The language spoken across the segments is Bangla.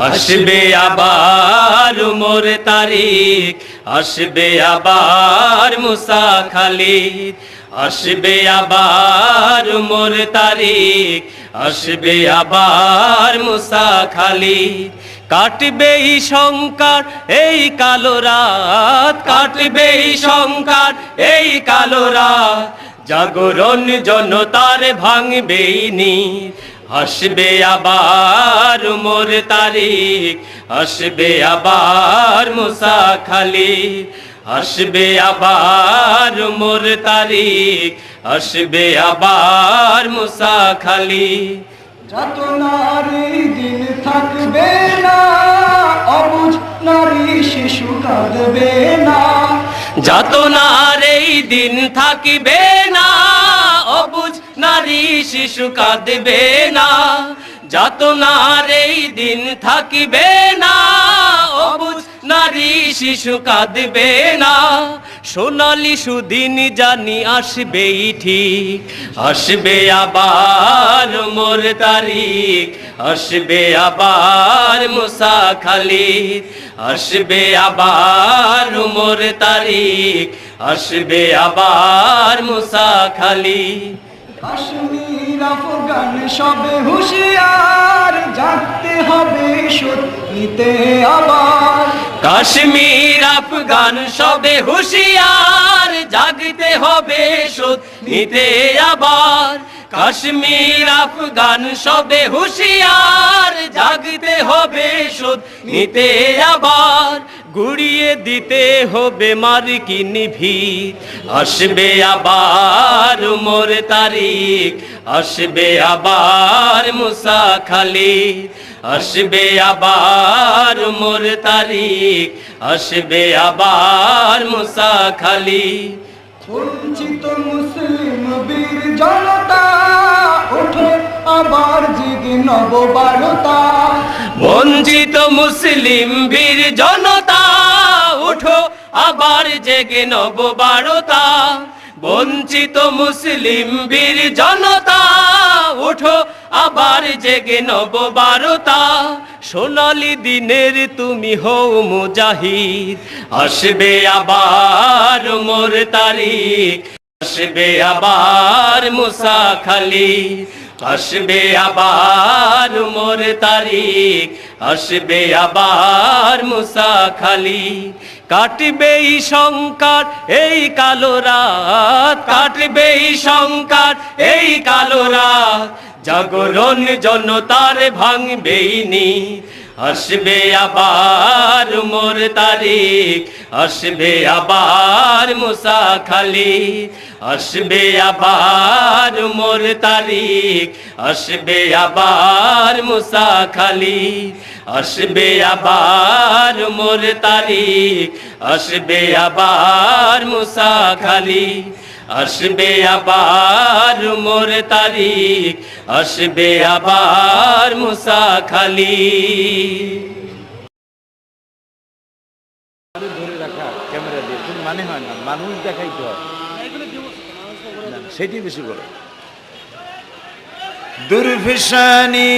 আসবে আবার উমর তারিখ, আসবে আবার মুসা খালিদ, আসবে আবার উমর তারিখ, আসবে আবার মুসা খালিদ। কাটবে এই সংকার এই কালো রাত, কাটবে এই সংকার এই কালো রাত, জাগরণ জনতার ভাঙবে নীর। আসবে আবার উমর তারিখ, আসবে আবার মুসা খালিদ, আসবে আবার উমর তারিখ, আসবে আবার মুসা খালিদ। যত নারী দিন থাকবে না, অবুঝ নারী শিশু কাঁদবে না। যত নারী দিন থাকিবে না, অবুঝ নারী শিশু কাঁদবে না। যত নারী দিন থাকিবে না, অবুঝ নারী শিশু কাঁদবে না। সোনালি সুদিন জানি আসবেই ঠিক, আসবে আবার উমর তারিখ, আসবে আবার মুসা খালিদ, আসবে আবার উমর তারিখ, আসবে আবার মুসা খালিদ। কাশ্মীর আফগান সবে হুঁশিয়ার, জাগতে হবে সুদ নিতে আবার। কাশ্মীর আফগান সবে হুঁশিয়ার, জাগতে হবে সুদ নিতে আবার। কাশ্মীর আফগান সবে হুঁশিয়ার, জাগতে হবে সুদ নিতে আবার। গুড়িয়ে দিতে হবে মার্কিন ভিড়, আসবে আবার উমর তারিখ, আসবে আবার মুসা খালিদ, আসবে আবার উমর তারিখ, আসবে আবার মুসা খালিদ। বঞ্চিত মুসলিম বীর জনতা, ওঠো আবার জেগে নববারতা। বঞ্চিত মুসলিম বীর জনতা, উঠো আবার জেগে নববারতা। বঞ্চিত মুসলিম বীর জনতা, উঠো আবার জেগে নববারতা। সোনালি দিনের তুমি হও মুজাহিদ, আসবে আবার উমর তারিখ, আসবে আবার মুসা খালিদ, আসবে আবার উমর তারিখ, আসবে আবার মুসা খালিদ। কাটবে এই সংকার এই কালো রাত, কাটবে এই সংকার এই কালো রাত, জাগরণ জনতার ভাঙবে নীর। আসবে আবার উমর তারিখ, আসবে আবার মুসা খালিদ, আসবে আবার উমর তারিখ, আসবে আবার মুসা খালিদ, আসবে আবার উমর তারিখ, আসবে আবার মুসা খালিদ, আসবে আবার উমর তারিখ, আসবে আবার মুসা খালিদ। ধরে রাখা ক্যামেরা দিয়ে কোনো মানে হয় না, মানুষ দেখাইতে হয়, সেটি বেশি করে। दुर्फिशानी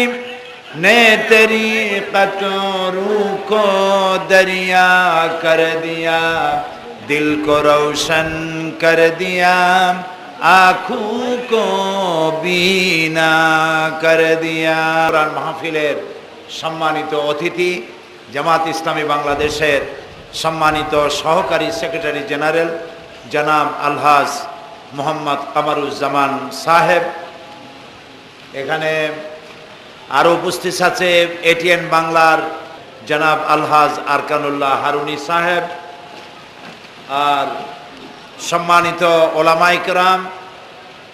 ने तेरी कतरू को दरिया कर दिया, दिल को रोशन कर दिया, आँखों को बीना कर दिया। कुरान মাহফিলের সম্মানিত অতিথি, জামাত ইসলামী বাংলাদেশের সম্মানিত সহকারী সেক্রেটারি জেনারেল জনাব আলহাজ মোহাম্মদ কামারুজ্জামান সাহেব, এখানে আরও উপস্থিত আছে এটিএন বাংলার জনাব আলহাজ আরকানুল্লাহ হারুনি সাহেব, আর সম্মানিত ওলামায়ে কেরাম,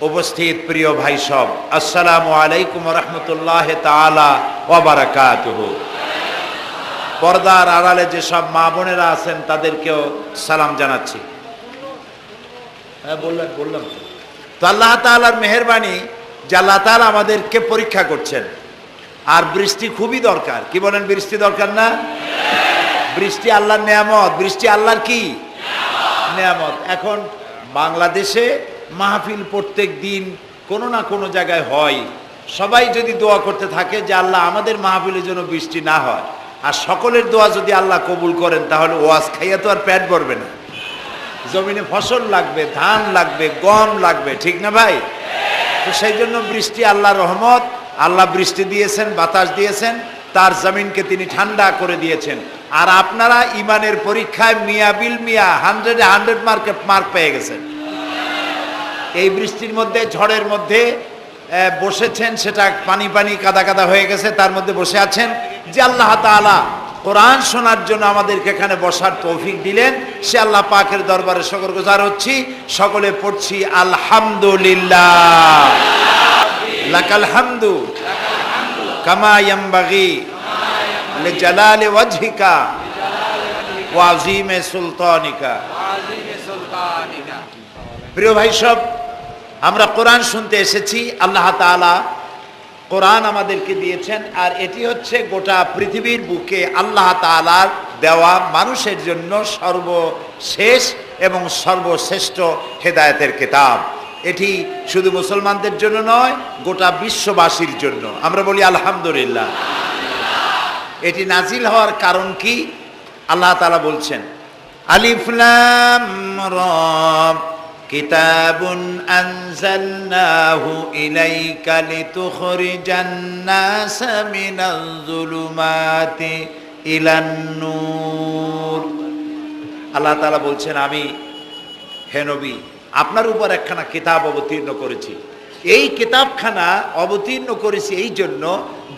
উপস্থিত প্রিয় ভাই সব, আসসালামু আলাইকুম রহমতুল্লাহ তাআলা ওয়া বারাকাতুহু। পর্দার আড়ালে যেসব মা বোনেরা আছেন তাদেরকেও সালাম জানাচ্ছি। হ্যাঁ বললাম তো আল্লাহ তাআলার মেহেরবানি যে আল্লাহ তাআলা আমাদেরকে পরীক্ষা করছেন। আর বৃষ্টি খুবই দরকার, কি বলেন? বৃষ্টি দরকার না? বৃষ্টি আল্লাহর নেয়ামত, বৃষ্টি আল্লাহর কি নেয়ামত। এখন বাংলাদেশে মাহফিল প্রত্যেক দিন কোনো না কোনো জায়গায় হয়, সবাই যদি দোয়া করতে থাকে যে আল্লাহ আমাদের মাহফিলের জন্য বৃষ্টি না হয়, আর সকলের দোয়া যদি আল্লাহ কবুল করেন, তাহলে ওয়াজ খাইয়া তো আর পেট ভরবে না। জমিনে ফসল লাগবে, ধান লাগবে, গম লাগবে, ঠিক না ভাই? তো সেই জন্য বৃষ্টি আল্লাহর রহমত। আল্লাহ বৃষ্টি দিয়েছেন, বাতাস দিয়েছেন, তার জমিনকে তিনি ঠান্ডা করে দিয়েছেন। আর আপনারা ইমানের পরীক্ষায় মিয়া 100 মার্ক পেয়ে গেছেন। এই বৃষ্টির মধ্যে, ঝড়ের মধ্যে বসেছেন, সেটা পানি কাদা কাদা হয়ে গেছে, তার মধ্যে বসে আছেন। যে আল্লাহ তাআলা কোরআন শোনার জন্য আমাদেরকে এখানে বসার তৌফিক দিলেন, সে আল্লাহ পাকের দরবারে শুকরগুজার হচ্ছি। সকলে পড়ছি আলহামদুলিল্লাহ। লাকাল হামদু কামা ইয়ামবাগি লিজালালি ওয়াজহিকা ওয়া আযীমি সুলতানিকা। প্রিয় ভাই সব, আমরা কোরআন শুনতে এসেছি। আল্লাহ তাআলা কোরআন আমাদেরকে দিয়েছেন, আর এটি হচ্ছে গোটা পৃথিবীর বুকে আল্লাহ তাআলার দেওয়া মানুষের জন্য সর্বশেষ এবং সর্বশ্রেষ্ঠ হেদায়েতের কিতাব। এটি শুধু মুসলমানদের জন্য নয়, গোটা বিশ্ববাসীর জন্য। আমরা বলি আলহামদুলিল্লাহ। এটি নাজিল হওয়ার কারণ কি? আল্লাহ তাআলা বলছেন, আলিফ লাম রা কিতাবুন আনজালনাহু ইলাইকা লিতুখরিজান নাসা মিনাজ যুলুমাতি ইলান নূর। আল্লাহ তাআলা বলছেন, আমি হে নবী আপনার উপর একখানা কিতাব অবতীর্ণ করেছি। এই কিতাবখানা অবতীর্ণ করেছি এই জন্য,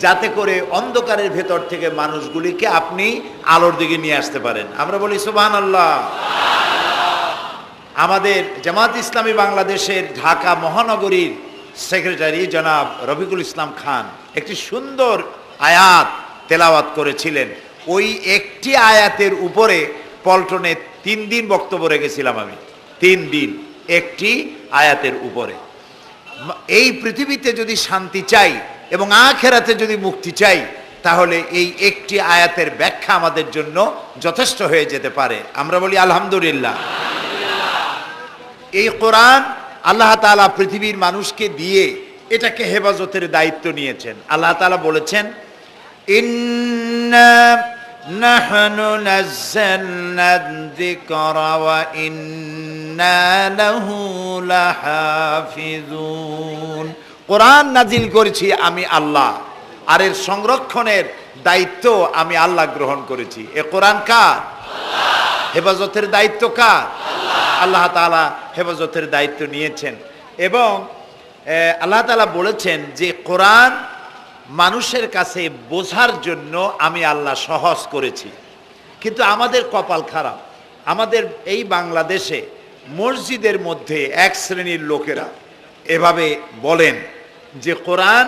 যাতে করে অন্ধকারের ভেতর থেকে মানুষগুলিকে আপনি আলোর দিকে নিয়ে আসতে পারেন। আমরা বলি সুবহানাল্লাহ। আমাদের জামাত ইসলামী বাংলাদেশের ঢাকা মহানগরীর সেক্রেটারি জনাব রফিকুল ইসলাম খান একটি সুন্দর আয়াত তেলাওয়াত করেছিলেন। ওই একটি আয়াতের উপরে পল্টনে 3 দিন বক্তব্য রেখেছিলাম আমি। 3 দিন একটি আয়াতের উপরে। এই পৃথিবীতে যদি শান্তি চাই এবং আখিরাতে যদি মুক্তি চাই, তাহলে এই একটি আয়াতের ব্যাখ্যা আমাদের জন্য যথেষ্ট হয়ে যেতে পারে। আমরা বলি আলহামদুলিল্লাহ। এই কোরআন আল্লাহ তাআলা পৃথিবীর মানুষকে দিয়ে এটাকে হেফাজতের দায়িত্ব নিয়েছেন। আল্লাহ তাআলা বলেছেন, ইন্না নাহনু নাযালনা যিকরা ওয়া ইন্না লাহু লাহাফিজুন। কোরআন নাজিল করেছি আমি আল্লাহ, আর এর সংরক্ষণের দায়িত্ব আমি আল্লাহ গ্রহণ করেছি। এ কোরআন কার? হেফাজতের দায়িত্ব কার? আল্লাহ তাআলা হেফাজতের দায়িত্ব নিয়েছেন। এবং আল্লাহ তাআলা বলেছেন যে কোরআন মানুষের কাছে বোঝার জন্য আমি আল্লাহ সহজ করেছি। কিন্তু আমাদের কপাল খারাপ, আমাদের এই বাংলাদেশে মসজিদের মধ্যে এক শ্রেণীর লোকেরা এভাবে বলেন যে কোরআন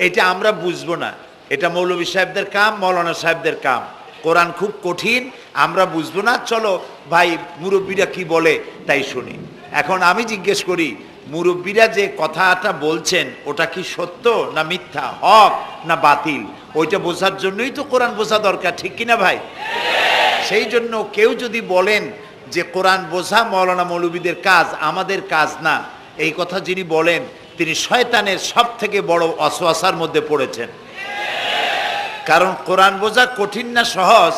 এটা আমরা বুঝবো না, এটা মৌলভী সাহেবদের কাম, মৌলানা সাহেবদের কাম, কোরআন খুব কঠিন, আমরা বুঝবো না, চলো ভাই মুরব্বীরা কি বলে তাই শুনি। এখন আমি জিজ্ঞেস করি, মুরব্বীরা যে কথাটা বলছেন ওটা কি সত্য না মিথ্যা, হক না বাতিল? ওইটা বোঝার জন্যই তো কোরআন বোঝা দরকার, ঠিক কিনা ভাই? সেই জন্য কেউ যদি বলেন যে কোরআন বোঝা মৌলানা মৌলবীদের কাজ, আমাদের কাজ না, এই কথা যিনি বলেন তিনি শয়তানের সব থেকে বড় ওয়াসওয়াসার মধ্যে পড়েছেন। কারণ কোরআন বোঝা কঠিন না সহজ,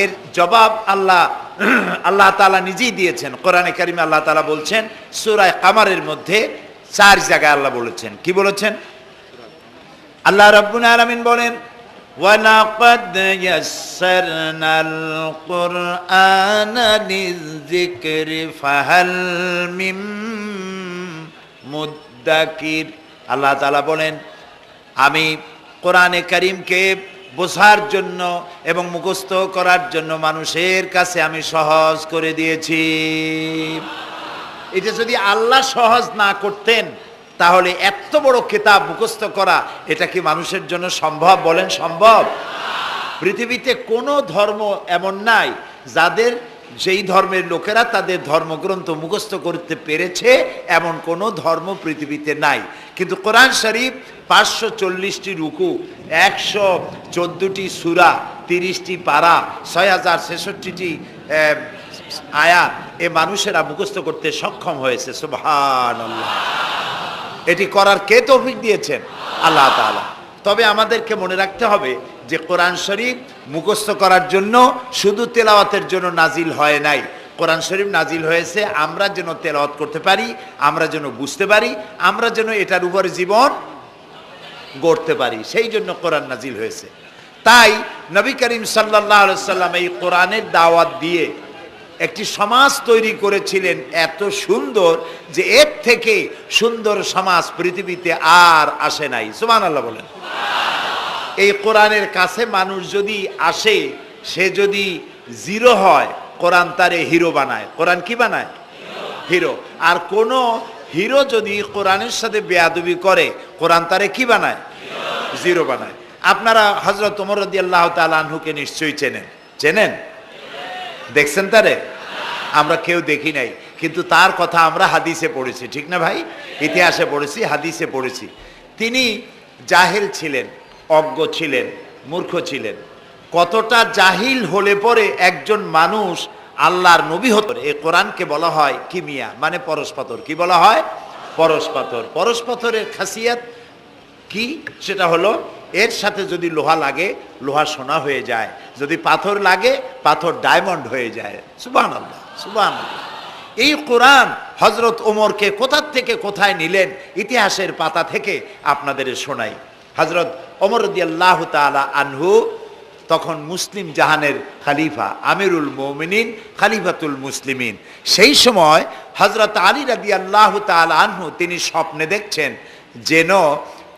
এর জবাব আল্লাহ তাআলা নিজেই দিয়েছেন। কোরআনে কারিমে আল্লাহ তাআলা বলছেন, সূরা কামারের মধ্যে 4 জায়গায় আল্লাহ বলেছেন। কি বলেছেন? আল্লাহ রাব্বুল আলামিন বলেন, ওয়ালাকাদ ইয়াসসারনাল কুরআনা লিযিকরি ফাহাল মিন মুদ্দাকির। আল্লাহ তাআলা বলেন, আমি কোরআনে কারিমকে বোঝার জন্য এবং মুখস্থ করার জন্য মানুষের কাছে আমি সহজ করে দিয়েছি। এটা যদি আল্লাহ সহজ না করতেন, তাহলে এত বড় কিতাব মুখস্থ করা এটা কি মানুষের জন্য সম্ভব? বলেন সম্ভব? পৃথিবীতে কোনো ধর্ম এমন নাই যাদের, যেই ধর্মের লোকেরা তাদের ধর্মগ্রন্থ মুখস্থ করতে পেরেছে, এমন কোনো ধর্ম পৃথিবীতে নাই। কিন্তু কোরআন শরীফ 540টি রুকু, 114টি সূরা, 30টি পারা, 6066টি আয়াত এ মানুষেরা মুখস্থ করতে সক্ষম হয়েছে। সুবহানাল্লাহ। এটি করার কে তৌফিক দিয়েছেন? আল্লাহ তাআলা। তবে আমাদেরকে মনে রাখতে হবে যে কোরআন শরীফ মুখস্থ করার জন্য, শুধু তেলাওয়াতের জন্য নাজিল হয় নাই। কোরআন শরীফ নাজিল হয়েছে আমরা যেন তেলাওয়াত করতে পারি, আমরা যেন বুঝতে পারি, আমরা যেন এটার উপরে জীবন গড়তে পারি, সেই জন্য কোরআন নাজিল হয়েছে। তাই নবী করিম সাল্লাল্লাহু আলাইহি সাল্লাম এই কোরআনের দাওয়াত দিয়ে একটি সমাজ তৈরি করেছিলেন এত সুন্দর, যে এর থেকে সুন্দর সমাজ পৃথিবীতে আর আসে নাই। সুবহানাল্লাহ বলেন। এই কোরআনের কাছে মানুষ যদি আসে, সে যদি জিরো হয়, কোরআন তারে হিরো বানায়। কোরআন কি বানায়? হিরো। আর কোন হিরো যদি কোরআনের সাথে বেয়াদবি করে, কোরআন তারে কি বানায়? জিরো বানায়। আপনারা হযরত ওমর রাদিয়াল্লাহু তাআলা আনহুকে নিশ্চয়ই চেনেন। চেনেন? দেখছেন তারে? আমরা কেউ দেখি নাই, কিন্তু তার কথা আমরা হাদিসে পড়েছি, ঠিক না ভাই? ইতিহাসে পড়েছি, হাদিসে পড়েছি। তিনি জাহেল ছিলেন, অজ্ঞ ছিলেন, মূর্খ ছিলেন। কতটা জাহিল হলে পরে একজন মানুষ আল্লাহর নবী হতো। এই কোরআনকে বলা হয় কিমিয়া, মানে পরশপাথর। কি বলা হয়? পরশপাথর। পরশপাথরের খাসিয়াত কি? সেটা হলো, এর সাথে যদি লোহা লাগে, লোহা সোনা হয়ে যায়, যদি পাথর লাগে, পাথর ডায়মন্ড হয়ে যায়। সুবহানাল্লাহ, সুবহানাল্লাহ। এই কোরআন হযরত ওমরকে কোথা থেকে কোথায় নিলেন, ইতিহাসের পাতা থেকে আপনাদের শোনাই। হযরত ওমর রাদিয়াল্লাহু তাআলা আনহু তখন মুসলিম জাহানের খলিফা, আমিরুল মুমিনিন, খলিফাতুল মুসলিমিন। সেই সময় হযরত আলী রাদিয়াল্লাহু তাআলা আনহু তিনি স্বপ্নে দেখছেন যেন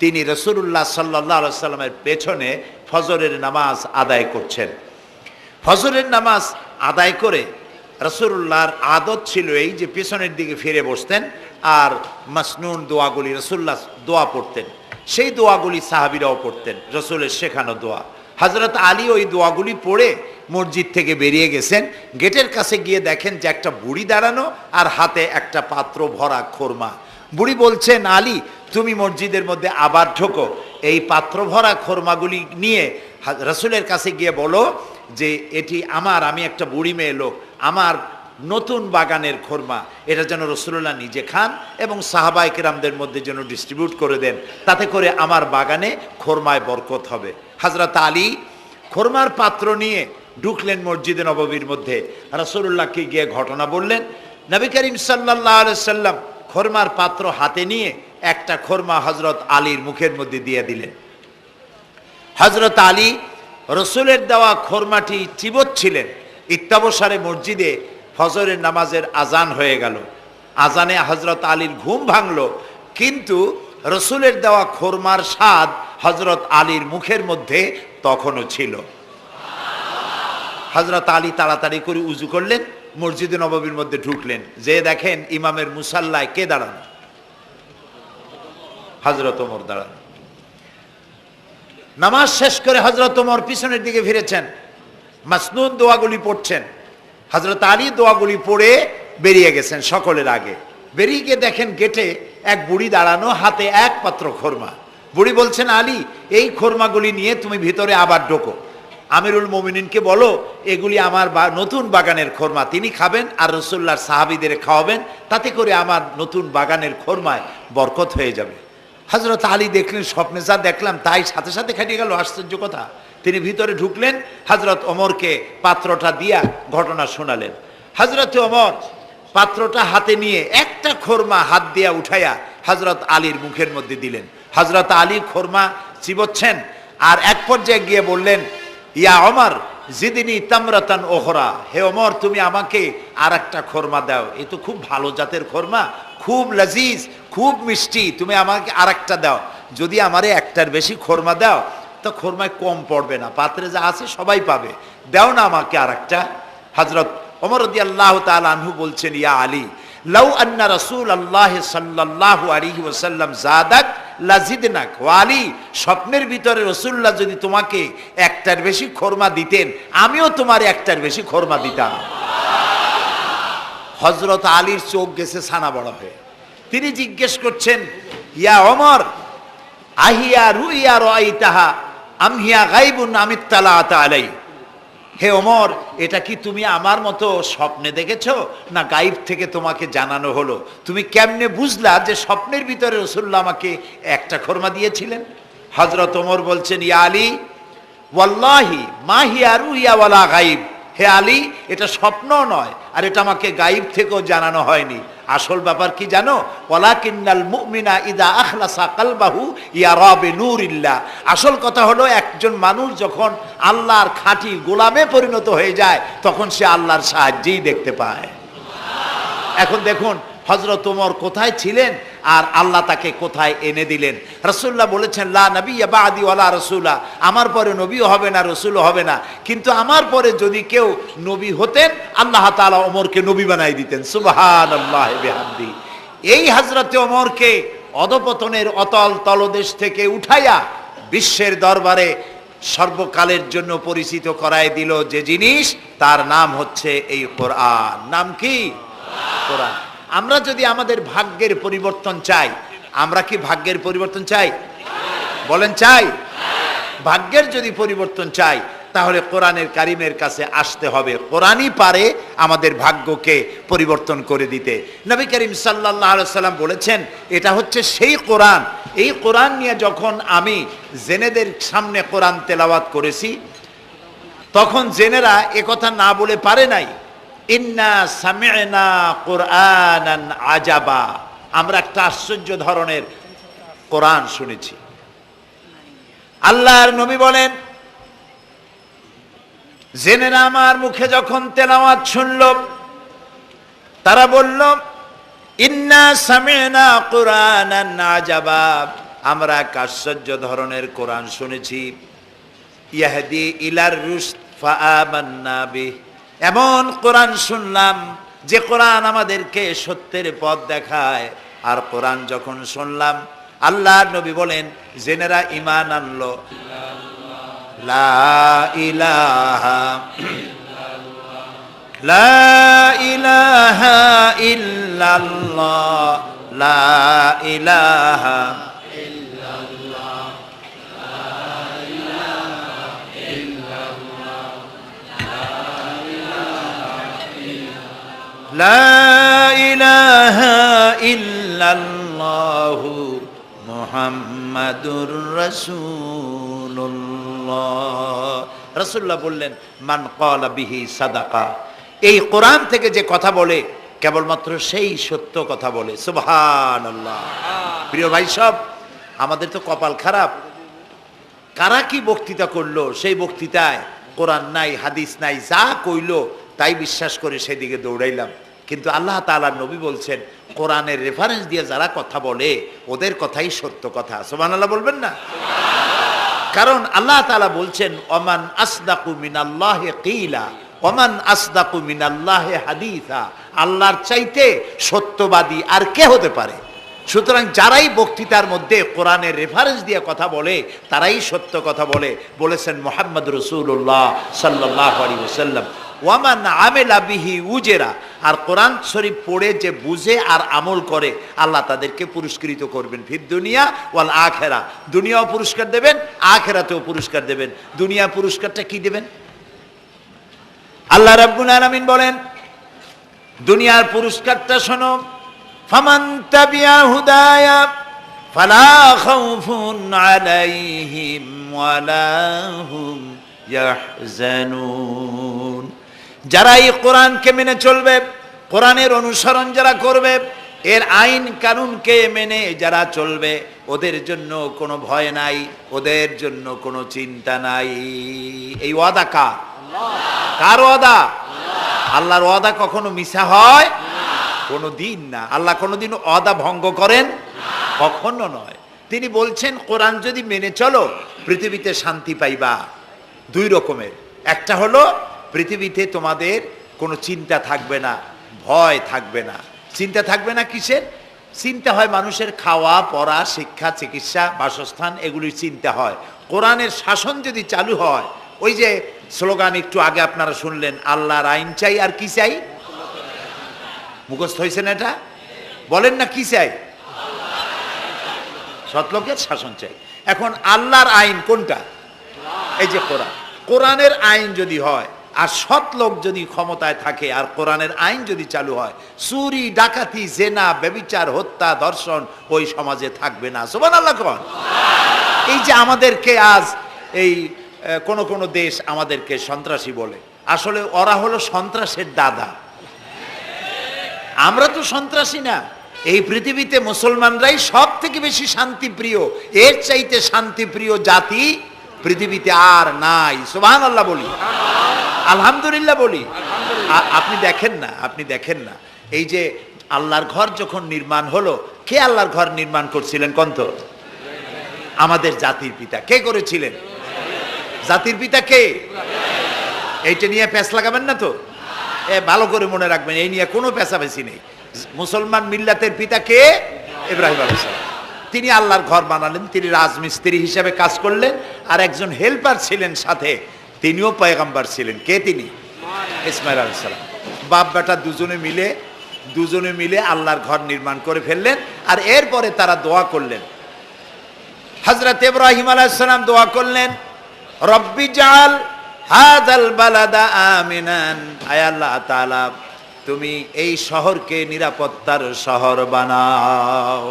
তিনি রাসূলুল্লাহ সাল্লাল্লাহু আলাইহি সাল্লামের পেছনে ফজরের নামাজ আদায় করছেন। ফজরের নামাজ আদায় করে রাসূলুল্লাহর আদত ছিল এই যে পেছনের দিকে ফিরে বসতেন আর মাসনুন দোয়াগুলি রাসূলুল্লাহ দোয়া পড়তেন। সেই দোয়াগুলি সাহাবীরাও পড়তেন, রাসূলের শেখানো দোয়া। হযরত আলী ওই দোয়াগুলি পড়ে মসজিদ থেকে বেরিয়ে গেছেন। গেটের কাছে গিয়ে দেখেন যে একটা বুড়ি দাঁড়ানো আর হাতে একটা পাত্র ভরা খোরমা। বুড়ি বলছেন, আলী তুমি মসজিদের মধ্যে আবার ঢোকো, এই পাত্র ভরা খোরমাগুলি নিয়ে রাসূলের কাছে গিয়ে বলো যে এটি আমার, আমি একটা বুড়ি মেয়ে লোক, আমার নতুন বাগানের খোরমা, এটা যেন রাসূলুল্লাহ নিজে খান এবং সাহাবায়ে কেরামদের মধ্যে যেন ডিস্ট্রিবিউট করে দেন, তাতে করে আমার বাগানে খোরমায় বরকত হবে। হযরত আলী খোরমার পাত্র নিয়ে ঢুকলেন মসজিদে নববীর মধ্যে। রাসূলুল্লাহকে গিয়ে ঘটনা বললেন। নবী করিম সাল্লাল্লাহু আলাইহি সাল্লাম খোরমার পাত্র হাতে নিয়ে একটা খোরমা হযরত আলীর মুখের মধ্যে দিয়ে দিলেন। হযরত আলী রাসূলের দেওয়া খোরমাটি চিবোচ্ছিলেন। ইত্তাবসারে মসজিদে ফজরের নামাজের আজান হয়ে গেল। আজানে হযরত আলীর ঘুম ভাঙলো, কিন্তু রাসূলের দেওয়া খোরমার স্বাদ হযরত আলীর মুখের মধ্যে তখনও ছিল। হযরত আলী তাড়াতাড়ি করে উজু করলেন, মসজিদে নববীর মধ্যে ঢুকলেন। যে দেখেন ইমামের মুসাল্লায় কে দাঁড়ানো? হযরত ওমর দাঁড়ানো। নামাজ শেষ করে হযরত ওমর পিছনের দিকে ফিরেছেন, মাসনুন দোয়াগুলি পড়ছেন। হযরত আলী দোয়াগুলি পড়ে বেরিয়ে গেছেন সকলের আগে। বেরিয়ে গিয়ে দেখেন গেটে এক বুড়ি দাঁড়ানো, হাতে এক পাত্র খোরমা। বুড়ি বলছেন, আলী এই খোরমাগুলি নিয়ে তুমি ভিতরে আবার ঢোকো, আমিরুল মুমিনিনকে বলো এগুলি আমার নতুন বাগানের খোরমা, তিনি খাবেন আর রাসূলুল্লাহর সাহাবীদের খাওয়াবেন, তাতে করে আমার নতুন বাগানের খোরমায় বরকত হয়ে যাবে। হযরত আলী দেখলেন স্বপ্নে যা দেখলাম তাই সাথে সাথে খাটিয়ে গেল, আশ্চর্য কথা। তিনি ভিতরে ঢুকলেন, হযরত ওমরকে পাত্রটা দিয়া ঘটনা শোনালেন। হযরত ওমর পাত্রটা হাতে নিয়ে একটা খোরমা হাত দিয়া উঠাইয়া হযরত আলীর মুখের মধ্যে দিলেন। হযরত আলী খোরমা চিবোচ্ছেন আর এক পর্যায়ে গিয়ে বললেন, ইয়া ওমর জিদনি তামরাতান ওখরা, হে ওমর তুমি আমাকে আর একটা খোরমা দাও, এ তো খুব ভালো জাতের খোরমা, খুব লজিজ, খুব মিষ্টি, তুমি আমাকে আর একটা দাও। যদি আমারে একটার বেশি খোরমা দাও তো খোরমায় কম পড়বে না, পাত্রে যা আছে সবাই পাবে, দাও না আমাকে আর একটা। হযরত ওমর রাদিয়াল্লাহু তাআলা আনহু বলছেন, ইয়া আলী লাউ আন্না রাসূলুল্লাহ সাল্লাল্লাহু আলাইহি ওয়াসাল্লাম যাদাক লাজিদনাক। ও আলী, স্বপ্নের ভিতরে রাসূলুল্লাহ যদি তোমাকে একটার বেশি খোরমা দিতেন, আমিও তোমার একটার বেশি খোরমা দিতাম। হযরত আলীর চোখ গেছে ছানা বড় হয়ে। তিনি জিজ্ঞেস করছেন, ইয়া ওমর আহিয়া রুইয়া রাইতাহা আম হিয়া গায়বুন আমিত্তালাত আলাই। হে ওমর, এটা কি তুমি আমার মতো স্বপ্নে দেখেছো না গায়েব থেকে তোমাকে জানানো হলো? তুমি কেমনে বুঝলা যে স্বপ্নের ভিতরে রাসূলুল্লাহ আমাকে একটা খোরমা দিয়েছিলেন? হযরত ওমর বলছেন, ইয়া আলী ওয়াল্লাহি মা হিয়া রুইয়া ওয়ালা গায়েব। হে আলী, এটা স্বপ্ন নয়, আর এটা আমাকে গায়েব থেকেও জানানো হয়নি। আসল ব্যাপার কি জানো? ওয়ালাকিন্নাল মুমিনা ইযা আখলাসা কলবাহু ইয়ারা বিনুরিল্লাহ। আসল কথা হলো, একজন মানুষ যখন আল্লাহর খাঁটি গোলামে পরিণত হয়ে যায়, তখন সে আল্লাহর সাহায্যেই দেখতে পায়। এখন দেখুন হযরত ওমর কোথায় ছিলেন আর আল্লাহ তাকে কোথায় এনে দিলেন। রাসূলুল্লাহ বলেছেন, লা নাবিয়্যা বা'দি ওয়ালা রাসূলা, আমার পরে নবীও হবে না, রাসূলও হবে না, কিন্তু আমার পরে যদি কেউ নবী হতেন, আল্লাহ তাআলা ওমরকে নবী বানাই দিতেন। সুবহানাল্লাহি বিহামদি। এই হযরতে ওমরকে অধপতনের অতল তলদেশ থেকে উঠাইয়া বিশ্বের দরবারে সর্বকালের জন্য পরিচিত করায় দিল যে জিনিস, তার নাম হচ্ছে এই কোরআন। নাম কি? কোরআন। আমরা যদি আমাদের ভাগ্যের পরিবর্তন চাই, আমরা কি ভাগ্যের পরিবর্তন চাই? বলেন চাই? ভাগ্যের যদি পরিবর্তন চাই, তাহলে কোরআনের কারিমের কাছে আসতে হবে। কোরআনই পারে আমাদের ভাগ্যকে পরিবর্তন করে দিতে। নবী করিম সাল্লাল্লাহু আলাইহি সাল্লাম বলেছেন, এটা হচ্ছে সেই কোরআন। এই কোরআন নিয়ে যখন আমি জেনেদের সামনে কোরআন তেলাওয়াত করেছি, তখন জেনেরা একথা না বলে পারে নাই, ইন্না সামি'না কুরআনান আজাবা, আমরা একটা আশ্চর্য ধরনের কোরআন শুনেছি। আল্লাহর নবী বলেন, জেনেরা আমার মুখে যখন তেলাওয়াত শুনল, তারা বলল, ইন্না সামি'না কুরআনান আজাবা, আমরা এক আশ্চর্য ধরনের কোরআন শুনেছি। ইয়াহদি ইলার রুশদ ফাআমান্না বিহি, এমন কোরআন শুনলাম যে কোরআন আমাদেরকে সত্যের পথ দেখায়। আর কোরআন যখন শুনলাম, আল্লাহর নবী বলেন, জেনেরা ঈমান আনলো। লা ইলাহা লা ইলাহা ইল্লাল্লাহ, লা ইলাহা লা ইলাহা ইল্লাল্লাহু মুহাম্মাদুর রাসূলুল্লাহ। রাসূলুল্লাহ বললেন, মান ক্বালা বিহি সাদাকা, এই কোরআন থেকে যে কথা বলে কেবলমাত্র সেই সত্য কথা বলে। সুবহানাল্লাহ। প্রিয় ভাই সব, আমাদের তো কপাল খারাপ। কারা কি বক্তৃতা করলো, সেই বক্তৃতায় কোরআন নাই, হাদিস নাই, যা কইলো তাই বিশ্বাস করে সেদিকে দৌড়াইলাম। কিন্তু আল্লাহ তাআলার নবী বলছেন, কোরআনের রেফারেন্স দিয়ে যারা কথা বলে ওদের কথাই সত্য কথা। সুবহানাল্লাহ বলবেন না? কারণ আল্লাহ তাআলা বলছেন, ওমান আসদাকু মিনাল্লাহি কিলা ওমান আসদাকু মিনাল্লাহি হাদিসা, আল্লাহর চাইতে সত্যবাদী আর কে হতে পারে? সুতরাং যারাই বক্তৃতার মধ্যে কোরআনের রেফারেন্স দিয়ে কথা বলে তারাই সত্য কথা বলে, বলেছেন মুহাম্মদ রাসূলুল্লাহ সাল্লাল্লাহু আলাইহি ওয়াসাল্লাম। ওয়ামান আমেলা বিহি উজেরা, আর কোরআন শরীফ পড়ে যে বুঝে আর আমল করে, আল্লাহ তাদেরকে পুরস্কৃত করবেন ফিদ দুনিয়া ওয়াল আখিরা, দুনিয়াও পুরস্কার দেবেন, আখিরাতেও পুরস্কার দেবেন। দুনিয়া পুরস্কারটা কি দেবেন? আল্লাহ রাব্বুল আলামিন বলেন, দুনিয়ার পুরস্কারটা শোনো, ফামান তাবিয়া হুদায়া ফালা খাউফুন আলাইহিম ওয়ালা হুম ইয়াহজানুন। যারা এই কোরআনকে মেনে চলবে, কোরআনের অনুসরণ যারা করবে, এর আইন কানুনকে মেনে যারা চলবে, ওদের জন্য কোনো ভয় নাই, ওদের জন্য কোনো চিন্তা নাই। এই ওয়াদা কার? কার ওয়াদা? আল্লাহর ওয়াদা কখনো মিছা হয়? কোনো দিন না। আল্লাহ কোনোদিন ওয়াদা ভঙ্গ করেন? কখনো নয়। তিনি বলছেন, কোরআন যদি মেনে চলো পৃথিবীতে শান্তি পাইবা। দুই রকমের, একটা হলো পৃথিবীতে তোমাদের কোনো চিন্তা থাকবে না, ভয় থাকবে না। চিন্তা থাকবে না কিসের? চিন্তা হয় মানুষের খাওয়া পড়া, শিক্ষা, চিকিৎসা, বাসস্থান, এগুলির চিন্তা হয়। কোরআনের শাসন যদি চালু হয়, ওই যে স্লোগান একটু আগে আপনারা শুনলেন, আল্লাহর আইন চাই আর কি চাই? মুখস্থ হয়েছে না এটা? বলেন না কি চাই? সৎলোকের শাসন চাই। এখন আল্লাহর আইন কোনটা? এই যে কোরআন। কোরআনের আইন যদি হয়, আর সৎ লোক যদি ক্ষমতায় থাকে আর কোরআনের আইন যদি চালু হয়, চুরি ডাকাতি জেনা ব্যভিচার হত্যা ধর্ষণ ওই সমাজে থাকবে না। সুবহানাল্লাহ কোন। এই যে আমাদেরকে আজ এই কোন দেশ আমাদেরকে সন্ত্রাসী বলে, আসলে ওরা হলো সন্ত্রাসের দাদা। আমরা তো সন্ত্রাসী না। এই পৃথিবীতে মুসলমানরাই সব থেকে বেশি শান্তিপ্রিয়। এর চাইতে শান্তিপ্রিয় জাতি পৃথিবীতে আর নাই। সুবহানাল্লাহ বলি, আলহামদুলিল্লাহ বলি। আপনি দেখেন না এই যে আল্লাহর ঘর যখন নির্মাণ হলো, কে আল্লাহর ঘর নির্মাণ করছিলেন কোন তো? আমাদের জাতির পিতা। কে করেছিলেন? জাতির পিতা কে? এইটা নিয়ে প্যাঁচ লাগাবেন না তো, ভালো করে মনে রাখবেন, এই নিয়ে কোনো পেঁচাপেচি নেই। মুসলমান মিল্লাতের পিতা কে? ইব্রাহিম আলাইহিস সালাম। তিনি আল্লাহর ঘর বানালেন, তিনি রাজমিস্ত্রি হিসেবে কাজ করলেন, আর একজন হেল্পার ছিলেন সাথে, তিনিও পয়গম্বর ছিলেন। কে তিনি? ইসমাইল আলাইহিস সালাম। বাপ বেটা দুজনে মিলে আল্লাহর ঘর নির্মাণ করে ফেললেন। আর এরপরে তারা দোয়া করলেন। হযরত ইব্রাহিম আলাইহিস সালাম দোয়া করলেন, রব্বি জাল হাযাল বালাদা আমিনান, আয় আল্লাহ তাআলা তুমি এই শহরকে নিরাপত্তার শহর বানাও।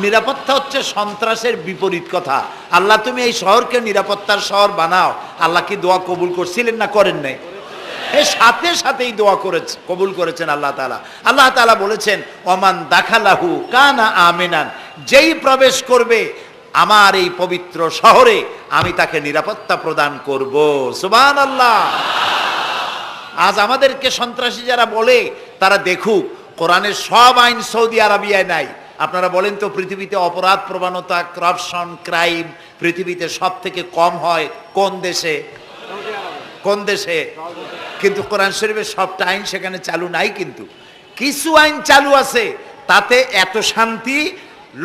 নিরাপত্তা হচ্ছে সন্ত্রাসের বিপরীত কথা। আল্লাহ তুমি এই শহরকে নিরাপত্তার শহর বানাও। আল্লাহ কি দোয়া কবুল করছিলেন না করেন নাই? এই সাথেই দোয়া কবুল করেছেন আল্লাহ তাআলা। আল্লাহ তাআলা বলেছেন, ওমান দাখালাহু কানা আমিনান, যেই প্রবেশ করবে আমার এই পবিত্র শহরে আমি তাকে নিরাপত্তা প্রদান করব। সুবহানাল্লাহ। আজ আমাদেরকে সন্ত্রাসী যারা বলে, তারা দেখুক কোরআনের সব আইন সৌদি আরবিয়ায় নাই। আপনারা বলেন তো, পৃথিবীতে অপরাধ প্রবণতা, করাপশন, ক্রাইম পৃথিবীতে সব থেকে কম হয় কোন দেশে? কিন্তু কোরআন শরীফের সবটা আইন সেখানে চালু নাই। কিন্তু কিছু আইন চালু আছে, তাতে এত শান্তি,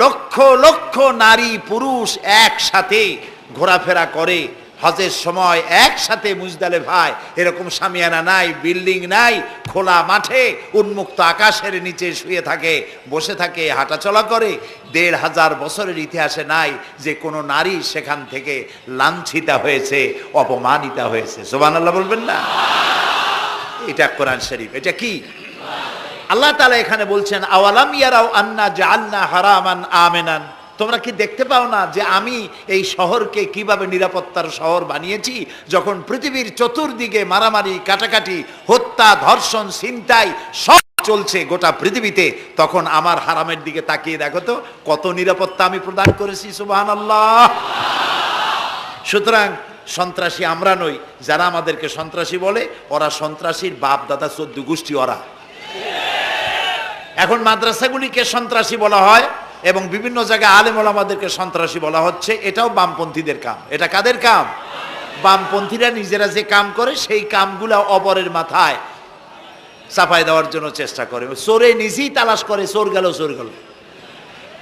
লক্ষ লক্ষ নারী পুরুষ একসাথে ঘোরাফেরা করে হজের সময়, একসাথে মুজদালিফায়। এরকম শামিয়ানা নাই, বিল্ডিং নাই, খোলা মাঠে উন্মুক্ত আকাশের নিচে শুয়ে থাকে, বসে থাকে, হাঁটাচলা করে। ১৫০০ বছরের ইতিহাসে নাই যে কোনো নারী সেখান থেকে লাঞ্ছিতা হয়েছে, অপমানিতা হয়েছে। সুবহানাল্লাহ বলবেন না? এটা কোরআন শরীফ। এটা কি? আল্লাহ তাআলা এখানে বলছেন, আওয়ালাম ইয়ারাও আন্না জাআলনা হারামান আমিনান, তোমরা কি দেখতে পাও না যে আমি এই শহরকে কিভাবে নিরাপত্তার শহর বানিয়েছি? যখন পৃথিবীর চতুর্দিকে মারামারি, কাটাকাটি, হত্যা, ধর্ষণ, ছিনতাই সব চলছে গোটা পৃথিবীতে, তখন আমার হারামের দিকে তাকিয়ে দেখো তো কত নিরাপত্তা আমি প্রদান করেছি। সুবহানাল্লাহ। সুতরাং সন্ত্রাসী আমরা নই। যারা আমাদেরকে সন্ত্রাসী বলে, ওরা সন্ত্রাসীর বাপ দাদা 14 গোষ্ঠী ওরা। এখন মাদ্রাসাগুলিকে সন্ত্রাসী বলা হয় এবং বিভিন্ন জায়গায় আলেম ওলামাদেরকে সন্ত্রাসী বলা হচ্ছে। এটাও বামপন্থীদের কাম। এটা কাদের কাম? বামপন্থীরা নিজেরা যে কাম করে সেই কামগুলা অপরের মাথায় চাপাই দেওয়ার জন্য চেষ্টা করে। চোরে নিজেই তালাশ করে, চোর গেল।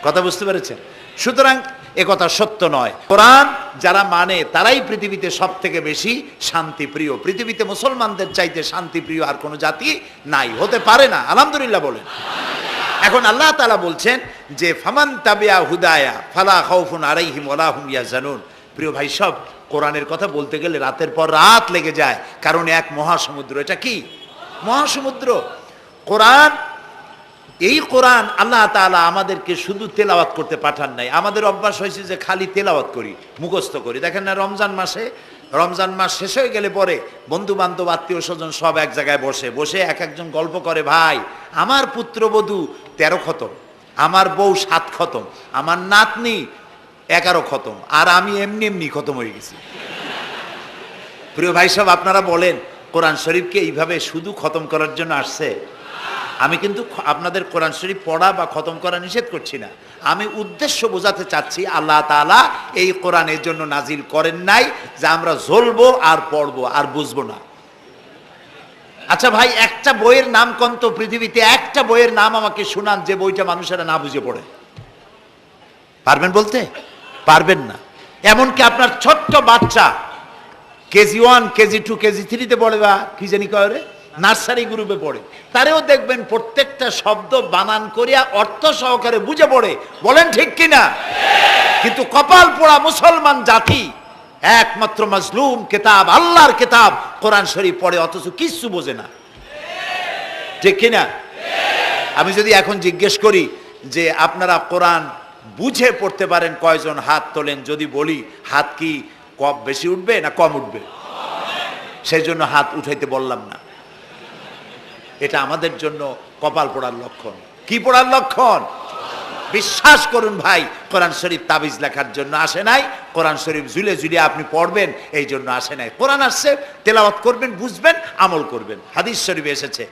কথা বুঝতে পেরেছেন? সুতরাং একথা সত্য নয়। কোরআন যারা মানে তারাই পৃথিবীতে সব থেকে বেশি শান্তিপ্রিয়। পৃথিবীতে মুসলমানদের চাইতে শান্তিপ্রিয় আর কোনো জাতি নাই, হতে পারে না। আলহামদুলিল্লাহ বলেন। এখন আল্লাহ তাআলা বলছেন যে ফামান তাবিয়া হুদায়া ফালা খাউফুন আলাইহিম ওয়ালা হুম ইয়াহজানুন। প্রিয় ভাই সব, কোরআনের কথা বলতে গেলে রাতের পর রাত লেগে যায়, কারণ এক মহাসমুদ্র। এটা কি মহাসমুদ্র? কোরআন। এই কোরআন আল্লাহ তাআলা আমাদেরকে শুধু তেলাওয়াত করতে পাঠান নাই। আমাদের অভ্যাস হয়েছে যে খালি তেলাওয়াত করি, মুখস্থ করি। দেখেন না, রমজান মাস শেষ হয়ে গেলে পরে বন্ধু বান্ধব, আত্মীয় স্বজন সব এক জায়গায় বসে এক একজন গল্প করে, ভাই আমার পুত্রবধূ 13 খতম, আমার বউ 7 খতম, আমার নাতনি 11 খতম, আর আমি এমনি খতম হয়ে গেছি। প্রিয় ভাই সব, আপনারা বলেন কোরআন শরীফকে এইভাবে শুধু খতম করার জন্য আসছে? আমি কিন্তু আপনাদের কোরআন শরীফ পড়া বা খতম করা নিষেধ করছি না। আমি উদ্দেশ্য বোঝাতে চাচ্ছি, আল্লাহ তাআলা এই কোরআনের জন্য নাজিল করেন নাই যে আমরা জ্বলবো আর পড়বো আর বুঝবো না। আচ্ছা ভাই, একটা বইয়ের নাম কোন তো? পৃথিবীতে একটা বইয়ের নাম আমাকে শুনান যে বইটা মানুষেরা না বুঝে পড়ে। পারবেন বলতে? পারবেন না। এমনকি আপনার ছোট্ট বাচ্চা কেজি 1, কেজি 2, কেজি 3-তে পড়ে, বা কি জানি কয়, নার্সারি গ্রুপে পড়ে, তারেও দেখবেন প্রত্যেকটা শব্দ বানান করিয়া অর্থ সহকারে বুঝে পড়ে। বলেন ঠিক কিনা? কিন্তু কপাল পোড়া মুসলমান জাতি একমাত্র মাজলুম কিতাব, আল্লাহর কিতাব কোরআন শরীফ পড়ে অথচ কিছু বোঝে না, ঠিক কিনা? আমি যদি এখন জিজ্ঞেস করি যে আপনারা কোরআন বুঝে পড়তে পারেন কয়জন, হাত তোলেন। যদি বলি হাত কি কম বেশি উঠবে না কম উঠবে? সেই জন্য হাত উঠাইতে বললাম না। এটা আমাদের জন্য কপাল পোড়ার লক্ষণ। কি পোড়ার লক্ষণ? বিশ্বাস করুন ভাই, কোরআন শরীফ তাবিজ লেখার জন্য আসে নাই, কোরআন শরীফ ঝুলে ঝুলে আপনি পড়বেন এই জন্য আসে নাই। কোরআন আসছে তেলাওয়াত করবেন, বুঝবেন, আমল করবেন। হাদিস শরীফে এসেছে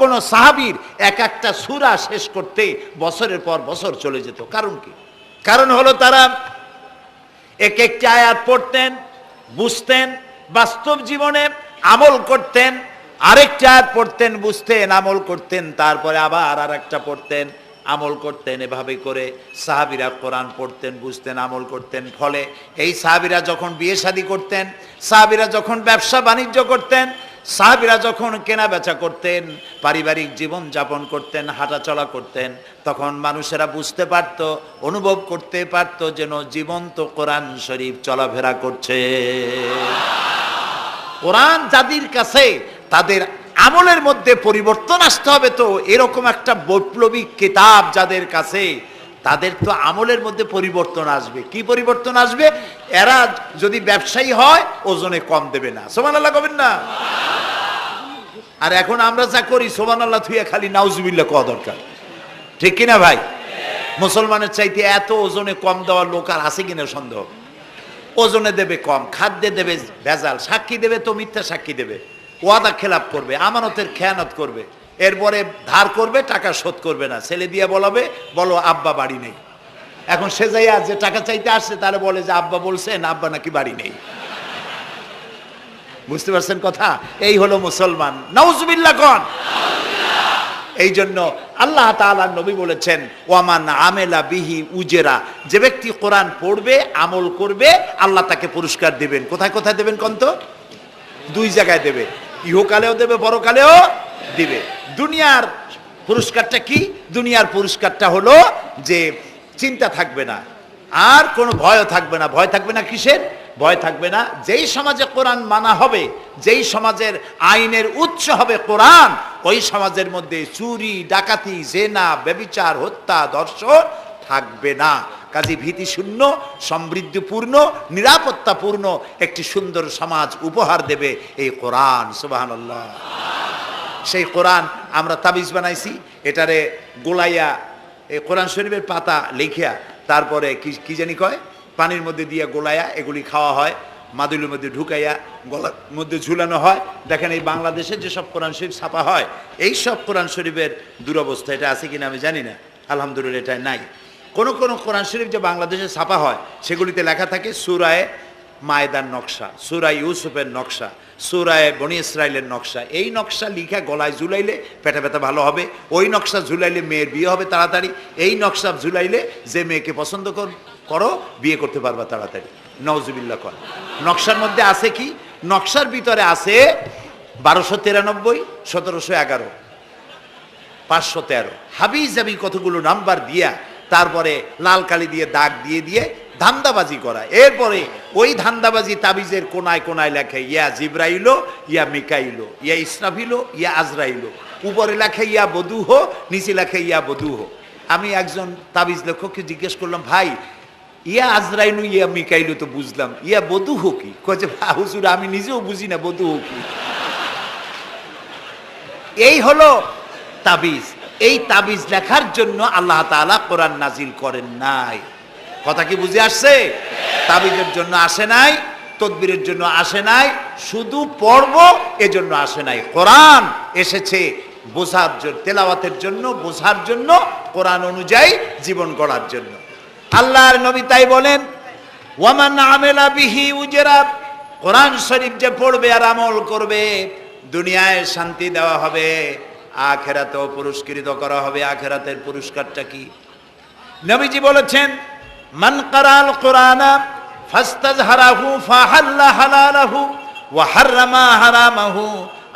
কোন সাহাবীর এক একটা সূরা শেষ করতে বছরের পর বছর চলে যেত। কারণ কি? কারণ হলো তারা এক একটা আয়াত পড়তেন, বুঝতেন, বাস্তব জীবনে আমল করতেন, আরেকটা আয়াত পড়তেন, বুঝতেন, আমল করতেন, তারপরে আবার আরেকটা পড়তেন, আমল করতেন। এভাবে করে সাহাবীরা কোরআন পড়তেন, বুঝতেন, আমল করতেন। ফলে এই সাহাবীরা যখন বিয়ে শাদী করতেন, সাহাবীরা যখন ব্যবসা বাণিজ্য করতেন, সাহাবীরা যখন কেনা বেচা করতেন, পারিবারিক জীবন যাপন করতেন, হাঁটাচলা করতেন, তখন মানুষেরা বুঝতে পারত, অনুভব করতে পারত যেন জীবন্ত কোরআন শরীফ চলাফেরা করছে। কোরআন যাদের কাছে, তাদের আমলের মধ্যে পরিবর্তন আসতে হবে। তো এরকম একটা বৈপ্লবিক কিতাব যাদের কাছে, তাদের তো আমলের মধ্যে পরিবর্তন আসবে। কি পরিবর্তন আসবে? এরা যদি ব্যবসায়ী হয় ওজনে কম দেবে না। সুবহানাল্লাহ কবেন না? আর এখন আমরা যা করি সুবহানাল্লাহ থুইয়া খালি নাউজুবিল্লাহ কওয়া দরকার, ঠিক কিনা ভাই? মুসলমানের চাইতে এত ওজনে কম দেওয়ার লোক আর আছে কিনা সন্দেহ। ওজনে দেবে কম, খাদ্যে দেবে ভেজাল, সাক্ষী দেবে তো মিথ্যা সাক্ষী দেবে, ওয়াদা খেলাপ করবে, আমানতের খেয়ানত করবে, এরপরে ধার করবে, টাকা শোধ করবে না। ছেলে দিয়ে বলাবে, বলো আব্বা বাড়ি নেই। এখন সে যাইয়া যে টাকা চাইতে আসছে তারা বলে যে আব্বা বলছেন, আব্বা নাকি বাড়ি নেই। বুঝতে পারছেন কথা? এই হলো মুসলমান। নাউজুবিল্লাহ কোন। এই জন্য আল্লাহ তাআলা নবী বলেছেন, ওয়ামান আমেলা বিহি উজেরা, যে ব্যক্তি কোরআন পড়বে, আমল করবে, আল্লাহ তাকে পুরস্কার দিবেন। কোথায় কোথায় দেবেন কোন তো? দুই জায়গায় দেবে, ইহকালেও দেবে, পরকালেও দিবে। দুনিয়ার পুরস্কারটা কি? দুনিয়ার পুরস্কারটা হলো যে চিন্তা থাকবে না, আর কোনো ভয় থাকবে না। ভয় থাকবে না কিসের? ভয় থাকবে না যেই সমাজে কোরআন মানা হবে, যেই সমাজের আইনের উৎস হবে কোরআন, ওই সমাজের মধ্যে চুরি, ডাকাতি, জেনা, ব্যভিচার, হত্যা, ধর্ষণ থাকবে না। কাজী ভীতিশূন্য, সমৃদ্ধিপূর্ণ, নিরাপত্তাপূর্ণ একটি সুন্দর সমাজ উপহার দেবে এই কোরআন। সুবহানাল্লাহ। সেই কোরআন আমরা তাবিজ বানাইছি, এটারে গোলাইয়া এই কোরআন শরীফের পাতা লিখিয়া, তারপরে কি জানি কয়, পানির মধ্যে দিয়ে গোলাইয়া এগুলি খাওয়া হয়, মাদুলির মধ্যে ঢুকাইয়া গলার মধ্যে ঝুলানো হয়। দেখেন এই বাংলাদেশে যেসব কোরআন শরীফ ছাপা হয়, এই সব কোরআন শরীফের দুরবস্থা। এটা আছে কিনা আমি জানি না, আলহামদুলিল্লাহ এটা নাই। কোন কোরআন শরীফ যে বাংলাদেশে ছাপা হয় সেগুলিতে লেখা থাকে সূরায়ে মায়েদার নকশা, সূরা ইউসুফের নকশা, সূরায়ে বনি ইসরাইলের নকশা। এই নকশা লিখা গলায় ঝুলাইলে পেটে ব্যথা ভালো হবে, ওই নকশা ঝুলাইলে মেয়ের বিয়ে হবে তাড়াতাড়ি, এই নকশা ঝুলাইলে যে মেয়েকে পছন্দ করো বিয়ে করতে পারবা তাড়াতাড়ি। নাউজুবিল্লাহ কর। নকশার মধ্যে আছে কি? নকশার ভিতরে আছে 1293, 1711, 513 হাবিজাবি কতগুলো নাম্বার দিয়া, তারপরে লাল কালি দিয়ে দাগ দিয়ে দিয়ে ধান্দাবাজি করা। এরপরে ওই ধান্দাবাজি তাবিজের কোনায় কোনায় লেখে ইয়া জিব্রাইলো, ইয়া মিকাইলো, ইয়া ইসরাফিলো, ইয়া আজরাইলো। উপরে লেখে ইয়া বদুহ, নিচে লেখে ইয়া বদুহ। আমি একজন তাবিজ লেখককে জিজ্ঞেস করলাম, ভাই ইয়া আজরাইলু ইয়া মিকাইলু তো বুঝলাম, ইয়া বদুহ কি? কয়ে হুজুর আমি নিজেও বুঝি না বদুহ কি। এই হলো তাবিজ। এই তাবিজ লেখার জন্য আল্লাহ তাআলা কোরআন নাজিল করেন নাই। কথা কি বুঝে আসছে? তাবিজের জন্য আসে নাই, তদবিরের জন্য আসে নাই, শুধু পড়ব এজন্য আসে নাই। কোরআন এসেছে বোঝার জন্য, তেলাওয়াতের জন্য, বোঝার জন্য, কোরআন অনুযায়ী জীবন গড়ার জন্য। আল্লাহর নবী তাই বলেন, ওয়ামান আমেলা বিহি উজরা, কোরআন শরীফ যে পড়বে আর আমল করবে, দুনিয়ায় শান্তি দেওয়া হবে, আখিরাতেও পুরস্কৃত করা হবে। আখিরাতের পুরস্কারটা কি? নবীজি বলেছেন, মান কারাল কোরআনা ফাস্তাজহারাহু ফাহাল্লা হালালাহু ওয়া হাররামা হারামাহু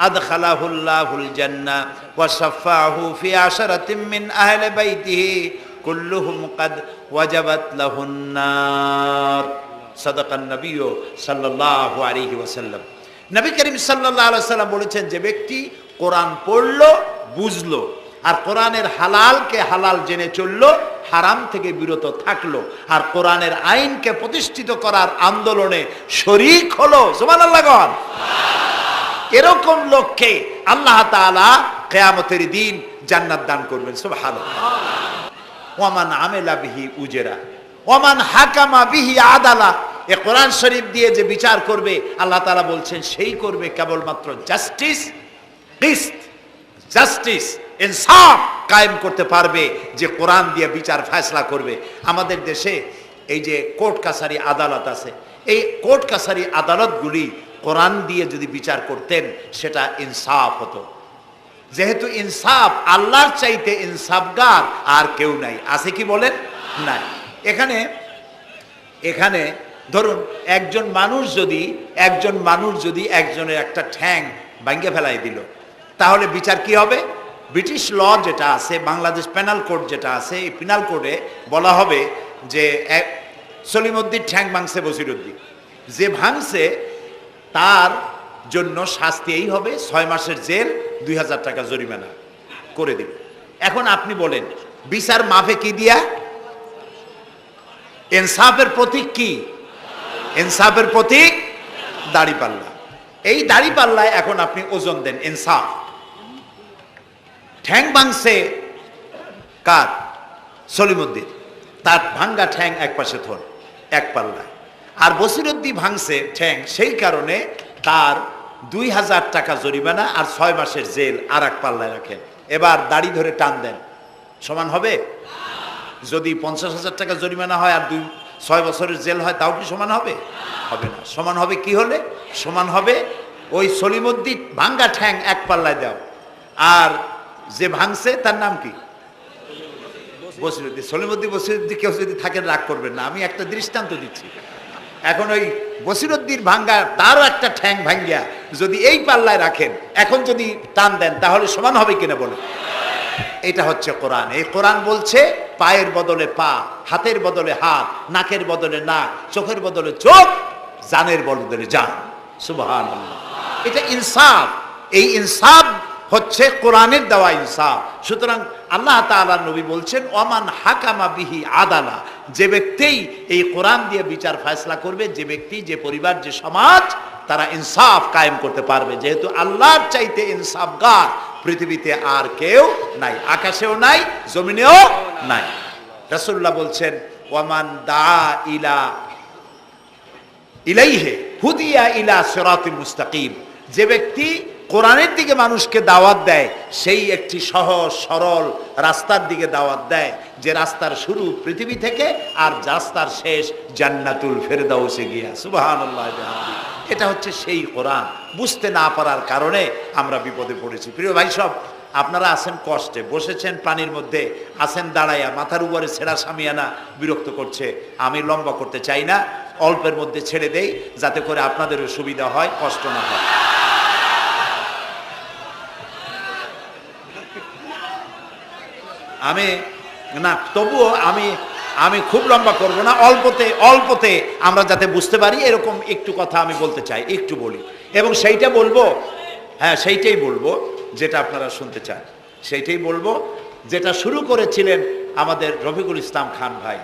আদখালাহুল্লাহুল জান্নাহ ওয়া শাফাআহু ফি আশরাতিন মিন আহলি বাইতিহি কুল্লুহুম ক্বাদ ওয়াজাবাত লাহুন নার। সাদাকান নবী সাল্লাল্লাহু আলাইহি ওয়াসাল্লাম। নবী করিম সাল্লাল্লাহু আলাইহি ওয়াসাল্লাম বলেছেন, যে ব্যক্তি কোরআন পড়লো, বুঝলো, আর কোরআনের হালালকে হালাল জেনে চললো, হারাম থেকে বিরত থাকলো, আর কোরআনের আইনকে প্রতিষ্ঠিত করার আন্দোলনে শরীক হলো, সুবহানাল্লাহ গণ, এরকম লোককে আল্লাহ তাআলা কিয়ামতের দিন জান্নাত দান করবেন, সুবহানাল্লাহ। ওয়ামান আমেলা বিহি উজরা ওয়ামান হাকামা বিহি আদালা। এ কোরআন শরীফ দিয়ে যে বিচার করবে, আল্লাহ তাআলা বলছেন সেই করবে কেবলমাত্র জাস্টিস, কিসত, জাস্টিস, ইনসাফ কায়েম করতে পারবে, যে কোরআন দিয়ে বিচার ফয়সালা করবে। আমাদের দেশে এই যে কোর্ট কাছারি আদালত আছে, এই কোর্ট কাছারি আদালতগুলি কোরআন দিয়ে যদি বিচার করতেন, সেটা ইনসাফ হতো। যেহেতু ইনসাফ, আল্লাহর চাইতে ইনসাফগার আর কেউ নাই, আছে কি বলেন? নাই। এখানে ধরুন একজন মানুষ যদি একজনের একটা ঠ্যাং ভাঙিয়ে ফেলাই দিল, তাহলে বিচার কি হবে? ব্রিটিশ ল যেটা আছে, বাংলাদেশ পেনাল কোড যেটা আছে, এই পেনাল কোডে বলা হবে যে সলিমউদ্দিন ঠ্যাং ভাঙছে বসিরউদ্দিন, যে ভাঙছে তার জন্য শাস্তি এই হবে 6 মাসের জেল, 2000 টাকা জরিমানা করে দিল। এখন আপনি বলেন, বিচার মাফে কি দিয়া? ইনসাফের প্রতীক কি? ইনসাফের প্রতীক দাড়িপাল্লা। এই দাড়িপাল্লায় এখন আপনি ওজন দেন ইনসাফ। ঠ্যাং ভাঙছে কার? সলিমউদ্দিন, তার ভাঙ্গা ঠ্যাং এক পাশে থন, এক পাল্লায়। আর বসিরউদ্দিন ভাঙছে ঠ্যাং, সেই কারণে তার 2000 টাকা জরিমানা আর 6 মাসের জেল আর এক পাল্লায় রাখেন। এবার দাড়ি ধরে টান দেন, সমান হবে? যদি 50,000 টাকা জরিমানা হয় আর 6 বছরের জেল হয়, তাও কি সমান হবে? হবে না। সমান হবে কি হলে? সমান হবে ওই সলিমউদ্দিন ভাঙ্গা ঠ্যাং এক পাল্লায় দাও, আর যে ভাঙছে তার নাম কি? বসিরউদ্দিন। বসিরউদ্দিন কেউ যদি থাকেন রাগ করবেন না, আমি একটা দৃষ্টান্ত দিচ্ছি। এখন ওই বসিরউদ্দিন ভাঙ্গা, তারও একটা ঠ্যাং ভাঙ্গিয়া যদি এই পাল্লায় রাখেন, এখন যদি টান দেন, তাহলে সমান হবে কিনা বলে? এটা হচ্ছে কোরআন। এই কোরআন বলছে পায়ের বদলে পা, হাতের বদলে হাত, নাকের বদলে নাক, চোখের বদলে চোখ, জানের বদলে জান, সুবহানাল্লাহ। এটা ইনসাফ। এই ইনসাফ হচ্ছে কোরআনের দেওয়া ইনসাফ। সুতরাং আল্লাহ তাআলা নবী বলছেন, ওমান হাকামা বিহি আদালা, যে ব্যক্তি এই কোরআন দিয়ে বিচার ফয়সালা করবে, যে ব্যক্তি, যে পরিবার, যে সমাজ, তারা ইনসাফ কায়েম করতে পারবে। যেহেতু আল্লাহর চাইতে ইনসাফগার পৃথিবীতে আর কেউ নাই, আকাশেও নাই, জমিনেও নাই। রাসূলুল্লাহ বলছেন, ওয়ামান দা ইলাইহি হুদিয়া ইলা সিরাতিল মুস্তাকিম, যে ব্যক্তি কোরআনের দিকে মানুষকে দাওয়াত দেয়, সেই একটি সহজ সরল রাস্তার দিকে দাওয়াত দেয়, যে রাস্তার শুরু পৃথিবী থেকে আর রাস্তার শেষ জান্নাতুল ফেরদাউসে গিয়া, সুবহানাল্লাহ। এটা হচ্ছে সেই কোরআন। বুঝতে না পারার কারণে আমরা বিপদে পড়েছি। প্রিয় ভাই সব, আপনারা আছেন কষ্টে, বসেছেন পানির মধ্যে, আছেন দাঁড়াইয়া, মাথার উপরে ছেঁড়া সামিয়ানা বিরক্ত করছে। আমি লম্বা করতে চাই না, অল্পের মধ্যে ছেড়ে দেই, যাতে করে আপনাদেরও সুবিধা হয়, কষ্ট না হয়। তবুও আমি খুব লম্বা করব না, অল্পতে আমরা যাতে বুঝতে পারি, এরকম একটু কথা আমি বলতে চাই, একটু বলি। এবং সেইটা বলবো, হ্যাঁ সেইটাই বলবো যেটা আপনারা শুনতে চান, সেইটাই বলবো যেটা শুরু করেছিলেন আমাদের রফিকুল ইসলাম খান ভাই,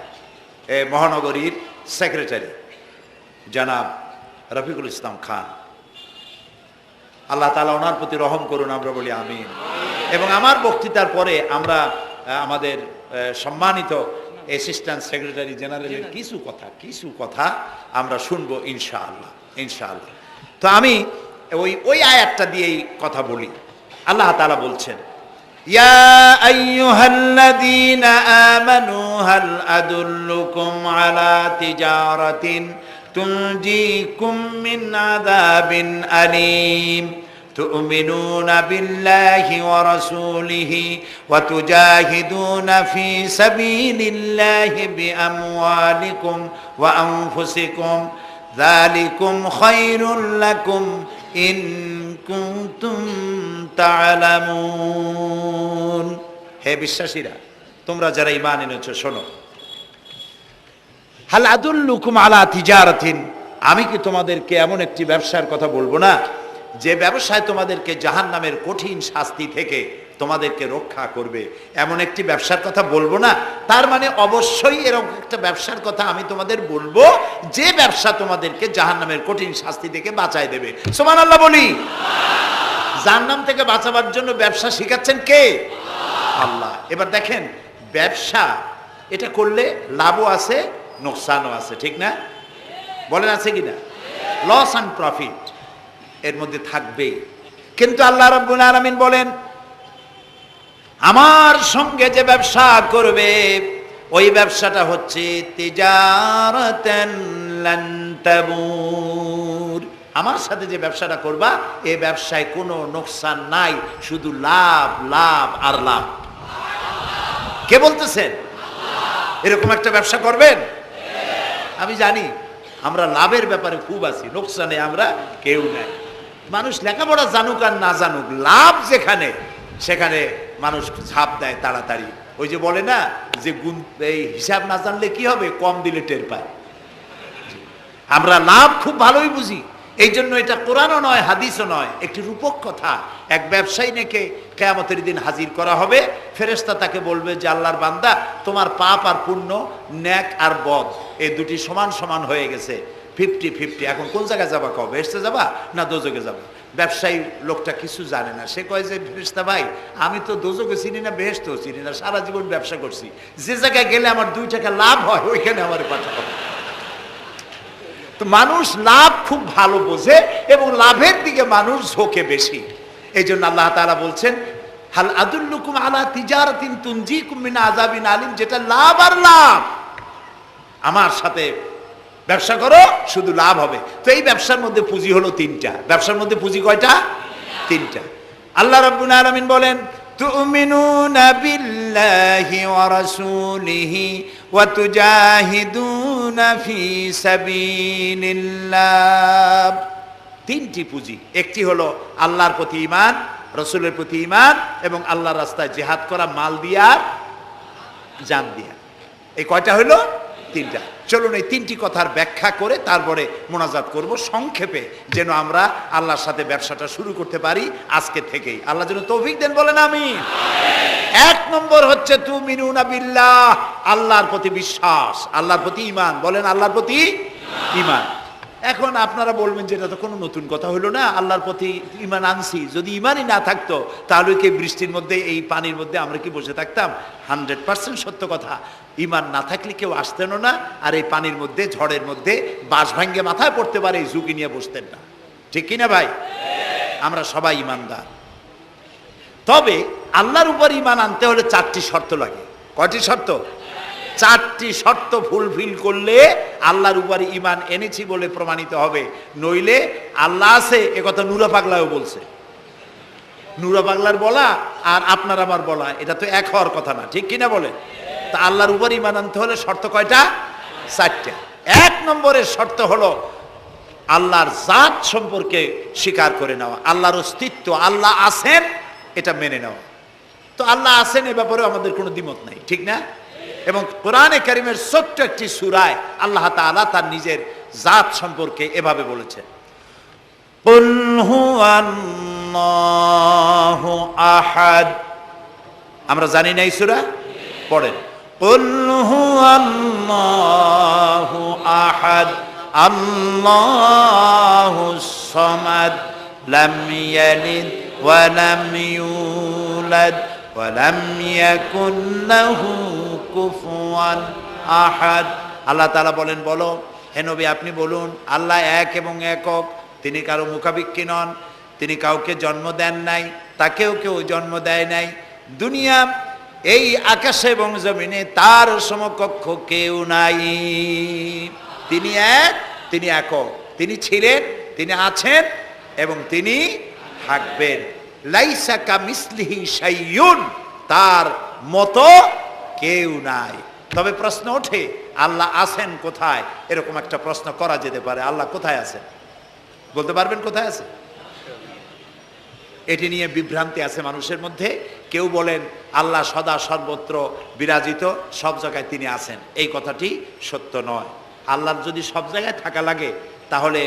মহানগরীর সেক্রেটারি জনাব রফিকুল ইসলাম খান। আল্লাহ তাআলা ওনার প্রতি রহম করুন, আমরা বলি আমিন। এবং আমার বক্তৃতার পরে আমরা আমাদের সম্মানিত অ্যাসিস্ট্যান্ট সেক্রেটারি জেনারেলের কিছু কথা আমরা শুনবো ইনশাআল্লাহ। তো আমি ওই আয়াতটা দিয়েই কথা বলি। আল্লাহ তাআলা বলছেন, ইয়া আইয়ুহাল্লাযীনা আমানু হাল আদুল্লুকুম আলা তিজারাতিন তুনজিকুম মিন আযাবিন আলীম تؤمنون بالله ورسوله وتجاهدون في سبيل الله بأموالكم وأنفسكم ذلكم خير لكم إن كنتم تعلمون। হে বিশ্বাসীরা, তোমরা যারা ঈমান এনেছো, শোনো, হাল আদুল্লুকুম আলা তিজারাতিন, আমি কি তোমাদেরকে এমন একটি ব্যবসার কথা বলবো না যে ব্যবসায় তোমাদেরকে জাহান্নামের কঠিন শাস্তি থেকে তোমাদেরকে রক্ষা করবে? এমন একটি ব্যবসার কথা বলবো না? তার মানে অবশ্যই এরকম একটা ব্যবসার কথা আমি তোমাদের বলবো যে ব্যবসা তোমাদেরকে জাহান্নামের কঠিন শাস্তি থেকে বাঁচায় দেবে। সুবহানাল্লাহ বলি। জাহান্নাম থেকে বাঁচাবার জন্য ব্যবসা শিখাচ্ছেন কে? আল্লাহ। এবার দেখেন, ব্যবসা এটা করলে লাভও আছে, নোকসানও আছে, ঠিক না? বলেন আছে কিনা? লস অ্যান্ড প্রফিট এর মধ্যে থাকবেই। কিন্তু আল্লাহ রাব্বুল আলামিন বলেন, আমার সঙ্গে যে ব্যবসা করবে ওই ব্যবসাটা হচ্ছে তিজারাতান লান তাবুর। আমার সাথে যে ব্যবসাটা করবা এই ব্যবসায় কোনো নোকসান নাই, শুধু লাভ লাভ আর লাভ। কে বলতেছেন? এরকম একটা ব্যবসা করবেন? আমি জানি আমরা লাভের ব্যাপারে খুব আছি, নোকসানে আমরা কেউ নাই। মানুষ লেখাপড়া জানুক আর না জানুক, লাভ যেখানে সেখানে মানুষ ঝাঁপ দেয় তাড়াতাড়ি। ওই যে বলে না যে গুণ, এই হিসাব না জানলে কি হবে, কম দিলে টের পায়। আমরা লাভ খুব ভালোই বুঝি, এই জন্য এটা কোরআনও নয় হাদিসও নয়, একটি রূপক কথা। এক ব্যবসায়ী নেকে কিয়ামতের দিন হাজির করা হবে, ফেরেশতা তাকে বলবে যে আল্লাহর বান্দা, তোমার পাপ আর পুণ্য, ন্যাক আর বদ এই দুটি সমান সমান হয়ে গেছে, 50-50। এখন কোন জায়গায় যাবা? কও বেহেশতে যাবা না দোজখে যাবা? ব্যবসায়ী লোকটা কিছু জানে না, সে কয় যে ফেরেশতা ভাই, আমি তো দোজখও চিনি না বেহেশতেও চিনি না, সারা জীবন ব্যবসা করছি, যে জায়গায় গেলে আমার 2 টাকা লাভ হয় ওইখানে আমার পাঠাবো। তো মানুষ লাভ খুব ভালো বোঝে এবং লাভের দিকে মানুষ ঝোঁকে বেশি। এই জন্য আল্লাহ তাআলা বলছেন, হাল আদুল্লুকুম আলা তিজারাতিন তুনজিকুম মিন আযাবিন আলিম, যেটা লাভ আর লাভ। আমার সাথে ব্যবসা করো, শুধু লাভ হবে। তো এই ব্যবসার মধ্যে পুঁজি হলো 3টা। ব্যবসার মধ্যে পুঁজি কয়টা? 3টা। আল্লাহ রাব্বুল আলামিন বলেন, তুমিনুনা বিল্লাহি ওয়া রাসূলিহি ওয়া তুজাহিদুনা ফি সাবিলিল্লাহ। 3টি পুঁজি। একটি হলো আল্লাহর প্রতি ঈমান, রাসূলের প্রতি ঈমান এবং আল্লাহর রাস্তায় জিহাদ করা, মাল দিয়া জান দিয়া। এই কয়টা হলো? 3টা। চলুন এই 3টি কথার ব্যাখ্যা করে তারপরে মোনাজাত করব সংক্ষেপে, যেন আমরা আল্লাহর সাথে ব্যবসাটা শুরু করতে পারি আজকে থেকেই। আল্লাহ যেন তৌফিক দেন, বলেন আমিন। 1 নম্বর হচ্ছে তুমিনুনা বিল্লাহ, আল্লাহর প্রতি বিশ্বাস, আল্লাহর প্রতি ঈমান। বলেন আল্লাহর প্রতি ঈমান। এখন আপনারা বলবেন যে এটা তো কোনো নতুন কথা হলো না, আল্লাহর প্রতি ঈমান আনছি, যদি ঈমানই না থাকতো তাহলে কি বৃষ্টির মধ্যে এই পানির মধ্যে আমরা কি বসে থাকতাম? 100% সত্য কথা। ঈমান না থাকলে কেউ আসতেনও না, আর এই পানির মধ্যে, ঝড়ের মধ্যে বাঁশ ভাঙ্গে মাথায় পড়তে পারে এই ঝুঁকি নিয়ে বসতেন না, ঠিক কিনা ভাই? আমরা সবাই ঈমানদার। তবে আল্লাহর উপর ঈমান আনতে হলে 4টি শর্ত লাগে। কয়টি শর্ত? 4টি শর্ত ফুলফিল করলে আল্লাহর উপরে ঈমান এনেছি বলে প্রমাণিত হবে। নইলে আল্লাহ আছে এ কথা নুরা পাগলাও বলছে। নুরা পাগলার বলা আর আপনার আমার বলা এটা তো এক হওয়ার কথা না, ঠিক কিনা বলে? তা আল্লাহর উপর ঈমান আনতে হলে শর্ত কয়টা? 4টা। 1 নম্বরের শর্ত হলো আল্লাহর জাত সম্পর্কে স্বীকার করে নেওয়া, আল্লাহর অস্তিত্ব, আল্লাহ আছেন এটা মেনে নেওয়া। তো আল্লাহ আছেন এ ব্যাপারে আমাদের কোনো দ্বিমত নাই, ঠিক না? এবং কোরআনে কারীমের ছোট্ট একটি সূরায় আল্লাহ তাআলা তার নিজের জাত সম্পর্কে এভাবে বলেছেন, কুল হুয়াল্লাহু আহাদ। আমরা জানি না এই সূরা? পড়েন, কুল হুয়াল্লাহু আহাদ আল্লাহুস সামাদ লাম ইয়ালিদ ওয়া লাম ইউলাদ ওয়া লাম ইয়াকুল লাহু কুফুয়ান আহাদ। আল্লাহ তাআলা বলেন, বলো হে নবী আপনি বলুন, আল্লাহ এক এবং একক, তিনি কারো মুখাপেক্ষী নন, তিনি কাউকে জন্ম দেন নাই, তাকেও কেউ জন্ম দেয় নাই। দুনিয়া এই আকাশে এবং জমিনে তার সমকক্ষ কেউ নাই। তিনি এক, তিনি একক, তিনি ছিলেন, তিনি আছেন এবং তিনি থাকবেন। লাইসা কামিসলিহি শাইউন, তার মতো কেউ নাই। তবে প্রশ্ন ওঠে আল্লাহ আছেন কোথায়? এরকম একটা প্রশ্ন করা যেতে পারে, আল্লাহ কোথায় আছেন? বলতে পারবেন কোথায় আছে? এটি নিয়ে বিভ্রান্তি আছে মানুষের মধ্যে। কেউ বলেন আল্লাহ সদা সর্বত্র বিরাজিত, সব জায়গায় তিনি আছেন। এই কথাটি সত্য নয়। আল্লাহর যদি সব জায়গায় থাকা লাগে তাহলে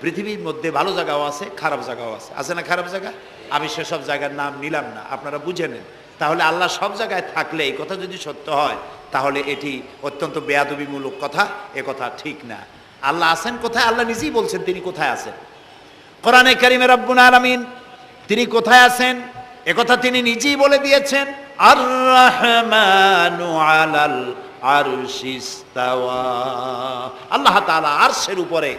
পৃথিবীর মধ্যে ভালো জায়গাও আছে, খারাপ জায়গাও আছে। আছে না খারাপ জায়গা? আমি সেসব জায়গার নাম নিলাম না, আপনারা বুঝে নেন। তাহলে আল্লাহ সব জায়গায় থাকলে এই কথা যদি সত্য হয় তাহলে এটি অত্যন্ত বেয়াদবিমূলক কথা, এ কথা ঠিক না। আল্লাহ আছেন কোথায়? আল্লাহ নিজেই বলছেন তিনি কোথায় আছেন। কোরআনে কারিমে রব্বুল আলামিন তিনি কোথায় আছেন এ কথা তিনি নিজেই বলে দিয়েছেন। আর রহমানু আলাল আরশি ইস্তাওয়া, আল্লাহ তাআলা আরশের উপরে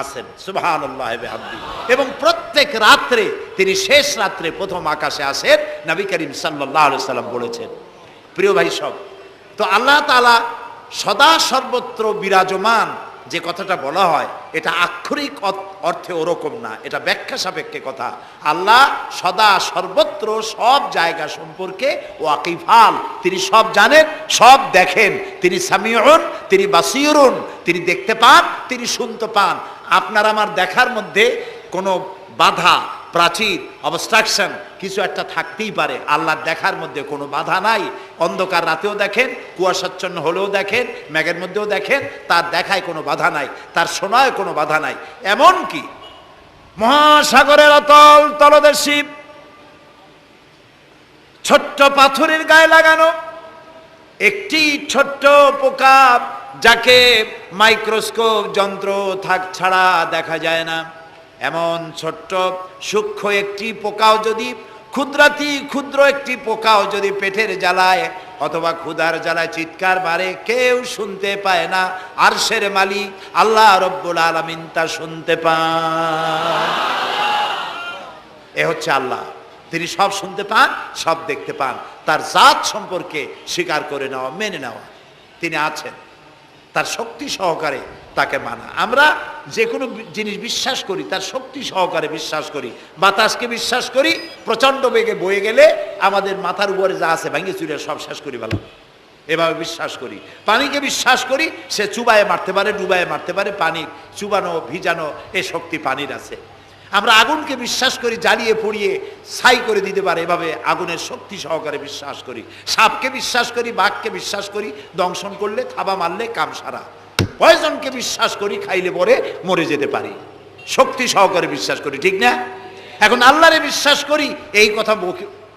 আছেন, সুবহানাল্লাহি ওয়া বিহামদিহি। এবং প্রত্যেক রাত্রে তিনি শেষ রাত্রে প্রথম আকাশে আসেন, নবী করিম সাল্লাল্লাহু আলাইহি সাল্লাম বলেছেন। প্রিয় ভাই সব, তো আল্লাহ তাআলা সদা সর্বত্র বিরাজমান যে কথাটা বলা হয় এটা আক্ষরিক অর্থে ওরকম না, এটা ব্যাখ্যা সাপেক্ষে কথা। আল্লাহ সদা সর্বত্র সব জায়গা সম্পর্কে ওয়াকিফাল, তিনি সব জানেন, সব দেখেন। তিনি সামিউন, তিনি বাসিরুন, তিনি দেখতে পান, তিনি শুনতে পান। আপনার আমার দেখার মধ্যে কোনো বাধা, প্রাচীর, অবস্ট্রাকশন কিছু একটা থাকতেই পারে। আল্লাহর দেখার মধ্যে কোনো বাধা নাই। অন্ধকার রাতেও দেখেন, কুয়াশাচ্ছন্ন হলেও দেখেন, মেঘের মধ্যেও দেখেন, তার দেখায় কোনো বাধা নাই, তার শোনায় কোনো বাধা নাই। এমনকি মহাসাগরের অতল তলদেশী ছোট্ট পাথরের গায়ে লাগানো একটি ছোট্ট পোকা, যাকে মাইক্রোস্কোপ যন্ত্র ছাড়া দেখা যায় না, এমন ছোট্ট সূক্ষ্ম একটি পোকাও যদি, ক্ষুদ্র একটি পোকাও যদি পেটের জ্বালায় অথবা ক্ষুধার জ্বালায় চিৎকার মারে, কেউ শুনতে পায় না। আরশের মালিক আল্লাহ রব্বুল আলামিন তা শুনতে পান। এ হচ্ছে আল্লাহ, তিনি সব শুনতে পান, সব দেখতে পান। তার জাত সম্পর্কে স্বীকার করে নেওয়া, মেনে নেওয়া, তিনি আছেন, তার শক্তি সহকারে তাকে মানা। আমরা যে কোনো জিনিস বিশ্বাস করি তার শক্তি সহকারে বিশ্বাস করি। বাতাসকে বিশ্বাস করি, প্রচণ্ড বেগে বয়ে গেলে আমাদের মাথার উপরে যা আছে ভেঙে চুরে সব শেষ করি ভালো, এভাবে বিশ্বাস করি। পানিকে বিশ্বাস করি, সে চুবায়ে মারতে পারে, ডুবায়ে মারতে পারে, পানি চুবানো ভিজানো এ শক্তি পানির আছে। আমরা আগুনকে বিশ্বাস করি, জ্বালিয়ে পুড়িয়ে ছাই করে দিতে পারে, এভাবে আগুনের শক্তি সহকারে বিশ্বাস করি। সাপকে বিশ্বাস করি, বাঘকে বিশ্বাস করি, দংশন করলে, থাবা মারলে কাম সারা। পয়জনকে বিশ্বাস করি, খাইলে পরে মরে যেতে পারি, শক্তি সহকারে বিশ্বাস করি, ঠিক না? এখন আল্লাহরে বিশ্বাস করি, এই কথা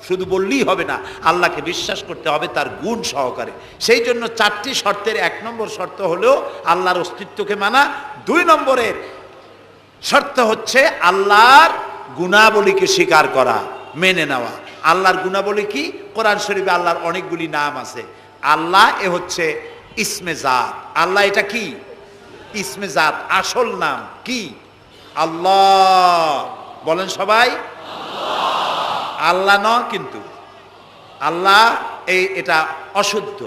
শুধু বললেই হবে না, আল্লাহকে বিশ্বাস করতে হবে তার গুণ সহকারে। সেই জন্য 4টি শর্তের 1 নম্বর শর্ত হলো আল্লাহর অস্তিত্বকে মানা। 2 নম্বরের শর্ত হচ্ছে আল্লাহর গুণাবলীকে স্বীকার করা, মেনে নেওয়া। আল্লাহর গুণাবলী কি? কোরআন শরীফে আল্লাহর অনেকগুলি নাম আছে। আল্লাহ এ হচ্ছে ইসমে জাত। আল্লাহ এটা কি? ইসমে জাত, আসল নাম কি? আল্লাহ। বলেন সবাই আল্লাহ। ন কিন্তু আল্লাহ এটা অশুদ্ধ,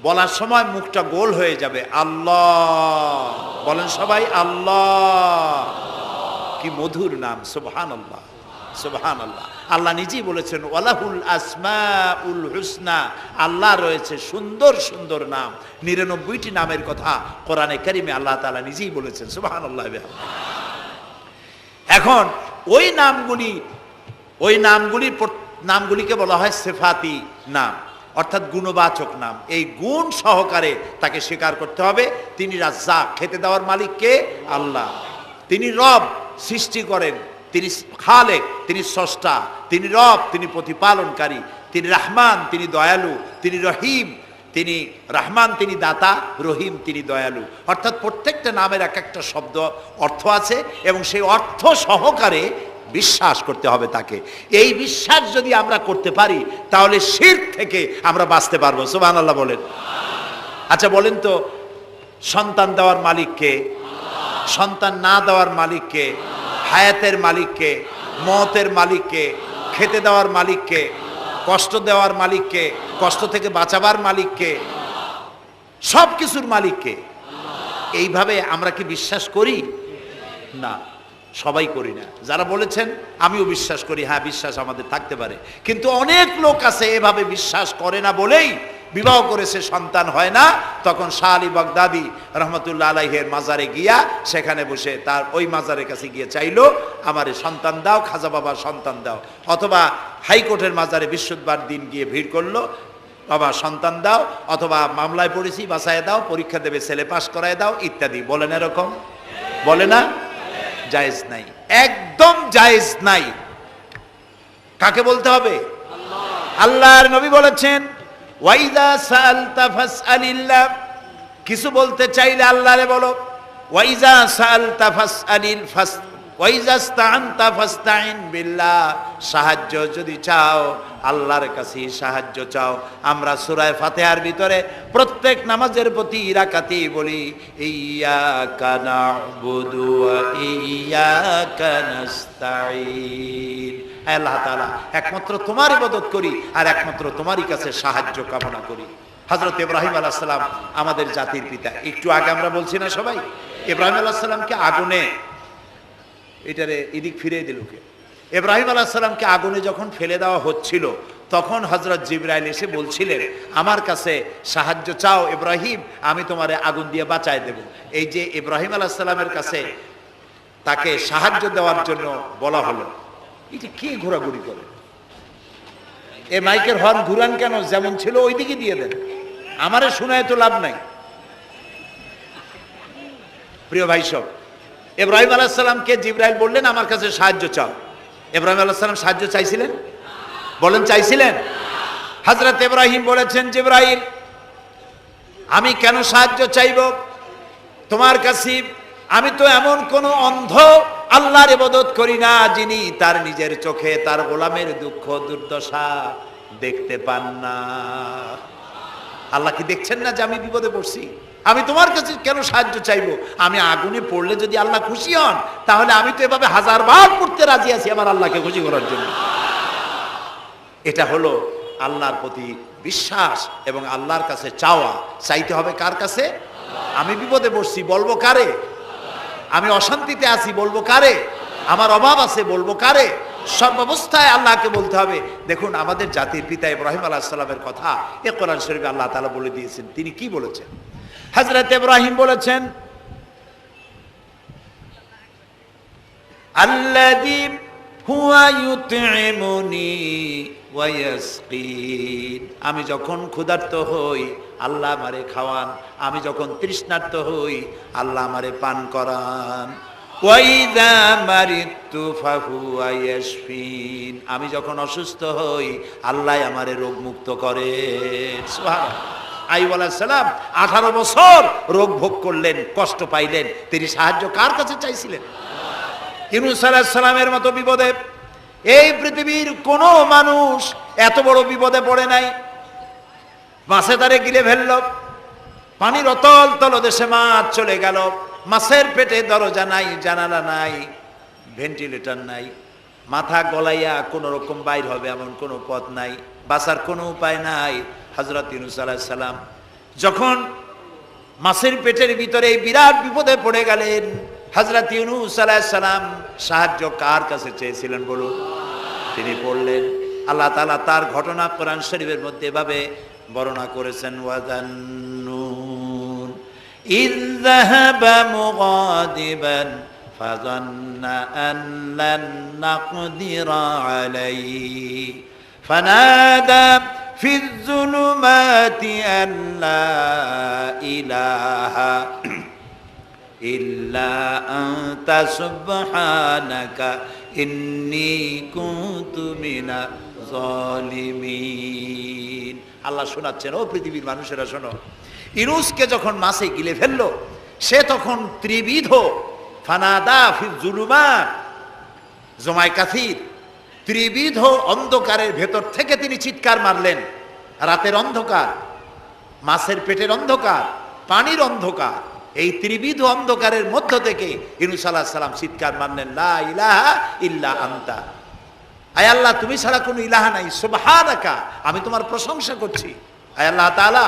বলার সময় মুখটা গোল হয়ে যাবে। আল্লাহ। বলেন সবাই আল্লাহ। কি মধুর নাম, সুবহানাল্লাহ, সুবহানাল্লাহ। আল্লাহ নিজেই বলেছেন ওয়ালাহুল আসমাউল হুসনা, আল্লাহ রয়েছে সুন্দর সুন্দর নাম। 99টি নামের কথা কোরআনে কারিমে আল্লাহ তাআলা নিজেই বলেছেন, সুবহানাল্লাহ। এখন ওই নামগুলিকে বলা হয় সিফাতি নাম, অর্থাৎ গুণবাচক নাম। এই গুণ সহকারে তাকে স্বীকার করতে হবে। তিনি রাজ্জাক, খেতে দেওয়ার মালিক কে? আল্লাহ। তিনি রব, সৃষ্টি করেন। তিনি খালেক, তিনি স্রষ্টা। তিনি রব, তিনি প্রতিপালনকারী। তিনি রহমান, তিনি দয়ালু। তিনি রহিম, তিনি রহমান, তিনি দাতা। রহিম, তিনি দয়ালু। অর্থাৎ প্রত্যেকটা নামের এক একটা শব্দ অর্থ আছে এবং সেই অর্থ সহকারে বিশ্বাস করতে হবে তাকে। এই বিশ্বাস যদি আমরা করতে পারি তাহলে শিরক থেকে আমরা বাঁচতে পারবো। সুবহানাল্লাহ বলেন। আচ্ছা বলেন তো, সন্তান দেওয়ার মালিক কে? সন্তান না দেওয়ার মালিক কে? হায়াতের মালিক কে? মওতের মালিক কে? খেতে দেওয়ার মালিক কে? কষ্ট দেওয়ার মালিক কে? কষ্ট থেকে বাঁচাবার মালিক কে? সব কিছুর মালিক কে? এইভাবে আমরা কি বিশ্বাস করি? না, সবাই করি না। যারা বলেছেন আমিও বিশ্বাস করি, হ্যাঁ বিশ্বাস আমাদের থাকতে পারে, কিন্তু অনেক লোক আছে এভাবে বিশ্বাস করে না বলেই বিবাহ করেছে, সন্তান হয় না। তখন শাহ আলী বাগদাদি রহমতুল্লাহ আলাইহের মাজারে গিয়া সেখানে বসে তার ওই মাজারের কাছে গিয়ে চাইলো আমারে সন্তান দাও, খাজা বাবার সন্তান দাও। অথবা হাইকোর্টের মাজারে বৃহস্পতিবার দিন গিয়ে ভিড় করলো, বাবা সন্তান দাও, অথবা মামলায় পড়েছি বাঁচায় দাও, পরীক্ষা দেবে ছেলে পাস করায় দাও ইত্যাদি। বলেন এরকম? বলে না? জায়েজ নাই, একদম জায়েজ নাই। কাকে বলতে হবে? আল্লাহর নবী বলেছেন ওয়াইদা সাআলতা ফাসআলিল্লাহ, কিছু বলতে চাইলে আল্লাহরে বলো। ওয়াইজা সাআলতা ফাসআলিল ফাস ওয়াইজা ইসতাআনতা ফাসতাইন বিল্লাহ, সাহায্য যদি চাও আল্লাহর কাছে সাহায্য চাও। আমরা সূরা ফাতিহার ভিতরে প্রত্যেক নামাজের প্রতি রাকাতেই বলি ইয়্যাকা না'বুদু ওয়া ইয়্যাকা নাস্তাঈন, আল্লাহ তাআলা একমাত্র তোমার ইবাদত করি আর একমাত্র তোমারই কাছে সাহায্য কামনা করি। হযরত ইব্রাহিম আলাইহিস সালাম আমাদের জাতির পিতা। একটু আগে আমরা বলছি না সবাই, ইব্রাহিম আলাইহিস সালামকে আগুনে, এটারে এদিক ফিরিয়ে দিল কে? ইব্রাহিম আলাইহিস সালামকে আগুনে যখন ফেলে দেওয়া হচ্ছিল তখন হযরত জিবরাইল এসে বলছিলেন আমার কাছে সাহায্য চাও ইব্রাহিম, আমি তোমারে আগুন দিয়ে বাঁচায় দেব। এই যে ইব্রাহিম আলাইহিস সালামের কাছে তাকে সাহায্য দেওয়ার জন্য বলা হলো, এটা কি ঘোরাঘুরি করে? এই মাইকের হর্ন ঘুরান কেন? যেমন ছিল ওই দিকে দিয়ে দেন, আমারে শোনায় তো লাভ নাই। প্রিয় ভাই সব, ইব্রাহিম আলাইহিস সালামকে জিবরাইল বললেন আমার কাছে সাহায্য চাও। ইব্রাহিম আলাইহিস সালাম সাহায্য চাইছিলেন? বলেন চাইছিলেন? হযরত ইব্রাহিম বলেছেন জিবরাইল আমি কেন সাহায্য চাইব তোমার কাছে? আমি তো এমন কোন অন্ধ আল্লাহর ইবাদত করি না যিনি তার নিজের চোখে তার গোলামের দুঃখ দুর্দশা দেখতে পান না। আল্লাহ কি দেখছেন না যে আমি বিপদে পড়ছি? আমি তোমার কাছে কেন সাহায্য চাইবো? আমি আগুনে পড়লে যদি আল্লাহ খুশি হন তাহলে আমি তো এভাবে হাজারবার পড়তে রাজি আছি আমার আল্লাহকে খুশি করার জন্য। এটা হলো আল্লাহর প্রতি বিশ্বাস এবং আল্লাহর কাছে চাওয়া। চাইতে হবে কার কাছে? আমি বিপদে পড়ছি বলবো কারে? আমি অশান্তিতে আছি বলবো কারে? আমার অভাব আছে বলবো কারে? সব অবস্থায় আল্লাহকে বলতে হবে। দেখুন আমাদের জাতির পিতা ইব্রাহিম আলাইহিস সালামের কথা এ কোরআন শরীফে আল্লাহ তাআলা বলে দিয়েছেন। তিনি কি বলেছেন? হযরত ইব্রাহিম বলেছেন আল্লাযী হুয়া ইউতঈমুনি ওয়া ইয়াসকিন, আমি যখন ক্ষুধার্ত হই আল্লাহ আমারে খাওয়ান, আমি যখন তৃষ্ণার্ত হই আল্লাহ আমারে পান করান। ওয়া ইযা মারিতু ফাহুয়া ইয়াশফিন, আমি যখন অসুস্থ হই আল্লাহ আমারে রোগ মুক্ত করেন। সুবহানাল্লাহ। আইয়ুব আলাইহিস সালাম 18 বছর রোগ ভোগ করলেন, কষ্ট পাইলেন, তিনি সাহায্য কার কাছে চাইছিলেন? ইউনূস আলাইহিস সালামের মতো বিপদে এই পৃথিবীর কোন মানুষ এত বড় বিপদে পড়ে নাই। মাছে তারে গিলে ফেলল, পানির অতল তলদেশে মাছ চলে গেল, মাছের পেটে দরজা নাই, জানালা নাই, ভেন্টিলেটর নাই, মাথা গলাইয়া কোন রকম বাইর হবে এমন কোনো পথ নাই, বাঁচার কোনো উপায় নাই। হযরত ইউনূস আলাইহিস সালাম যখন মাছের পেটের ভিতরে বিরাট বিপদে পড়ে গেলেন, হযরত ইউনূস আলাইহিস সালাম সাহায্য কার কাছে চেয়েছিলেন বলুন? তিনি বললেন, আল্লাহ তাআলা তার ঘটনা কোরআন শরীফের মধ্যে এভাবে বর্ণনা করেছেন ওয়াযান্নুন ইয যাহাবা মুগাদিবান ফাযান্না আন লান নাকদিরা আলাইহি ফানাদা ফি যুলুমাতি আন লা ইলাহা ইল্লা আনতা সুবহানাকা ইন্নী কুনতু মিনাজ জালিমিন। আল্লাহ শোনাচ্ছেন, ও পৃথিবীর মানুষেরা শোনো, ইউনূসকে যখন মাছে গিলে ফেললো সে তখন ত্রিবিধ ফানাদা ফি যুলুমাত জমায় কাসির, ত্রিবিধ অন্ধকারের ভেতর থেকে তিনি চিৎকার মারলেন। রাতের অন্ধকার, মাছের পেটের অন্ধকার, পানির অন্ধকার, এই ত্রিবিধ অন্ধকারের মধ্য থেকে ইউনূস আলাইহিস সালাম চিৎকার মারলেন, লা ইলাহা ইল্লা আনতা, আয় আল্লাহ তুমি ছাড়া কোনো ইলাহা নাই, সুবহানাকা আমি তোমার প্রশংসা করছি। আয় আল্লাহ তাআলা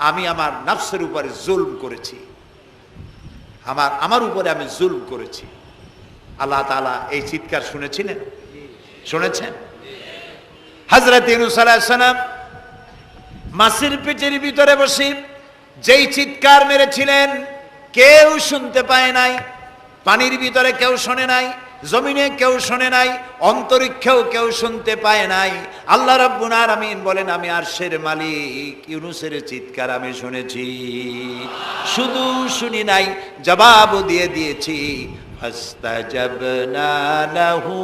আমি আমার নফসের উপরে জুলম করেছি, আমার উপরে আমি জুলম করেছি। আল্লাহ তাআলা এই চিৎকার শুনেছিলেন? শুনেছেন? হযরত ইউনূস আলাইহিস সালাম মাছের পেটের ভিতরে বসে যেই চিৎকার মেরেছিলেন কেউ শুনতে পায় নাই, পানির ভিতরে কেউ শোনে নাই, জমিনে কেউ শোনে নাই, অন্তরিক্ষেও কেউ শুনতে পায় নাই। আল্লাহ রাব্বুল আলামিন বলেন, আমি আরশের মালিক ইউনূসের চিৎকার আমি শুনেছি, শুধু শুনি নাই, জবাবও দিয়ে দিয়েছি। ফাস্তাজাবনা লাহু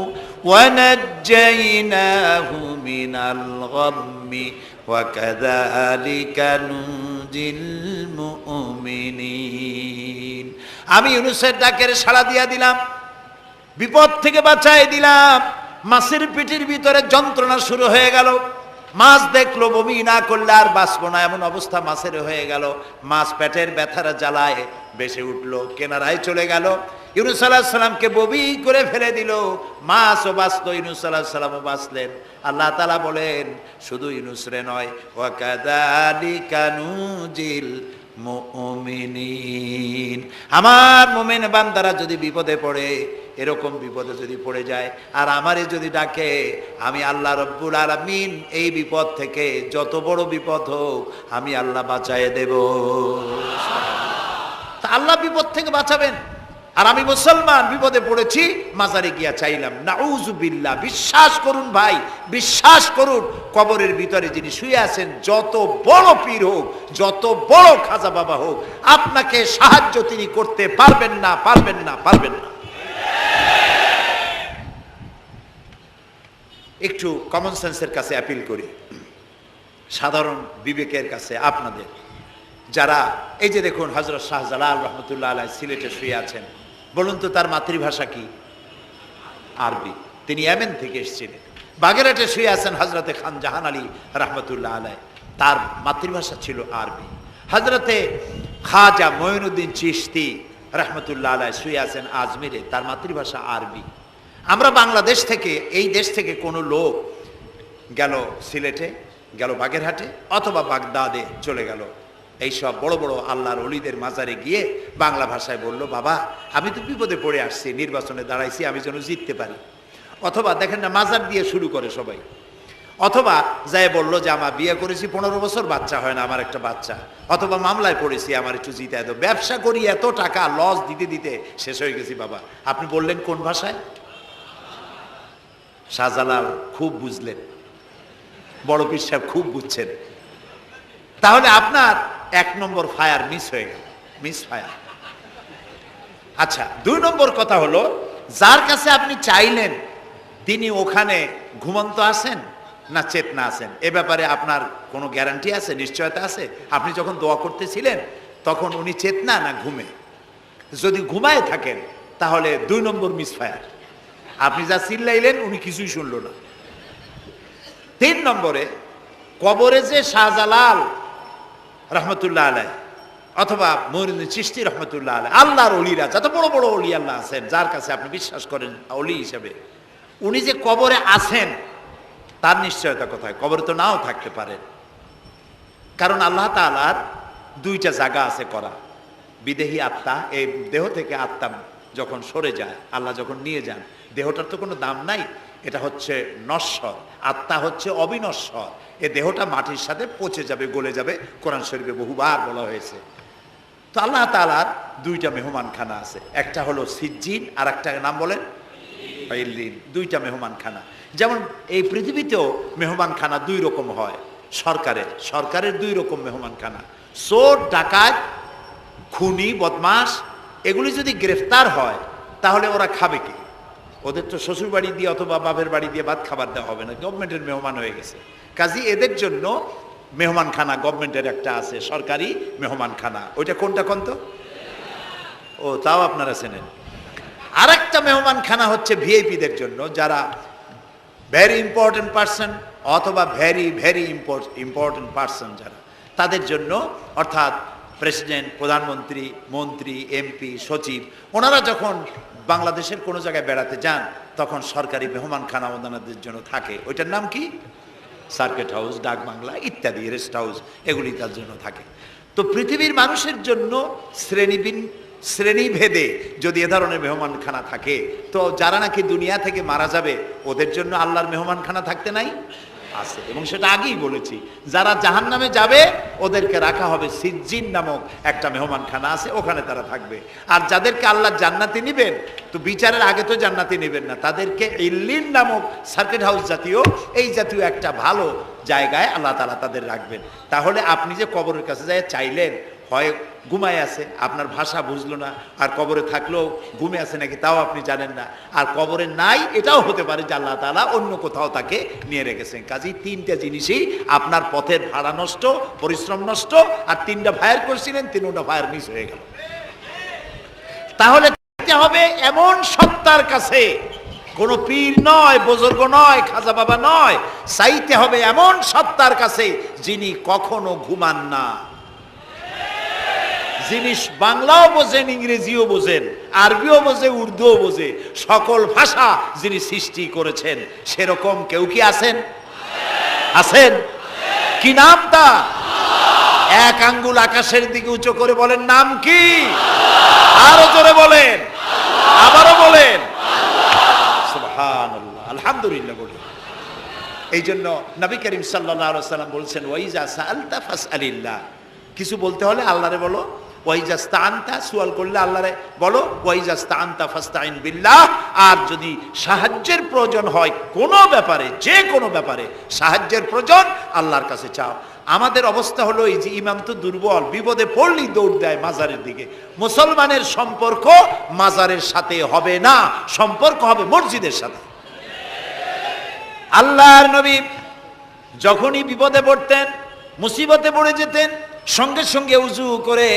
ওয়া নাজ্জাইনাহু মিনাল গাম্মি ওয়া কাযালিকা নুজিল মুমিনিন। আমি ইউনূসের ডাকের সাড়া দিয়া দিলাম, বিপদ থেকে বাঁচাই দিলাম। মাছের পেটের ভিতরে যন্ত্রণা শুরু হয়ে গেল, মাছ দেখলো বমি না করলে আর বাঁচবো না, এমন অবস্থা মাছের হয়ে গেল। মাছ পেটের ব্যথার জ্বালায় বেসে উঠলো, কেনারায় চলে গেল। ইউনূস আলাইহিস সালামকে বমি করে ফেলে দিল, মাছও বাঁচলো, ইউনূস আলাইহিস সালামও বাঁচলেন। আল্লাহ তাআলা বলেন, শুধু ইউনূস রে নয়, ওয়া কাযালিকা নুজিল মুমিনিন। আমার মুমিন বান্দারা যদি বিপদে পড়ে, এরকম বিপদে যদি পড়ে যায় আর আমারে যদি ডাকে, আমি আল্লাহ রব্বুল আলামিন এই বিপদ থেকে, যত বড় বিপদ হোক, আমি আল্লাহ বাঁচায় দেব। তা আল্লাহ বিপদ থেকে বাঁচাবেন, আর আমি মুসলমান বিপদে পড়েছি, মাজারে গিয়া চাইলাম, নাউজুবিল্লাহ। বিশ্বাস করুন ভাই, বিশ্বাস করুন, কবরের ভিতরে যিনি শুয়ে আছেন, যত বড় পীর হোক, যত বড় খাজা বাবা হোক, আপনাকে সাহায্য তিনি করতে পারবেন না, পারবেন না, পারবেন না। একটু কমন সেন্সের কাছে অ্যাপিল করি, সাধারণ বিবেকের কাছে আপনাদের, যারা এই যে দেখুন হযরত শাহজালাল রহমতুল্লাহ আলাইহি সিলেটে শুয়ে আছেন, বলুন তো তার মাতৃভাষা কি? আরবি। তিনি ইয়েমেন থেকে এসেছিলেন। বাগেরহাটে শুয়ে আছেন হযরতে খান জাহান আলী রহমতুল্লাহ আলাইহি, তার মাতৃভাষা ছিল আরবি। হযরতে খাজা মঈনুদ্দিন চিশতি রহমতুল্লাহ আলাইহি শুয়ে আছেন আজমিরে, তার মাতৃভাষা আরবি। আমরা বাংলাদেশ থেকে, এই দেশ থেকে কোনো লোক গেল সিলেটে, গেল বাগেরহাটে অথবা বাগদাদে চলে গেল, এইসব বড় বড় আল্লাহর ওলিদের মাজারে গিয়ে বাংলা ভাষায় বলল, বাবা আমি তো বিপদে পড়ে আসছি, নির্বাচনে দাঁড়াইছি, আমি যেন জিততে পারি। অথবা দেখেন না, মাজার দিয়ে শুরু করে সবাই। অথবা যাই বললো যে আমার বিয়ে করেছি 15 বছর, বাচ্চা হয় না, আমার একটা বাচ্চা। অথবা মামলায় পড়েছি, আমার একটু জিতায় দাও। ব্যবসা করি, এত টাকা লস দিতে দিতে শেষ হয়ে গেছি। বাবা আপনি বললেন কোন ভাষায়? শাহজালাল খুব বুঝলেন, বড় পীর সাহেব খুব বুঝছেন। তাহলে আপনার 1 নম্বর ফায়ার মিস হয়ে গেল, মিস ফায়ার। আচ্ছা, 2 নম্বর কথা হলো, যার কাছে আপনি চাইলেন তিনি ওখানে ঘুমন্ত আছেন না চেতনা আছেন, এ ব্যাপারে আপনার কোনো গ্যারান্টি আছে, নিশ্চয়তা আছে? আপনি যখন দোয়া করতেছিলেন তখন উনি চেতনা না ঘুমে? যদি ঘুমায় থাকেন তাহলে 2 নম্বর মিস ফায়ার। আপনি যা চিল্লাইলেন উনি কিছুই শুনল না। 3 নম্বরে, কবরে যে শাহজালাল রহমতুল্লাহ আলাইহি অথবা মঈনুদ্দিন চিশতি রহমতুল্লাহ আলাইহি, আল্লাহর ওলিরা, যত বড় বড় ওলি আল্লাহ আছেন, যার কাছে আপনি বিশ্বাস করেন ওলি হিসেবে, উনি যে কবরে আছেন তার নিশ্চয়তা কোথায়? কবরে তো নাও থাকতে পারেন, কারণ আল্লাহ তাআলার 2টা জায়গা আছে করা। বিদেহী আত্মা, এই দেহ থেকে আত্মা যখন সরে যায়, আল্লাহ যখন নিয়ে যান, দেহটার তো কোনো দাম নাই, এটা হচ্ছে নশ্বর, আত্মা হচ্ছে অবিনশ্বর। এ দেহটা মাটির সাথে পচে যাবে, গলে যাবে, কোরআন শরীফে বহুবার বলা হয়েছে। তো আল্লাহ তাআলার 2টা মেহমানখানা আছে, একটা হলো সিজ্জিন, আর একটা নাম বলেন ইল্লিন। 2টা মেহমানখানা। যেমন এই পৃথিবীতেও মেহমানখানা 2 রকম হয়। সরকারের 2 রকম মেহমানখানা। চোর, ডাকাত, খুনি, বদমাস, এগুলি যদি গ্রেফতার হয় তাহলে ওরা খাবে কি? ওদের তো শ্বশুর বাড়ি দিয়ে অথবা বাপের বাড়ি দিয়ে ভাত খাবার দেওয়া হবে না, গভর্নমেন্টের মেহমান হয়ে গেছে। কাজী এদের জন্য মেহমানখানা গভর্নমেন্টের একটা আছে, সরকারি মেহমানখানা। ওইটা কোনটা কোন তো? ও, তাও আপনারা চেনেন। আর একটা মেহমানখানা হচ্ছে ভিআইপিদের জন্য, যারা ভেরি ইম্পর্টেন্ট পার্সন অথবা ভেরি ভেরি ইম্পর্টেন্ট পার্সন যারা, তাদের জন্য, অর্থাৎ প্রেসিডেন্ট, প্রধানমন্ত্রী, মন্ত্রী, এমপি, সচিব, ওনারা যখন বাংলাদেশের কোনো জায়গায় বেড়াতে যান তখন সরকারি মেহমানখানা ওনাদের জন্য থাকে। ওইটার নাম কি? সার্কিট হাউস, ডাক বাংলা ইত্যাদি, রেস্ট হাউস, এগুলি তার জন্য থাকে। তো পৃথিবীর মানুষের জন্য শ্রেণীভেদে যদি এ ধরনের মেহমানখানা থাকে, তো যারা নাকি দুনিয়া থেকে মারা যাবে ওদের জন্য আল্লাহর মেহমানখানা থাকতে নাই? আছে, এবং সেটা আগেই বলেছি। যারা জাহান্নামে যাবে ওদেরকে রাখা হবে সিজ্জিন নামক একটা মেহমানখানা আছে, ওখানে তারা থাকবে। আর যাদেরকে আল্লাহ জান্নাতে নিবেন, তো বিচারের আগে তো জান্নাতে নিবেন না, তাদেরকে ইল্লিন নামক সার্কিট হাউস জাতীয় এই জাতীয় একটা ভালো জায়গায় আল্লাহ তাআলা তাদের রাখবেন। তাহলে আপনি যে কবরের কাছে যায় চাইলেন, হয় ঘুমায় আছে, আপনার ভাষা বুঝলো না, আর কবরে থাকলেও ঘুমে আছে নাকি তাও আপনি জানেন না, আর কবরে নাই এটাও হতে পারে যে আল্লাহ তাআলা অন্য কোথাও তাকে নিয়ে রেখেছেন। কাজেই তিনটা জিনিসই আপনার পথের ভাড়া নষ্ট, পরিশ্রম নষ্ট, আর তিনটা ফায়ার করছিলেন, তিনটা ফায়ার মিস হয়ে গেল। তাহলে হবে এমন সত্তার কাছে, কোন পীর নয়, বুজুর্গ নয়, খাজা বাবা নয়, চাইতে হবে এমন সত্তার কাছে যিনি কখনো ঘুমান না, যিনি বাংলাও বোঝেন, ইংরেজিও বোঝেন, আরবিও বোঝে, উর্দুও বোঝে, সকল ভাষা যিনি সৃষ্টি করেছেন, সেরকম কেউ কি আছেন? আছেন? কি নাম তা? এক আঙ্গুল আকাশের দিকে উঁচু করে বলেন, নাম কি? আরো জোরে বলেন, আবারও বলেন, সুবহানাল্লাহ, আলহামদুলিল্লাহ বলেন। এই জন্য নবী করিম সাল্লাল্লাহু আলাইহি ওয়াসাল্লাম বলছেন, ওয়াইজা সাআলতা ফাসআলিল্লাহ, কিছু বলতে হলে আল্লাহরে বলো, ওয়াইজা ইসতাআনতা, সুয়াল করলে আল্লাহরে বলো, ওয়াইজা ইসতাআনতা ফাসতাইন বিল্লাহ, আর যদি সাহায্যের প্রয়োজন হয় কোনো ব্যাপারে, যে কোনো ব্যাপারে সাহায্যের প্রয়োজন, আল্লাহর কাছে চাও। আমাদের অবস্থা হলো এই যে ইমাম তো দুর্বল, বিপদে পড়লেই দৌড় দেয় মাজারের দিকে। মুসলমানের সম্পর্ক মাজারের সাথে হবে না, সম্পর্ক হবে মসজিদের সাথে। আল্লাহর নবী যখনই বিপদে পড়তেন, মুসিবতে পড়ে যেতেন, সঙ্গে সঙ্গে উজু করে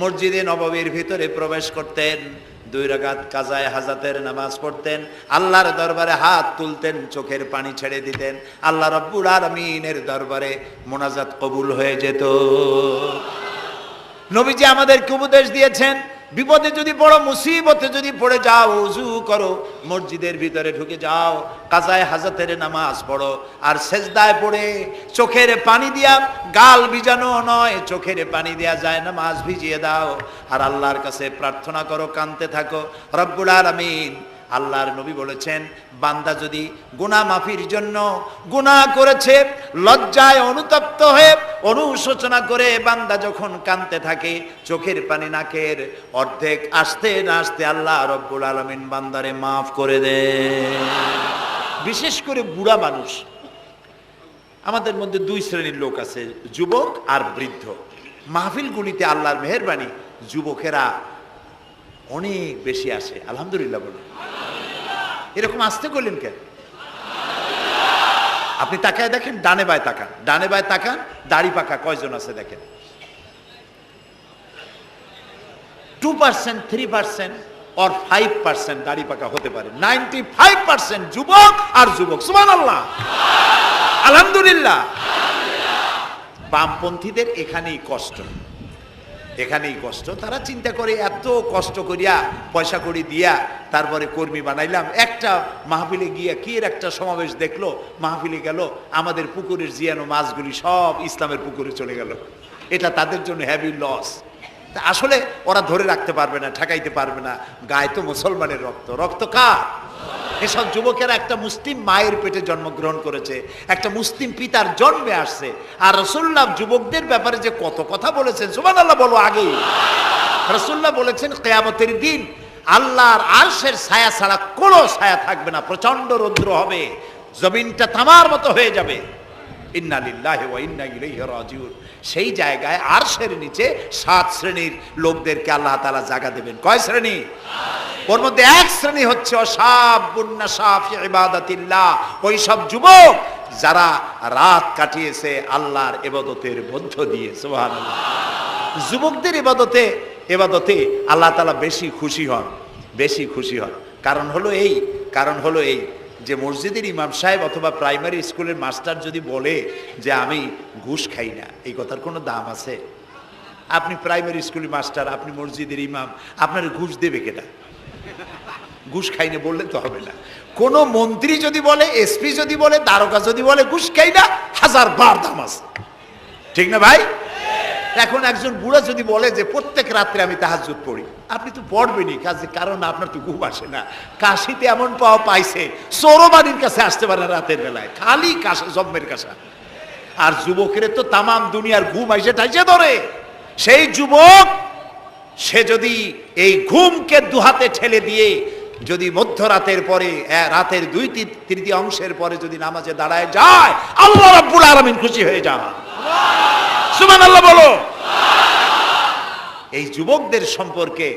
মসজিদে নববীর ভিতরে প্রবেশ করতেন, 2 রাকাত কাজায়ে হাজাতের নামাজ পড়তেন, আল্লাহর দরবারে হাত তুলতেন, চোখের পানি ছেড়ে দিতেন, আল্লাহ রাব্বুল আলামিনের দরবারে মোনাজাত কবুল হয়ে যেত। নবীজি আমাদেরকে উপদেশ দিয়েছেন, বিপদে যদি পড়ো, মুসিবতে যদি পড়ে যাও, উজু করো, মসজিদের ভিতরে ঢুকে যাও, কাজায়ে হাজাতের নামাজ পড়ো, আর সেজদায় পড়ে চোখের পানি দিয়া, গাল ভিজানো নয়, চোখের পানি দিয়া যায় নামাজ ভিজিয়ে দাও, আর আল্লাহর কাছে প্রার্থনা করো, কাঁদতে থাকো। রব্বুল আলামিন, আল্লাহর নবী বলেছেন, বান্দা যদি গুনাহ মাফির জন্য গুনাহ করেছে, লজ্জায় অনুতপ্ত হয়ে অনুশোচনা করে বান্দা যখন কাঁদতে থাকে, চোখের পানি নাকের অর্ধেক আসতে না আসতে আল্লাহ রব্বুল আলামিন বান্দারে মাফ করে দেন। বিশেষ করে বুড়া মানুষ, আমাদের মধ্যে 2 শ্রেণীর লোক আছে, যুবক আর বৃদ্ধ। মাহফিলগুলিতে আল্লাহর মেহেরবানি যুবকেরা অনেক বেশি আসে, আলহামদুলিল্লাহ বলে। এরকম আসতে করলেন কেন? আপনি তাকায় দেখেন, ডানে বায় তাকান, ডানে বায় তাকান, দাড়ি পাকা কয়জন আছে দেখেন। 2%, 3% or 5% দাড়ি পাকা হতে পারে, 95% যুবক আর যুবক। সুবহানাল্লাহ, আলহামদুলিল্লাহ। বামপন্থীদের এখানেই কষ্ট, এখানেই কষ্ট। তারা চিন্তা করে এত কষ্ট করিয়া পয়সা করি দিয়া তারপরে কর্মী বানাইলাম, একটা মাহফিলে গিয়া কি এর একটা সমাবেশ দেখলো, মাহফিলে গেল, আমাদের পুকুরের জিয়ানো মাছগুলি সব ইসলামের পুকুরে চলে গেল। এটা তাদের জন্য হেভি লস। আসলে ওরা ধরে রাখতে পারবে না, ঠেকাইতে পারবে না, গায়ে তো মুসলমানের রক্ত। রক্ত কার? এসব যুবকেরা একটা মুসলিম মায়ের পেটে জন্মগ্রহণ করেছে, একটা মুসলিম পিতার জন্মে আসছে। আর রাসূলুল্লাহ যুবকদের ব্যাপারে যে কত কথা বলেছেন, সুবহানাল্লাহ বলো। আগেই রাসূলুল্লাহ বলেছেন, কিয়ামতের দিন আল্লাহর আরশের ছায়া ছাড়া কোনো ছায়া থাকবে না, প্রচন্ড রৌদ্র হবে, জমিনটা তামার মতো হয়ে যাবে। ইন্না লিল্লাহি ওয়া ইন্না ইলাইহি রাজিউন। সেই জায়গায় আরশের নিচে 7 শ্রেণীর লোকদেরকে আল্লাহ তাআলা জায়গা দেবেন। কয় শ্রেণী? ওর মধ্যে 1 শ্রেণী হচ্ছে শাবুন নাশা ফি ইবাদাতিল্লাহ, ওই সব যুবক যারা রাত কাটিয়েছে আল্লাহর ইবাদতের মধ্য দিয়ে। সুবহানাল্লাহ। যুবকদের ইবাদতে আল্লাহ তাআলা বেশি খুশি হন, বেশি খুশি হন। কারণ হলো এই যে মসজিদের ইমাম সাহেব অথবা প্রাইমারি স্কুলের মাস্টার যদি বলে যে আমি ঘুষ খাই না, এই কথার কোনো দাম আছে? আপনি প্রাইমারি স্কুলের মাস্টার, আপনি মসজিদের ইমাম, আপনার ঘুষ দেবে কেটা? ঘুষ খাই না বললে তো হবে না। কোন মন্ত্রী যদি বলে, এসপি যদি বলে, দারোগা যদি বলে ঘুষ খাই না, 1000 বার দাম আছে, ঠিক না ভাই? এখন একজন বুড়া যদি বলে যে প্রত্যেক রাত্রে আমি তাহাজ্জুদ পড়ি, আপনি তো পড়বেনই, কারণ আপনার তো ঘুম আসে না। কাশিতে এমন পাওয়া পাইছে, চোরবাড়ির কাছে আসতে পারে না রাতের বেলায়, খালি কাশা, জম্মের কাশা। আর যুবকের তো তামাম দুনিয়ার ঘুম আইসে ঠাইসে ধরে। সেই যুবক সে যদি এই ঘুমকে দুহাতে ঠেলে দিয়ে যদি মধ্যরাতের পরে, রাতের 2/3 অংশের পরে যদি নামাজে দাঁড়ায় যায়, আল্লাহ রাব্বুল আলামিন খুশি হয়ে যান। সুবহানাল্লাহ বলো। এই যুবকদের সম্পর্কে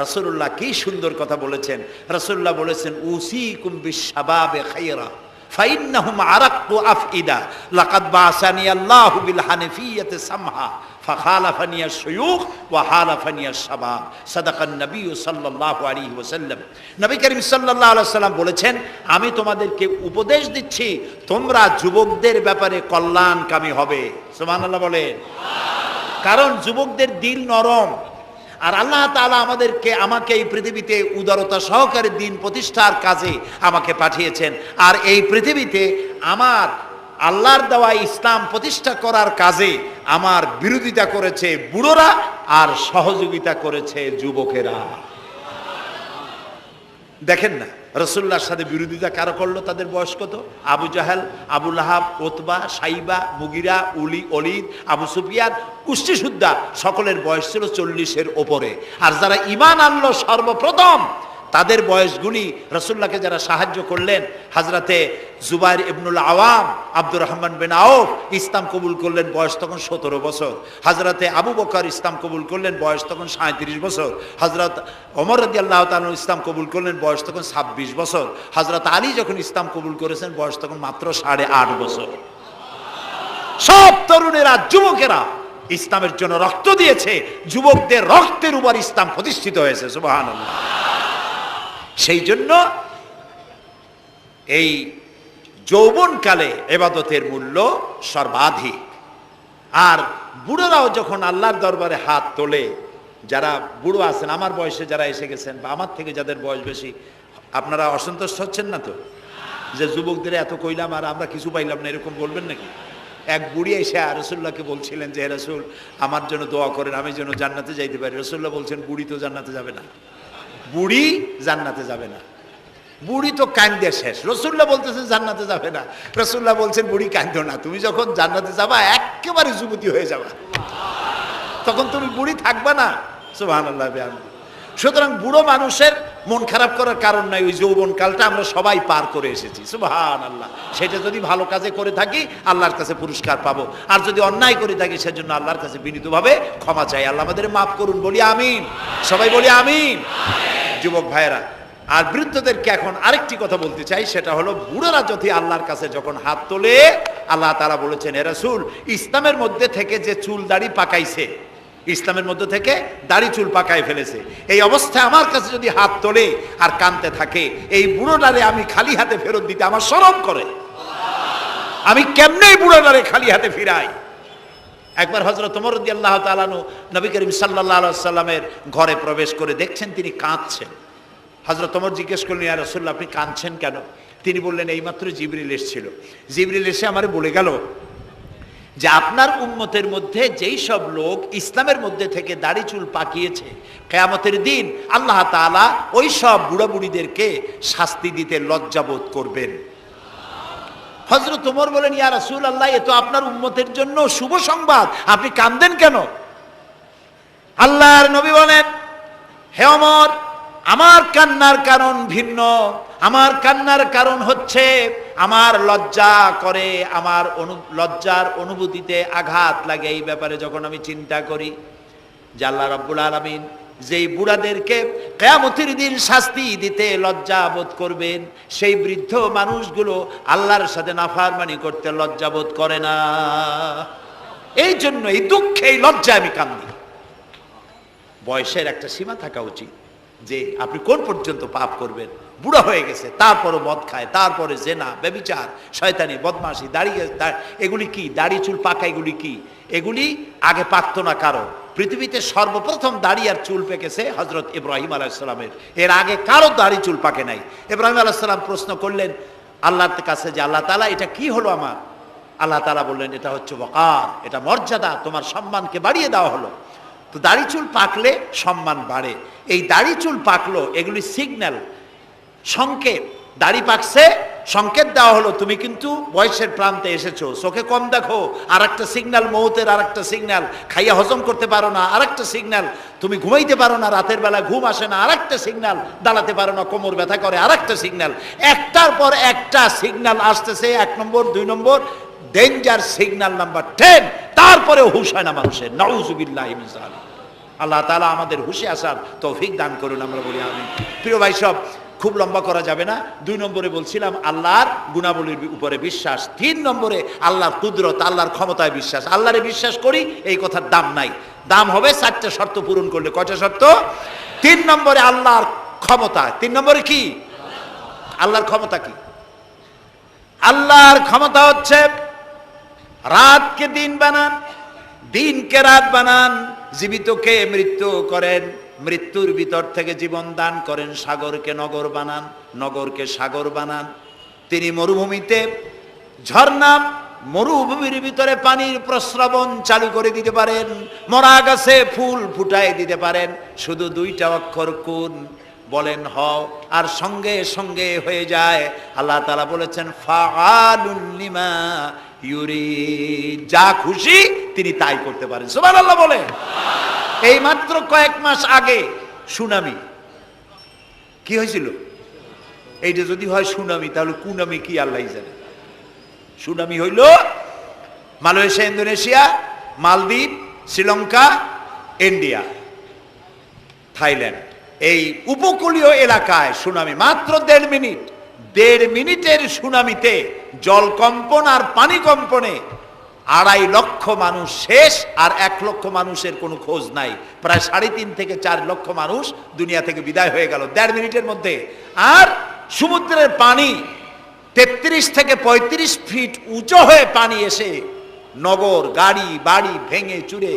রাসূলুল্লাহ কি সুন্দর কথা বলেছেন। রাসূলুল্লাহ বলেছেন, উসিকুম বিশ-শাবাবে খায়রা ফাইন্নাহুম আরাক্কু আফইদা লাকাদ বাসানি আল্লাহু বিল হানিফিয়্যাতি সামহা ফাখালাফানি আশ-শুয়ুখ ওয়া হালাফানি আশ-শাবাব। সাদাকান নবী সাল্লাল্লাহু আলাইহি ওয়াসাল্লাম। নবী করিম সাল্লাল্লাহু আলাইহি ওয়াসাল্লাম বলেছেন, আমি তোমাদেরকে উপদেশ দিচ্ছি, তোমরা যুবকদের ব্যাপারে কল্যাণকামী হবে। সুবহানাল্লাহ বলেন। কারণ যুবকদের দিল নরম, আর আল্লাহ তাআলা আমাকে এই পৃথিবীতে উদারতা সহকারে দিন প্রতিষ্ঠার কাজে আমাকে পাঠিয়েছেন। আর এই পৃথিবীতে আমার আল্লাহর দেওয়া ইসলাম প্রতিষ্ঠা করার কাজে আমার বিরোধিতা করেছে বুড়োরা, আর সহযোগিতা করেছে যুবকেরা। দেখেন না রাসূলুল্লাহর সাথে বিরোধিতা কারা করলো? তাদের বয়স কত? আবু জাহেল, আবু লাহাব, উতবা, সাইবা, মুগিরা, ওলীদ, আবু সুফিয়ান, কুষ্টি সুদ্দা, সকলের বয়স ছিল 40-এর ওপরে। আর যারা ঈমান আনলো সর্বপ্রথম, তাদের বয়সগুলি রাসূলুল্লাহকে যারা সাহায্য করলেন, হযরতে জুবাইর ইবনুল আওয়াম, আব্দুর রহমান বিন আউফ ইসলাম কবুল করলেন, বয়স তখন 17 বছর। হযরতে আবু বকর ইসলাম কবুল করলেন, বয়স তখন 37 বছর। হযরত ওমর রাদিয়াল্লাহু তাআলা ইসলাম কবুল করলেন, বয়স তখন 26 বছর। হযরত আলী যখন ইসলাম কবুল করেছেন, বয়স তখন মাত্র 8.5 বছর। সব তরুণেরা, যুবকেরা ইসলামের জন্য রক্ত দিয়েছে, যুবকদের রক্তের উপর ইসলাম প্রতিষ্ঠিত হয়েছে। সুবহানাল্লাহ। সেই জন্য এই যৌবনকালে ইবাদতের মূল্য সর্বাধিক। আর বুড়োরাও যখন আল্লাহর দরবারে হাত তোলে, যারা বুড়ো আছেন, আমার বয়সে যারা এসে গেছেন বা আমার থেকে যাদের বয়স বেশি, আপনারা অসন্তুষ্ট হচ্ছেন না তো যে যুবকদের এত কইলাম আর আমরা কিছু পাইলাম না, এরকম বলবেন নাকি? এক বুড়ি এসে রাসূলুল্লাহকে বলছিলেন যে, হে রাসূল, আমার জন্য দোয়া করেন, আমি যেন জান্নাতে যাইতে পারি। রাসূলুল্লাহ বলছেন, বুড়ি তো জান্নাতে যাবে না, বুড়ি জান্নাতে যাবে না, বুড়ি তো কান্দে শেষ। রাসূলুল্লাহ বলতেছেন জান্নাতে যাবে না, রাসূলুল্লাহ বলছেন বুড়ি কান্দো না, তুমি যখন জান্নাতে যাবা একেবারে যুবতী হয়ে যাবা, তখন তুমি বুড়ি থাকবা না। সুবহানাল্লাহ। সুতরাং বুড়ো মানুষের মন খারাপ করার কারণ নাই, ওই যৌবন কালটা আমরা সবাই পার করে এসেছি। সুবহানাল্লাহ। সেটা যদি ভালো কাজে করে থাকি আল্লাহর কাছে পুরস্কার পাবো, আর যদি অন্যায় করে থাকি সেজন্য আল্লাহর কাছে বিনীতভাবে ক্ষমা চাই। আল্লাহ আমাদের মাফ করুন, বলি আমিন। সবাই বলি আমিন। যুবক ভাইয়েরা, আর বৃদ্ধদেরকে এখন আরেকটি কথা বলতে চাই, সেটা হলো বুড়োরা যদি আল্লাহর কাছে যখন হাত তোলে, আল্লাহ তাআলা বলেছেন, হে রাসূল, ইসলামের মধ্যে থেকে যে চুল দাড়ি পাকাইছে, ইসলামের মধ্যে থেকে দাড়ি চুল পাকায় ফেলেছে, এই অবস্থায় আমার কাছে যদি হাত তোলে আর কাঁদতে থাকে, এই বুড়োটারে আমি খালি হাতে ফেরত দিতে আমার শরম করে। আমি কেমনে বুড়োটারে খালি হাতে ফিরাই? একবার হযরত ওমর রাদিয়াল্লাহু তাআলা আনহু নবী করিম সাল্লাল্লাহু আলাইহি ওয়াসাল্লামের ঘরে প্রবেশ করে দেখছেন তিনি কাঁদছেন। হযরত ওমর জিজ্ঞেস করলেন, ইয়া রাসূলুল্লাহ, আপনি কাঁদছেন কেন? তিনি বললেন, এইমাত্র জিবরিল এসেছিল, জিবরিল এসে আমারে বলে গেল যে আপনার উম্মতের মধ্যে যেই সব লোক ইসলামের মধ্যে থেকে দাড়ি চুল পাকিয়েছে, কিয়ামতের দিন আল্লাহ তাআলা ওই সব বুড়া বুড়িদেরকে শাস্তি দিতে লজ্জাবোধ করবেন। হযরত ওমর বলেন, ইয়া রাসূলুল্লাহ, এ তো আপনার উম্মতের জন্য শুভ সংবাদ, আপনি কাঁদেন কেন? আল্লাহর নবী বলেন, হে ওমর, আমার কান্নার কারণ ভিন্ন। আমার কান্নার কারণ হচ্ছে আমার লজ্জা করে, আমার লজ্জার অনুভূতিতে আঘাত লাগে এই ব্যাপারে যখন আমি চিন্তা করি যে আল্লাহ রাব্বুল আলামিন যেই বুড়াদেরকে কিয়ামতের দিন শাস্তি দিতে লজ্জা বোধ করবেন, সেই বৃদ্ধ মানুষগুলো আল্লাহর সাথে নাফরমানি করতে লজ্জা বোধ করে না। এই জন্য এই দুঃখে, এই লজ্জায় আমি কান্দি। বয়সের একটা সীমা থাকা উচিত যে আপনি কোন পর্যন্ত পাপ করবেন। বুড়া হয়ে গেছে, তারপরও মদ খায়, তারপরে জেনা, ব্যভিচার, শয়তানি, বদমাশি, এগুলি কি? দাড়ি চুল পাকা এগুলি কি? এগুলি আগে পাকতো না কারো। পৃথিবীতে সর্বপ্রথম দাড়ি আর চুল পেকেছে হযরত ইব্রাহিম আলাইহিস সালামের, এর আগে কারো দাড়ি চুল পাকে নাই। ইব্রাহিম আলাইহিস সালাম প্রশ্ন করলেন আল্লাহর কাছে যে, আল্লাহ তাআলা, এটা কি হলো আমার? আল্লাহ তাআলা বললেন এটা হচ্ছে ওয়াকার, এটা মর্যাদা, তোমার সম্মানকে বাড়িয়ে দেওয়া হলো। তো দাড়ি চুল পাকলে সম্মান বাড়ে। এই দাড়ি চুল পাকলো, এগুলি সিগন্যাল, সংকেত। দাড়ি পাকছে, সংকেত দেওয়া হলো তুমি কিন্তু বয়সের প্রান্তে এসেছো। চোখে কম দেখো, আর একটা সিগন্যাল, মৌতের আর একটা সিগন্যাল। খাইয়া হজম করতে পারো না, আর একটা সিগন্যাল। তুমি ঘুমাইতে পারো না, রাতের বেলা ঘুম আসে না, আর একটা সিগন্যাল। দাঁড়াতে পারো না, কোমর ব্যথা করে, আর একটা সিগন্যাল। একটার পর একটা সিগন্যাল আসতেছে, 1 নম্বর 2 নম্বর, ডেঞ্জার সিগন্যাল নাম্বার 10। তারপরে হুশ হয় না মানুষের। নাউযুবিল্লাহি মিন যালিক। আল্লাহ তাআলা আমাদের হুশে আসার তৌফিক দান করুন, আমরা বলি আমিন। প্রিয় ভাই সব, খুব লম্বা করা যাবে না। 2 নম্বরে বলছিলাম আল্লাহর গুণাবলীর উপরে বিশ্বাস। 3 নম্বরে আল্লাহর কুদরত, আল্লাহর ক্ষমতায় বিশ্বাস। আল্লাহরে বিশ্বাস করি, এই কথার দাম নাই। দাম হবে 4টা শর্ত পূরণ করলে। কয়টা শর্ত? 3 নম্বরে আল্লাহর ক্ষমতা। 3 নম্বরে কি? আল্লাহর ক্ষমতা কি? আল্লাহর ক্ষমতা হচ্ছে রাতকে দিন বানান, দিনকে রাত বানান, জীবিতকে মৃত্যু করেন, মৃত্যুর ভিতর থেকে জীবন দান করেন, সাগরকে নগর বানান, নগরকে সাগর বানান। তিনি মরুভূমিতে ঝর্ণা, মরুভূমির ভিতরে পানির প্রস্রবণ চালু করে দিতে পারেন, মরা গাছে ফুল ফুটাই দিতে পারেন। শুধু 2টা অক্ষর কুন বলেন হও, আর সঙ্গে সঙ্গে হয়ে যায়। আল্লাহ তাআলা বলেছেন ফাআলুন লিমা ইউরিদ, যা খুশি তিনি তাই করতে পারেন। সুবহানাল্লাহ বলে। এই মাত্র কয়েক মাস আগে সুনামি কি হয়েছিল? এইটা যদি হয় সুনামি, তাহলে কুনামি কি আল্লাহ জানে। সুনামি হইল মালয়েশিয়া, ইন্দোনেশিয়া, মালদ্বীপ, শ্রীলঙ্কা, ইন্ডিয়া, থাইল্যান্ড, এই উপকূলীয় এলাকায় সুনামি। মাত্র 1.5 মিনিটের সুনামিতে জলকম্পন আর পানি কম্পনে 2.5 লক্ষ মানুষ শেষ, আর 1 লক্ষ মানুষের কোনো খোঁজ নাই। প্রায় 3.5 থেকে 4 লক্ষ মানুষ দুনিয়া থেকে বিদায় হয়ে গেল 1.5 মিনিটের মধ্যে। আর সমুদ্রের পানি 33 থেকে 35 ফিট উঁচু হয়ে পানি এসে নগর, গাড়ি বাড়ি ভেঙে চুরে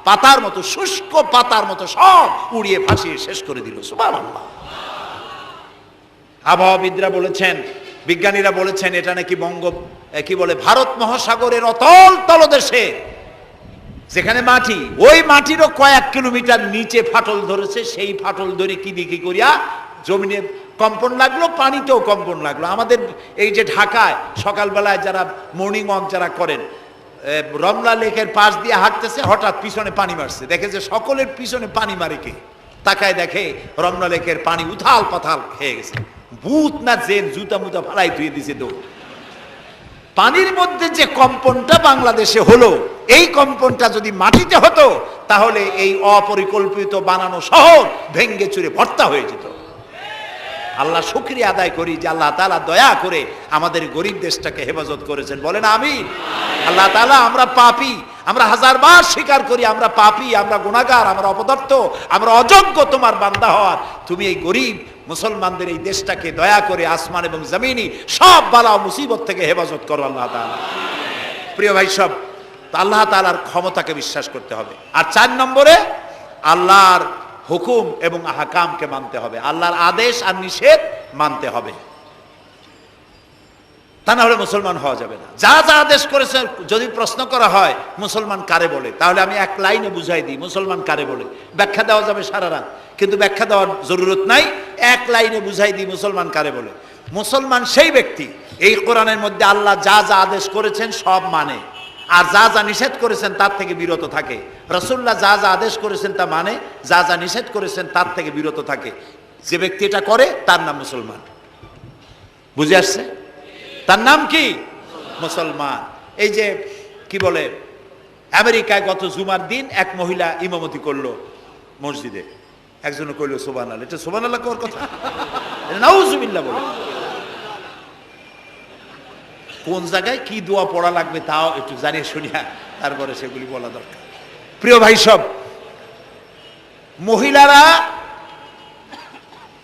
পাতার মতো, শুষ্ক পাতার মতো সব উড়িয়ে ভাসিয়ে শেষ করে দিল। সুবহানাল্লাহ। আবহাওয়াবিদরা বলেছেন, বিজ্ঞানীরা বলেছেন, এটা নাকি কি বলে, ভারত মহাসাগরের অতল তলদেশে যেখানে মাটি, ওই মাটিরও কয়েক কিলোমিটার নিচে ফাটল ধরেছে। সেই ফাটল ধরে কি দিকে করিয়া জমিনে কম্পন লাগলো, পানিতেও কম্পন লাগলো। আমাদের এই যে ঢাকায় সকালবেলায় যারা মর্নিং ওয়াক যারা করেন, রমনা লেকের পাশ দিয়ে হাঁটতেছে, হঠাৎ পিছনে পানি মারছে, দেখে যে সকলের পিছনে পানি মারে কে, তাকায় দেখে রমনা লেকের পানি উথাল পাথাল খেয়ে গেছে। ভূত না জেন জুতা মুতা ফালাই ধুয়ে দিছে দৌড়। পানির মধ্যে যে কম্পনটা বাংলাদেশে হলো, এই কম্পনটা যদি মাটিতে হতো, তাহলে এই অপরিকল্পিত বানানো শহর ভেঙ্গে চুরে ভর্তা হয়ে যেত। আল্লাহ শুকরিয়া আদায় করি যে আল্লাহ তাআলা দয়া করে আমাদের গরিব দেশটাকে হেফাজত করেছেন। বলেন আমিন। আল্লাহ তাআলা, আমরা পাপী, আমরা 1000 বার স্বীকার করি আমরা পাপী, আমরা গুনাহগার, আমরা অপদার্থ, আমরা অযোগ্য তোমার বান্দা হওয়ার। তুমি এই গরিব মুসলমানদের এই দেশটাকে দয়া করে আসমান এবং জমিনি সব বালা ও মুসিবত থেকে হেফাজত করো আল্লাহ তাআলা। প্রিয় ভাই সব, আল্লাহ তাআলার ক্ষমতাকে বিশ্বাস করতে হবে। আর 4 নম্বরে আল্লাহর হুকুম এবং আহকামকে মানতে হবে। আল্লাহর আদেশ আর নিষেধ মানতে হবে, তা না হলে মুসলমান হওয়া যাবে না। যা যা আদেশ করেছে, যদি প্রশ্ন করা হয় মুসলমান কারে বলে, তাহলে আমি 1 লাইনে বুঝাই দিই মুসলমান কারে বলে। ব্যাখ্যা দেওয়া যাবে সারা রাত, কিন্তু ব্যাখ্যা দেওয়ার জরুরত নাই। 1 লাইনে বুঝাই দিই মুসলমান কারে বলে। মুসলমান সেই ব্যক্তি এই কোরআনের মধ্যে আল্লাহ যা যা আদেশ করেছেন সব মানে, আর যা যা নিষেধ করেছেন তার থেকে বিরত থাকে। রাসূলুল্লাহ যা যা আদেশ করেছেন তা মানে, যা যা নিষেধ করেছেন তার থেকে বিরত থাকে। যে ব্যক্তি এটা করে তার নাম মুসলমান। বুঝে আসছে? তার নাম কি? মুসলমান। এই যে কি বলে, আমেরিকায় গত জুমার দিন এক মহিলা ইমামতি করলো মসজিদে, একজনে কইল সুবহানাল্লাহ। এটা সুবহানাল্লাহ কোর কথা? নাউজুবিল্লাহ বলে। কোন জায়গায় কি দোয়া পড়া লাগবে তাও একটু জানিয়ে শুনিয়া তারপরে সেগুলি বলা দরকার। প্রিয় ভাই সব, মহিলারা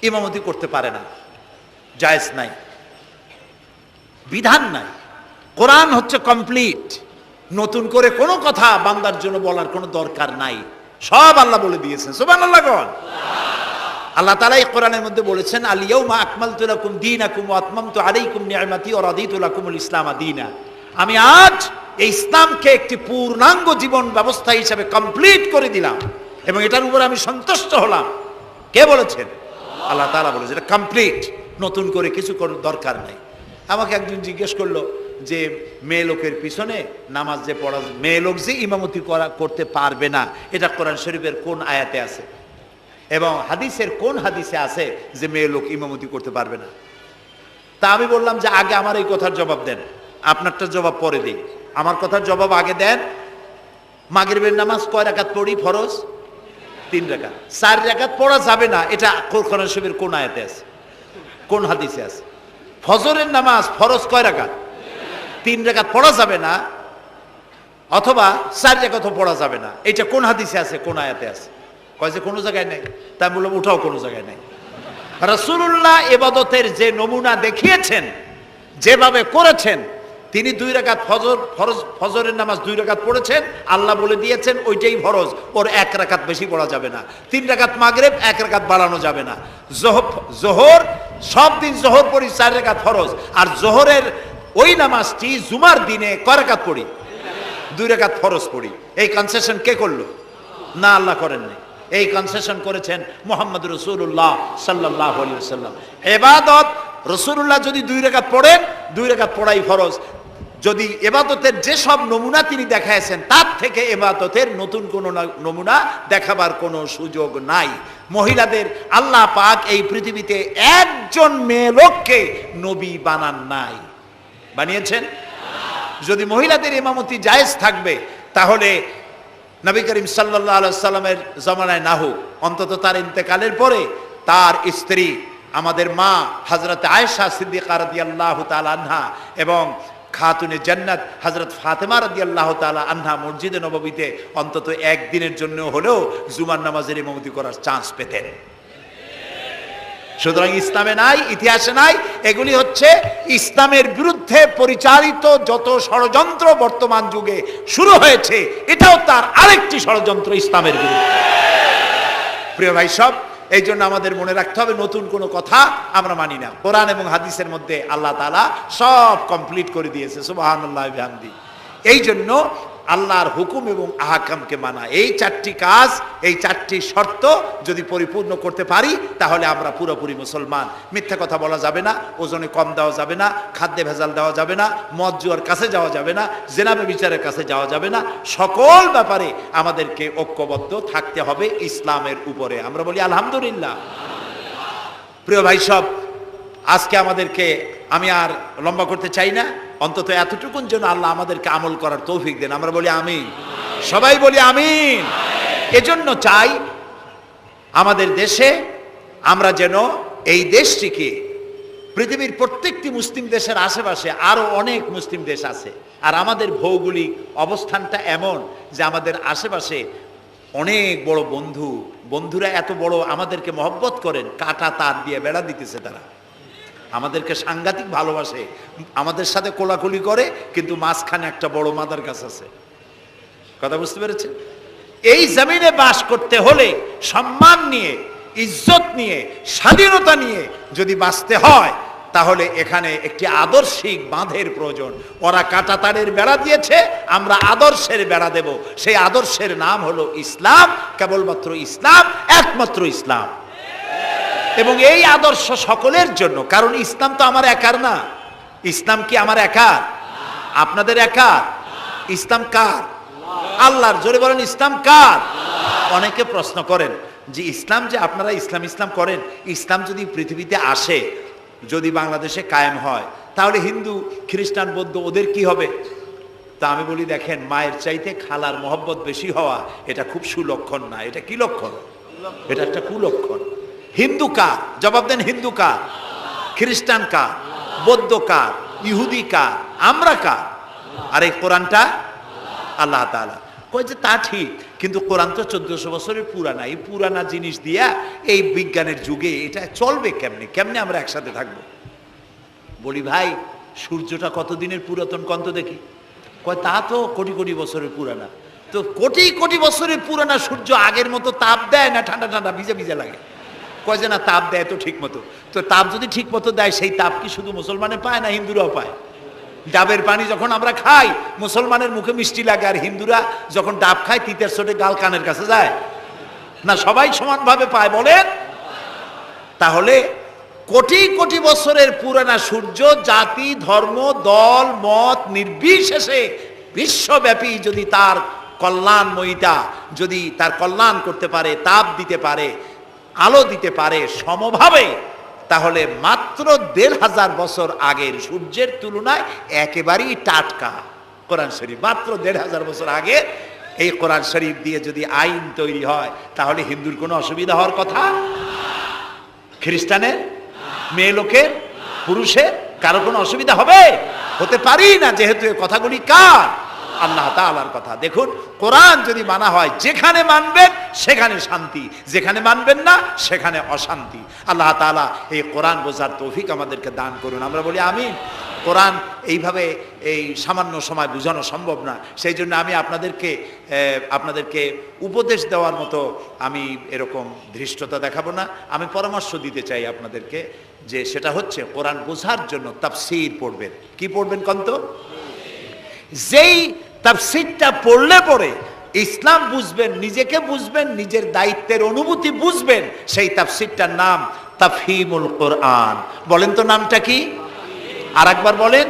ইমামতি করতে পারে না, জায়েজ নাই, বিধান নাই। কোরআন হচ্ছে কমপ্লিট, নতুন করে কোনো কথা বান্দার জন্য বলার কোনো দরকার নাই, সব আল্লাহ বলে দিয়েছেন। সুবহানাল্লাহ কোন? আল্লাহ তাআলা এই কোরআনের মধ্যে বলেছেন, আল ইয়াউমা আকমালতু লাকুম দীনাকুম ওয়া আতমামতু আলাইকুম নি'মাতি ওয়া রাদিতু লাকুমুল ইসলাম দীনা। আমি আজ এই ইসলামকে একটি পূর্ণাঙ্গ জীবন ব্যবস্থা হিসেবে কমপ্লিট করে দিলাম এবং এটার উপর আমি সন্তুষ্ট হলাম। কে বলেছেন? আল্লাহ তাআলা বলেছে এটা কমপ্লিট, নতুন করে কিছু করার দরকার নাই। আমাকে একজন জিজ্ঞেস করলো যে মেয়ে লোকের পিছনে নামাজ যে পড়া, মেয়ে লোক যে ইমামতি করতে পারবে না, এটা কোরআন শরীফের কোন আয়াতে আছে এবং হাদিসের কোন হাদিসে আছে যে মেয়ে লোক ইমামতি করতে পারবে না? তা আমি বললাম যে আগে আমার এই কথার জবাব দেন, আপনারটা জবাব পরে দিই। আমার কথার জবাব আগে দেন। মাগরিবের নামাজ কয় রাকাত পড়ি ফরজ? 3 রাকাত। 4 রাকাত পড়া যাবে না, এটা কোরআন শরীফের কোন আয়াতে আছে, কোন হাদিসে আছে? ফজরের নামাজ ফরজ কয় রাকাত? 3 রাকাত পড়া যাবে না, অথবা 4 রাকাতও পড়া যাবে না, এটা কোন হাদিসে আছে, কোন আয়াতে আছে? কয় যে কোনো জায়গায় নেই। তাই বললাম ওটাও কোনো জায়গায় নেই। রাসূলুল্লাহ ইবাদতের যে নমুনা দেখিয়েছেন, যেভাবে করেছেন, তিনি 2 রাকাত ফজরের নামাজ 2 রাকাত পড়েছেন, আল্লাহ বলে দিয়েছেন ওইটাই ফরজ, ওর 1 রাকাত বেশি পড়া যাবে না। 3 রাকাত মাগরিব, 1 রাকাত বাড়ানো যাবে না। জোহর সব দিন জোহর পড়ি 4 রাকাত ফরজ, আর জোহরের ওই নামাজটি জুমার দিনে কয় রাকাত পড়ি? 2 রাকাত ফরজ পড়ি। এই কনসেশন কে করলো? না, আল্লাহ করেননি। এই কনসেশন করেছেন মুহাম্মদ রাসূলুল্লাহ সাল্লাল্লাহু আলাইহি ওয়াসাল্লাম। ইবাদত রাসূলুল্লাহ যদি 2 রাকাত পড়েন, 2 রাকাত পড়াই ফরজ। যদি ইবাদতের যে সব নমুনা তিনি দেখাইছেন, তার থেকে ইবাদতের নতুন কোনো নমুনা দেখাবার কোনো সুযোগ নাই। মহিলাদের আল্লাহ পাক এই পৃথিবীতে একজন মেয়ে লোককে নবী বানান নাই। বানিয়েছেন? যদি মহিলাদের ইমামতি জায়েজ থাকবে, তাহলে নবী করিম সাল্লাল্লাহু আলাইহি সাল্লামের জামানায় না হোক, অন্তত তার ইন্তেকালের পরে তার স্ত্রী আমাদের মা হযরত আয়েশা সিদ্দিকা রাদিয়াল্লাহু তাআলা আনহা এবং খাতুনে জান্নাত হযরত ফাতেমা রাদিয়াল্লাহু তাআলা আনহা মসজিদে নববীতে অন্তত একদিনের জন্য হলেও জুমার নামাজের ইমামতি করার চান্স পেতেন। সুতরাং ইসলামে নাই, ইতিহাসে নাই। এগুলি হচ্ছে ইসলামের বিরুদ্ধে পরিচালিত যত ষড়যন্ত্র বর্তমান যুগে শুরু হয়েছে, এটাও তার আরেকটি ষড়যন্ত্র ইসলামের বিরুদ্ধে। প্রিয় ভাই সব, এই জন্য আমাদের মনে রাখতে হবে নতুন কোনো কথা আমরা মানি না। কোরআন এবং হাদিসের মধ্যে আল্লাহ তাআলা সব কমপ্লিট করে দিয়েছে, সুবহানাল্লাহি ওয়া বিহামদিহি। এই জন্য আল্লাহর হুকুম এবং আহকামকে মানা, এই 4টি কাজ, এই 4টি শর্ত যদি পরিপূর্ণ করতে পারি, তাহলে আমরা পুরোপুরি মুসলমান। মিথ্যা কথা বলা যাবে না, ওজনে কম দেওয়া যাবে না, খাদ্যে ভেজাল দেওয়া যাবে না, মদ জুয়ার কাছে যাওয়া যাবে না, জেনাবে বিচারের কাছে যাওয়া যাবে না। সকল ব্যাপারে আমাদেরকে ঐক্যবদ্ধ থাকতে হবে ইসলামের উপরে। আমরা বলি আলহামদুলিল্লাহ। প্রিয় ভাই সব, আজকে আমাদেরকে, আমি আর লম্বা করতে চাই না, অন্তত এতটুকুন যেন আল্লাহ আমাদেরকে আমল করার তৌফিক দেন। আমরা বলি আমিন, সবাই বলি আমিন। এজন্য চাই আমাদের দেশে আমরা যেন এই দেশটিকে, পৃথিবীর প্রত্যেকটি মুসলিম দেশের আশেপাশে আরো অনেক মুসলিম দেশ আছে, আর আমাদের ভৌগোলিক অবস্থানটা এমন যে আমাদের আশেপাশে অনেক বড় বন্ধুরা এত বড় আমাদেরকে মহব্বত করেন, কাটা তার দিয়ে বেড়া দিতেছে। তারা আমাদেরকে সাংঘাতিক ভালোবাসে, আমাদের সাথে কোলাকুলি করে, কিন্তু মাঝখানে একটা বড় মাদার গাছ আছে। কথা বুঝতে পেরেছেন? এই জমিনে বাস করতে হলে সম্মান নিয়ে, ইজ্জত নিয়ে, স্বাধীনতা নিয়ে যদি বাঁচতে হয়, তাহলে এখানে একটি আদর্শিক বাঁধের প্রয়োজন। ওরা কাঁটা তারের বেড়া দিয়েছে, আমরা আদর্শের বেড়া দেব। সেই আদর্শের নাম হলো ইসলাম, কেবলমাত্র ইসলাম, একমাত্র ইসলাম। এবং এই আদর্শ সকলের জন্য, কারণ ইসলাম তো আমার একার না। ইসলাম কি আমার একার? আপনাদের একার? ইসলাম কার? আল্লাহর। জোরে বলেন ইসলাম কার? অনেকে প্রশ্ন করেন যে ইসলাম যে আপনারা ইসলাম করেন, ইসলাম যদি পৃথিবীতে আসে, যদি বাংলাদেশে কায়েম হয়, তাহলে হিন্দু, খ্রিস্টান, বৌদ্ধ ওদের কি হবে? তা আমি বলি, দেখেন, মায়ের চাইতে খালার মহব্বত বেশি হওয়া এটা খুব সুলক্ষণ না। এটা কি লক্ষণ? এটা একটা কুলক্ষণ। হিন্দু কার? জবাব দেন। হিন্দু কার? খ্রিস্টান কার? বৌদ্ধ কার? ইহুদি কার? আমরা কার? আর এই কোরআনটা আল্লাহ তাআলা। কয় যে তা ঠিক, কিন্তু কোরআন তো 1400 বছরের পুরানা। এই পুরানা জিনিস দিয়া এই বিজ্ঞানের যুগে এটা চলবে কেমনে? কেমনে আমরা একসাথে থাকবো? বলি ভাই, সূর্যটা কতদিনের পুরাতন কন্ত দেখি? কয় তা তো কোটি কোটি বছরের পুরানা। তো কোটি কোটি বছরের পুরানা সূর্য আগের মতো তাপ দেয় না ঠান্ডা ঠান্ডা ভিজে ভিজে লাগে? কয় যে না, তাপ দেয় তো ঠিক মতো। তো তাপ যদি ঠিক মতো দেয়, সেই তাপ কি শুধু মুসলমানে পায় না হিন্দুরাও পায়? ডাবের পানি যখন আমরা খাই মুসলমানের মুখে মিষ্টি লাগে, আর হিন্দুরা যখন ডাব খায় তিতের চোটে গাল কানের কাছে যায় না? সবাই সমানভাবে পায় বলেন? তাহলে কোটি কোটি বছরের পুরানা সূর্য জাতি ধর্ম দল মত নির্বিশেষে বিশ্বব্যাপী যদি তার কল্যাণময়িতা, যদি তার কল্যাণ করতে পারে, তাপ দিতে পারে, আলো দিতে পারে সমভাবে, তাহলে মাত্র ১৫০০ বছর আগের সূর্যের তুলনায় একেবারেই টাটকা কোরআন শরীফ। মাত্র ১৫০০ বছর আগে এই কোরআন শরীফ দিয়ে যদি আইন তৈরি হয়, তাহলে হিন্দুর কোনো অসুবিধা হওয়ার কথা, খ্রিস্টানের, মেয়ে লোকের, পুরুষের কারো কোনো অসুবিধা হবে? হতে পারি না, যেহেতু এই কথাগুলি কার? আল্লাহ তাআলার কথা। দেখুন, কোরআন যদি মানা হয়, যেখানে মানবেন সেখানে শান্তি, যেখানে মানবেন না সেখানে অশান্তি। আল্লাহ তাআলা এই কোরআন বোঝার তৌফিক আমাদেরকে দান করুন, আমরা বলি আমিন। কোরআন এইভাবে এই সামান্য সময় বোঝানো সম্ভব না, সেই জন্য আমি আপনাদেরকে উপদেশ দেওয়ার মতো আমি এরকম ধৃষ্টতা দেখাবো না। আমি পরামর্শ দিতে চাই আপনাদেরকে, যে সেটা হচ্ছে কোরআন বোঝার জন্য তাফসীর পড়বেন। কি পড়বেন কন্ত? যেই তাফসীরটা পড়লে পরে ইসলাম বুঝবেন, নিজেকে বুঝবেন, নিজের দায়িত্বের অনুভূতি বুঝবেন, সেই তাফসীরটার নাম তাফহিমুল কোরআন। বলেন তো নামটা কি? আর একবার বলেন।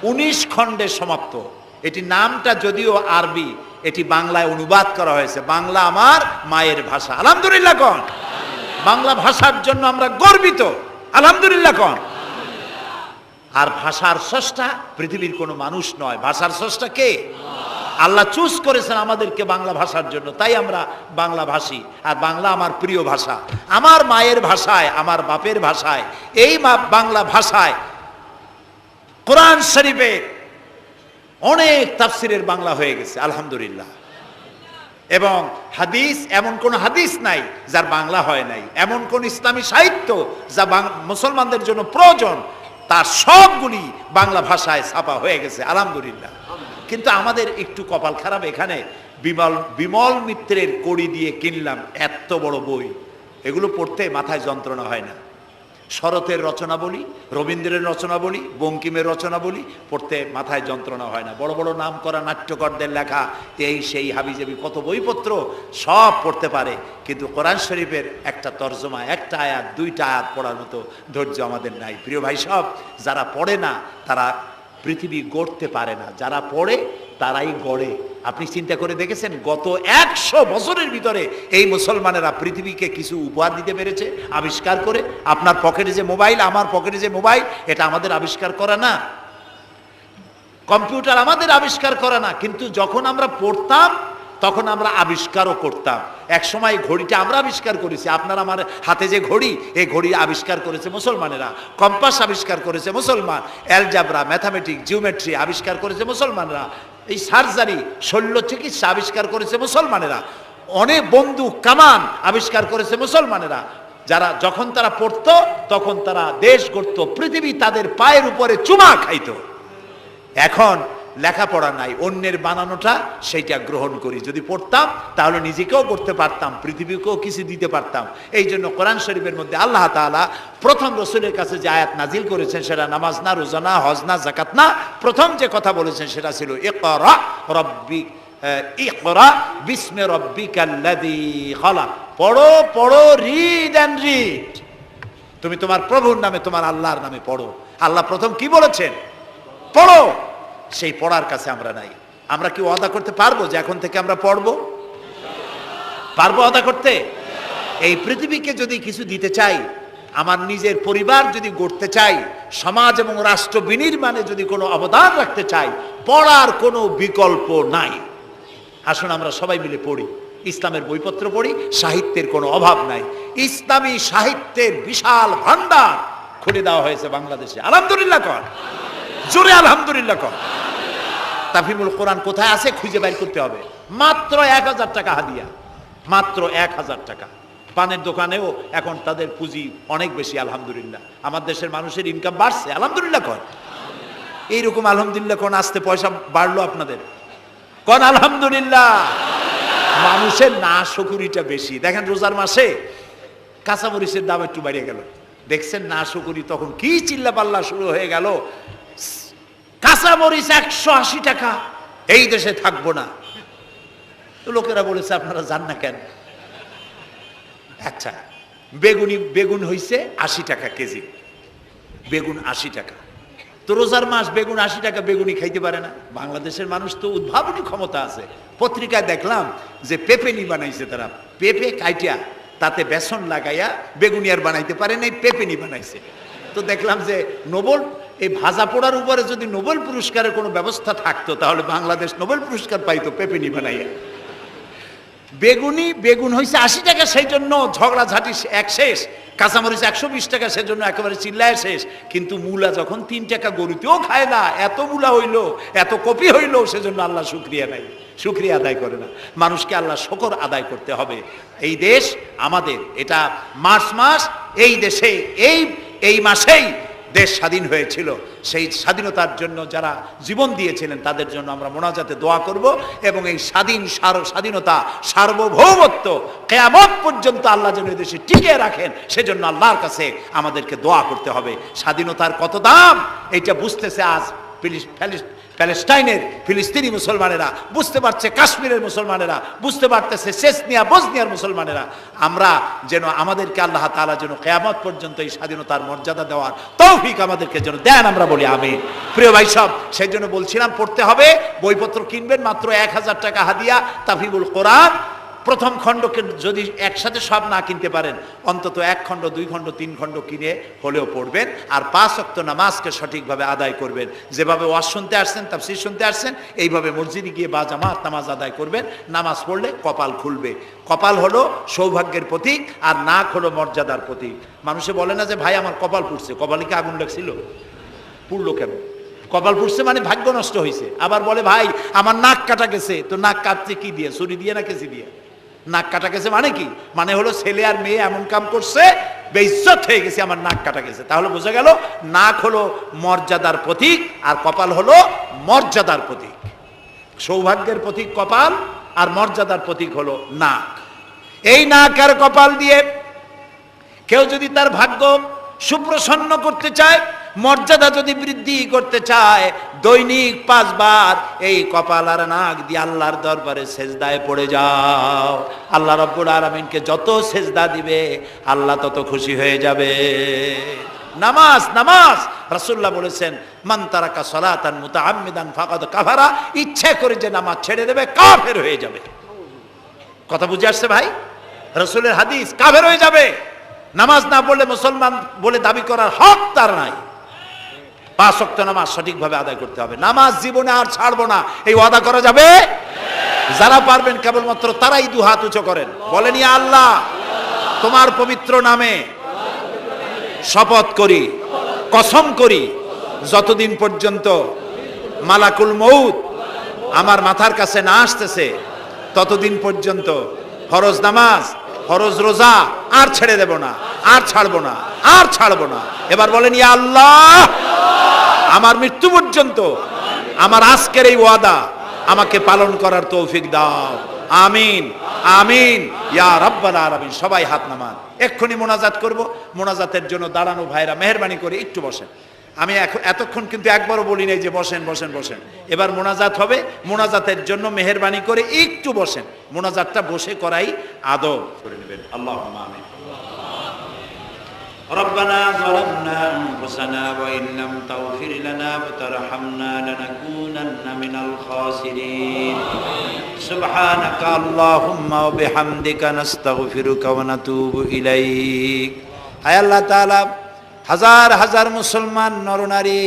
19 খণ্ডে সমাপ্ত। এটি নামটা যদিও আরবি, এটি বাংলায় অনুবাদ করা হয়েছে। বাংলা আমার মায়ের ভাষা, আলহামদুলিল্লাহ কোন। বাংলা ভাষার জন্য আমরা গর্বিত, আলহামদুলিল্লাহ কোন। আর ভাষার স্রষ্টা পৃথিবীর কোনো মানুষ নয়, ভাষার স্রষ্টা কে? আল্লাহ চুজ করেছেন আমাদেরকে বাংলা ভাষার জন্য, তাই আমরা বাংলা ভাষী। আর বাংলা আমার প্রিয় ভাষা, আমার মায়ের ভাষায়, আমার বাপের ভাষায়, এই বাংলা ভাষায় কোরআন শরীফে অনেক তাফসিরের বাংলা হয়ে গেছে, আলহামদুলিল্লাহ। এবং হাদিস, এমন কোন হাদিস নাই যার বাংলা হয় নাই, এমন কোন ইসলামী সাহিত্য যা মুসলমানদের জন্য প্রয়োজন, তার সবগুলি বাংলা ভাষায় ছাপা হয়ে গেছে, আলহামদুলিল্লাহ। কিন্তু আমাদের একটু কপাল খারাপ, এখানে বিমল মিত্রের কড়ি দিয়ে কিনলাম এত বড় বই, এগুলো পড়তে মাথায় যন্ত্রণা হয় না। শরতের রচনা বলি, রবীন্দ্রের রচনা বলি, বঙ্কিমের রচনা বলি, পড়তে মাথায় যন্ত্রণা হয় না। বড় বড় নাম করা নাট্যকারদের লেখা এই সেই হাবিজাবি কত বইপত্র, সব পড়তে পারে, কিন্তু কোরআন শরীফের একটা তর্জমা, একটা আয়াত, 2টা আয়াত পড়ার মতো ধৈর্য আমাদের নাই। প্রিয় ভাই সব, যারা পড়ে না তারা পৃথিবী গড়তে পারে না, যারা পড়ে তারাই গড়ে। আপনি চিন্তা করে দেখেছেন, গত 100 বছরের ভিতরে এই মুসলমানেরা পৃথিবীকে কিছু উপহার দিতে পেরেছে আবিষ্কার করে। আপনার পকেটে যে মোবাইল, আমার পকেটে যে মোবাইল, এটা আমাদের আবিষ্কার করা না? কম্পিউটার আমাদের আবিষ্কার করা না? কিন্তু যখন আমরা পড়তাম তখন আমরা আবিষ্কারও করতাম। এক সময় ঘড়িটা আমরা আবিষ্কার করেছি, আপনার আমার হাতে যে ঘড়ি, এই ঘড়ি আবিষ্কার করেছে মুসলমানেরা। কম্পাস আবিষ্কার করেছে মুসলমান, অ্যালজাবরা, ম্যাথামেটিক্স, জিওমেট্রি আবিষ্কার করেছে মুসলমানরা। এই সার্জারি, শল্য চিকিৎসা আবিষ্কার করেছে মুসলমানেরা। অনেক বন্দুক, কামান আবিষ্কার করেছে মুসলমানেরা। যখন তারা পড়তো তখন তারা দেশ গড়তো, পৃথিবী তাদের পায়ের উপরে চুমা খাইতো। এখন লেখাপড়া নাই, অন্যের বানানোটা সেইটা গ্রহণ করি। যদি পড়তাম তাহলে নিজেকেও করতে পারতাম, পৃথিবীকেও কিছু দিতে পারতাম। এই জন্য কোরআন শরীফের মধ্যে আল্লাহ তাআলা প্রথম রসুলের কাছে যে আয়াত নাজিল করেছেন, সেটা নামাজ না, রোজা না, হজ না, যাকাত না। প্রথম যে কথা বলেছেন সেটা ছিল ইকরা বিসমি রাব্বিকাল্লাযী খালাক। পড়ো পড়ো, রিড অ্যান্ড রিড। তুমি তোমার প্রভুর নামে, তোমার আল্লাহর নামে পড়ো। আল্লাহ প্রথম কি বলেছেন? পড়ো। সেই পড়ার কাছে আমরা নাই। আমরা কি ওয়াদা করতে পারবো যে এখন থেকে আমরা পড়বো? পারবো ওয়াদা করতে? এই পৃথিবীকে যদি কিছু দিতে চাই, আমার নিজের পরিবার যদি গড়তে চাই, সমাজ এবং রাষ্ট্র বিনির্মাণে যদি কোনো অবদান রাখতে চাই, পড়ার কোনো বিকল্প নাই। আসুন আমরা সবাই মিলে পড়ি, ইসলামের বইপত্র পড়ি, সাহিত্যের কোনো অভাব নাই। ইসলামী সাহিত্যের বিশাল ভান্ডার খুলে দেওয়া হয়েছে বাংলাদেশে, আলহামদুলিল্লাহ কর, জোরে আলহামদুলিল্লাহ কর। তাফহিমুল কোরআন কোথায় আছে খুঁজে বের করতে হবে। মাত্র 1000 টাকা হাদিয়া, মাত্র 1000 টাকা। পানের দোকানেও এখন তাদের পুঁজি অনেক বেশি, আলহামদুলিল্লাহ। আমার দেশের মানুষের ইনকাম বাড়ছে, আলহামদুলিল্লাহ কর। এইরকম আলহামদুলিল্লাহ কোন আসতে পয়সা বাড়লো আপনাদের? কোন আলহামদুলিল্লাহ। মানুষের না শুকরিটা বেশি। দেখেন রোজার মাসে কাঁচামরিচের দাম একটু বেড়ে গেল, দেখছেন না শুকরি, তখন কি চিল্লা পাল্লা শুরু হয়ে গেল। কাঁচামরিচ 180 টাকা, এই দেশে থাকবো না। তো লোকেরা বলেছে আপনারা যান না কেন? আচ্ছা, বেগুন হইছে 80 টাকা কেজি, বেগুন 80 টাকা। তো রোজার মাস বেগুন 80 টাকা, বেগুনি খাইতে পারে না। বাংলাদেশের মানুষ তো উদ্ভাবনী ক্ষমতা আছে। পত্রিকায় দেখলাম যে পেপেনি বানাইছে তারা, পেঁপে কাইটিয়া তাতে বেসন লাগাইয়া বেগুনি আর বানাইতে পারে নাই, পেপেনি বানাইছে। তো দেখলাম যে নোবেল, এই ভাজা পোড়ার উপরে যদি নোবেল পুরস্কারের কোনো ব্যবস্থা থাকতো তাহলে বাংলাদেশ নোবেল পুরস্কার পাইতো পেপেনি বানাইয়া। বেগুন হয়েছে 80 টাকা, সেই জন্য ঝগড়াঝাটি এক শেষ। কাঁচামরিচ 120 টাকা, সেজন্য একেবারে চিল্লায় শেষ। কিন্তু মূলা যখন 3 টাকা, গরুতেও খায় না, এত মূলা হইলো, এত কপি হইলো, সেজন্য আল্লাহ শুকরিয়া নাই, শুকরিয়া আদায় করে না। মানুষকে আল্লাহ শুকর আদায় করতে হবে। এই দেশ আমাদের, এটা মার্চ মাস, এই দেশে এই মাসেই দেশ স্বাধীন হয়েছিল। সেই স্বাধীনতার জন্য যারা জীবন দিয়েছিলেন তাদের জন্য আমরা মোনাজাতে দোয়া করব, এবং এই স্বাধীনতা, সার্বভৌমত্ব কিয়ামত পর্যন্ত আল্লাহ যেন এই দেশে টিকিয়ে রাখেন, সেজন্য আল্লাহর কাছে আমাদেরকে দোয়া করতে হবে। স্বাধীনতার কত দাম এটা বুঝতেছে আজ প্যালেস্টাইনের ফিলিস্তিনি মুসলমানেরা, বুঝতে পারছে কাশ্মীরের মুসলমানেরা, বুঝতে পারতেছে চেচনিয়া বসনিয়ার মুসলমানেরা। আমরা যেন, আমাদেরকে আল্লাহ তাআলা যেন কিয়ামত পর্যন্ত এই স্বাধীনতার মর্যাদা দেওয়ার তৌফিক আমাদেরকে যেন দেন, আমরা বলি আমিন। প্রিয় ভাই সব, সেই জন্য বলছিলাম পড়তে হবে, বইপত্র কিনবেন, মাত্র 1000 টাকা হাদিয়া। তাফিবুল কোরআন প্রথম খণ্ডকে যদি একসাথে সব না কিনতে পারেন, অন্তত 1 খণ্ড 2 খণ্ড 3 খণ্ড কিনে হলেও পড়বেন। আর 5 ওয়াক্ত নামাজকে সঠিকভাবে আদায় করবেন। যেভাবে ওয়াজ শুনতে আসছেন, তাফসীর শুনতে আসছেন, এইভাবে মসজিদে গিয়ে বা জামাত নামাজ আদায় করবেন। নামাজ পড়লে কপাল খুলবে। কপাল হলো সৌভাগ্যের প্রতীক, আর নাক হলো মর্যাদার প্রতীক। মানুষে বলে না যে ভাই আমার কপাল পুড়ছে, কপালে কি আগুন লাগছিল? পুড়লো কেন? কপাল পুড়ছে মানে ভাগ্য নষ্ট হয়েছে। আবার বলে ভাই আমার নাক কাটা গেছে, তো নাক কাটছে কি দিয়ে? ছুরি দিয়ে না কেচি দিয়ে? নাক কাটা গেছে মানে কি? মানে হলো ছেলে আর মেয়ে এমন কাম করছে, বেইজ্জত হয়ে গেছে, আমার নাক কাটা গেছে। তাহলে বোঝা গেল নাক হলো মর্যাদার প্রতীক, আর কপাল হলো মর্যাদার প্রতীক। সৌভাগ্যের প্রতীক কপাল, আর মর্যাদার প্রতীক হলো নাক। এই নাক আর কপাল দিয়ে কেউ যদি তার ভাগ্য সুপ্রসন্ন করতে চায়, মর্যাদা যদি বৃদ্ধি করতে চায়, দৈনিক 5 বার এই কপাল আর নাক দিয়ে আল্লাহর দরবারে সেজদায় পড়ে যাও। আল্লাহ রাব্বুল আলামিনকে যত সেজদা দিবে আল্লাহ তত খুশি হয়ে যাবে। নামাজ, রাসূলুল্লাহ বলেছেন মান তারাকা সালাতান মুতাআম্মিদান ফাকাদ কাফারা, ইচ্ছা করে যে নামাজ ছেড়ে দেবে কাফের হয়ে যাবে। কথা বুঝে আসছে ভাই? রাসূলের হাদিস, কাফের হয়ে যাবে। নামাজ না পড়লে মুসলমান বলে দাবি করার হক তার নাই। 5 ওয়াক্ত নামাজ সঠিকভাবে আদায় করতে হবে। নামাজ জীবনে আর ছাড়বো না, এই ওয়াদা করা যাবে? যারা পারবেন কেবলমাত্র তারাই 2 হাত উঁচু করেন, বলেন ইয়া আল্লাহ তোমার পবিত্র নামে শপথ করি, কসম করি, যতদিন পর্যন্ত মালাকুল মউত আমার মাথার কাছে না আসতেছে ততদিন পর্যন্ত ফরজ নামাজ, ফরজ রোজা আর ছেড়ে দেব না, আর ছাড়বো না, আর ছাড়বো না। এবার বলেন ইয়া আল্লাহ আমার মৃত্যু পর্যন্ত আমার আজকের এই ওয়াদা আমাকে পালন করার তৌফিক দাও। আমিন, আমিন ইয়া রাব্বাল আলামিন। সবাই হাত নামান, এক্ষুনি মোনাজাত করব। মোনাজাতের জন্য দাঁড়ানো ভাইরা মেহেরবানি করে একটু বসেন। আমি এতক্ষণ কিন্তু একবারও বলি নাই যে বসেন বসেন বসেন। এবার মোনাজাত হবে, মোনাজাতের জন্য মেহেরবানি করে একটু বসেন। মোনাজাতটা বসে করাই আদব করে নেবেন। আল্লাহুম্মা আমিন। ربنا ظلمنا أنفسنا وإن لم تغفر لنا وترحمنا لنكونن من الخاسرين سبحانك اللهم وبحمدك نستغفرك ونتوب إليك আয় আল্লাহ তাআলা, হাজার হাজার মুসলমান নরনারী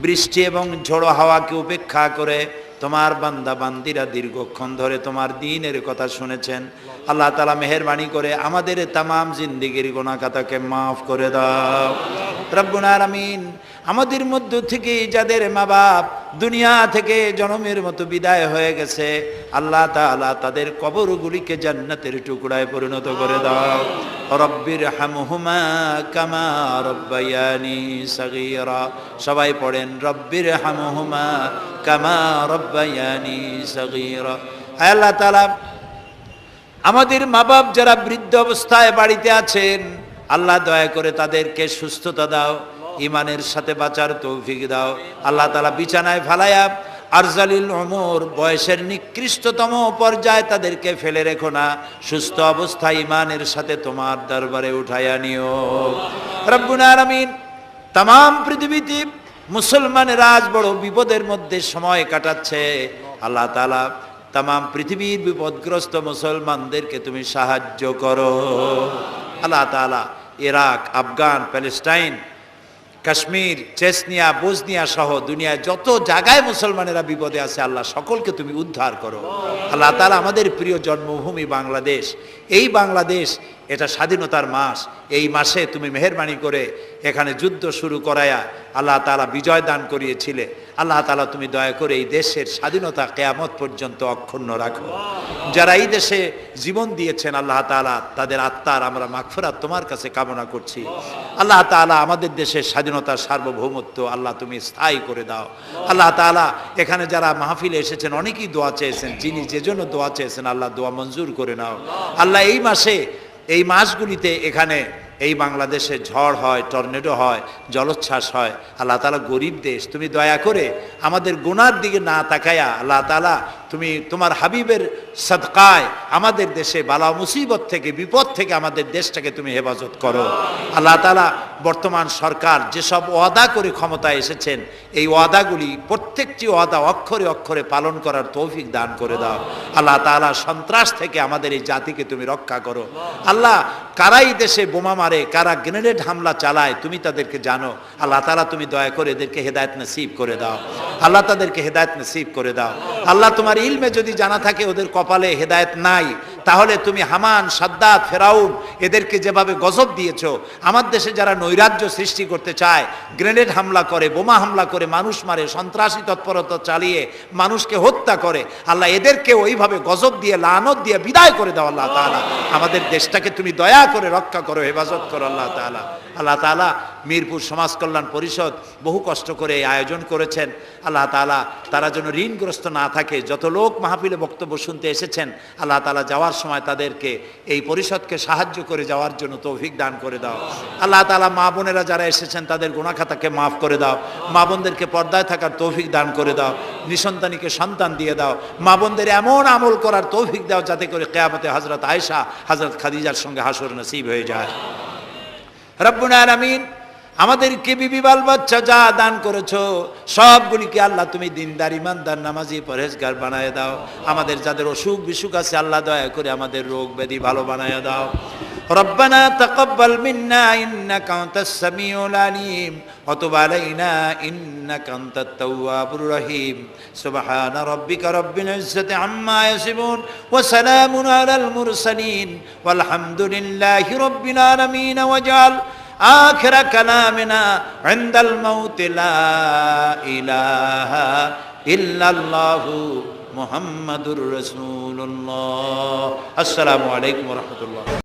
বৃষ্টি এবং ঝড়ো হাওয়াকে উপেক্ষা করে তোমার বান্দা বান্দিরা দীর্ঘক্ষণ ধরে তোমার দ্বীনের কথা শুনেছেন। আল্লাহ তাআলা মেহেরবানি করে আমাদের তামাম জিন্দেগির গুনাহ খাতাকে মাফ করে দাও রব্বুল আলামিন। আমাদের মধ্য থেকে যাদের মা বাপ দুনিয়া থেকে জনমের মতো বিদায় হয়ে গেছে, আল্লাহ তাআলা তাদের কবরগুলিকে জান্নাতের টুকরায় পরিণত করে দাও। রব্বির হামহুমা কামা রব্বায়ানি সগীরা। সবাই পড়েন রব্বির হামহুমা কামা রব্বায়ানি সগীরা। আল্লাহ তাআলা আমাদের মা বাপ যারা বৃদ্ধ অবস্থায় বাড়িতে আছেন, আল্লাহ দয়া করে তাদেরকে সুস্থতা দাও, ইমানের সাথে বাঁচার তৌফিক দাও। আল্লাহ তাআলা বিছানায় ফালায়া আরজালিল ওমর, বয়সের নিকৃষ্টতম পর্যায়ে তাদেরকে ফেলে রেখো না, সুস্থ অবস্থায় ইমানের সাথে তোমার দরবারে উঠাইয়া নিও রব্বুল আলামিন। তাম পৃথিবীতে মুসলমানেরা আজ বড় বিপদের মধ্যে সময় কাটাচ্ছে। আল্লাহ তাআলা তাম পৃথিবীর বিপদগ্রস্ত মুসলমানদেরকে তুমি সাহায্য করো। আল্লাহ তাআলা Iraq, Afghan, Palestine, Kashmir, Chechnya, Bosnia সহ দুনিয়ায় যত জায়গায় মুসলমানেরা বিপদে আছে, আল্লাহ সকলকে তুমি উদ্ধার করো। আল্লাহ তাআলা আমাদের প্রিয় জন্মভূমি বাংলাদেশ, এই বাংলাদেশ এটা স্বাধীনতার মাস, এই মাসে তুমি মেহেরবানি করে এখানে যুদ্ধ শুরু করায়া আল্লাহ তাআলা বিজয় দান করিয়েছিলে। আল্লাহ তাআলা তুমি দয়া করে এই দেশের স্বাধীনতা কিয়ামত পর্যন্ত অক্ষুণ্ণ রাখো। যারা এই দেশে জীবন দিয়েছেন আল্লাহ তাআলা তাদের আত্মার আমরা মাগফিরাত তোমার কাছে কামনা করছি। আল্লাহ তাআলা আমাদের দেশের স্বাধীনতার সার্বভৌমত্ব আল্লাহ তুমি স্থায়ী করে দাও। আল্লাহ তাআলা এখানে যারা মাহফিলে এসেছেন অনেকেই দোয়া চেয়েছেন, যিনি যে জন্য দোয়া চেয়েছেন আল্লাহ দোয়া মঞ্জুর করে নাও। আল্লাহ এই মাসে, এই মাসগুলিতে এখানে এই বাংলাদেশে ঝড় হয়, টর্নেডো হয়, জলোচ্ছ্বাস হয়। আল্লাহ তাআলা গরিব দেশ, তুমি দয়া করে আমাদের গুনার দিকে না তাকায়া আল্লাহ তাআলা তুমি তোমার হাবিবের সদকায় আমাদের দেশে বালা মুসিবত থেকে, বিপদ থেকে আমাদের দেশটাকে তুমি হেফাজত করো। আল্লাহ তাআলা বর্তমান সরকার যেসব ওয়াদা করে ক্ষমতায় এসেছেন, এই ওয়াদাগুলি প্রত্যেকটি ওয়াদা অক্ষরে অক্ষরে পালন করার তৌফিক দান করে দাও। আল্লাহ তাআলা সন্ত্রাস থেকে আমাদের এই জাতিকে তুমি রক্ষা করো। আল্লাহ কারাই দেশে বোমা মারে, কারা গ্রেনেড হামলা চালায় তুমি তাদেরকে জানো। আল্লাহ তাআলা তুমি দয়া করে এদেরকে হেদায়েত নসিব করে দাও। আল্লাহ তাদেরকে হেদায়েত নসিব করে দাও। আল্লাহ তোমার ইলমে যদি জানা থাকে ওদের কপালে হেদায়েত নাই, তাহলে তুমি হামান, সাদ্দাত, ফেরাউন এদেরকে যেভাবে গজব দিয়েছো, আমার দেশে যারা নৈরাজ্য সৃষ্টি করতে চায়, গ্রেনেড হামলা করে, বোমা হামলা করে, মানুষ মারে, সন্ত্রাসী তৎপরতা চালিয়ে মানুষকে হত্যা করে, আল্লাহ এদেরকে ওইভাবে গজব দিয়ে, লানত দিয়ে বিদায় করে দাও। আল্লাহ তাআলা আমাদের দেশটাকে তুমি দয়া করে রক্ষা করো, হেফাজত করো। আল্লাহ তাআলা, আল্লাহ তাআলা মিরপুর সমাজ কল্যাণ পরিষদ বহু কষ্ট করে এই আয়োজন করেছেন। আল্লাহ তাআলা তারা যেন ঋণগ্রস্ত না থাকে। যত লোক মাহফিলে বক্তব্য শুনতে এসেছেন আল্লাহ তাআলা যাওয়ার সময় তাদেরকে এই পরিষদকে সাহায্য করে যাওয়ার জন্য তৌফিক দান করে দাও। আল্লাহ তাআলা মা বোনেরা যারা এসেছেন তাদের গুনাহ খাতাকে মাফ করে দাও। মা বোনদেরকে পর্দায় থাকার তৌফিক দান করে দাও। নিঃসন্তানীকে সন্তান দিয়ে দাও। মা বোনদের এমন আমল করার তৌফিক দাও যাতে করে কিয়ামতে হযরত আয়েশা, হযরত খাদিজার সঙ্গে হাসর নসিব হয়ে যায়। রব্বুল আলামিন আমাদেরকে বিবি বাল বাচ্চা যা দান করেছো সবগুলিকে আল্লাহ তুমি দিনদার, ইমানদার, নামাজি, পরহেজগার বানায় দাও। আমাদের যাদের অসুখ বিসুখ আছে আল্লাহ দয়া করে আমাদের রোগ ব্যাধি ভালো বানায় দাও। রব্বানা তাকাব্বাল মিন্না ইন্নাকা আনতাস সামিউল আলিম ওয়া তুব আলাইনা ইন্নাকা আনতাত তাওয়াবুর রহিম। সুবহানা রাব্বিকা রাব্বিল ইজ্জাতি আম্মা ইয়াসিফুন ওয়া সালামুন আলাল মুরসালিন ওয়ালহামদুলিল্লাহি রাব্বিল আলামিন। ওয়াজআল آخر كلامنا عند الموت لا إله إلا الله محمد رسول الله. السلام عليكم ورحمة الله.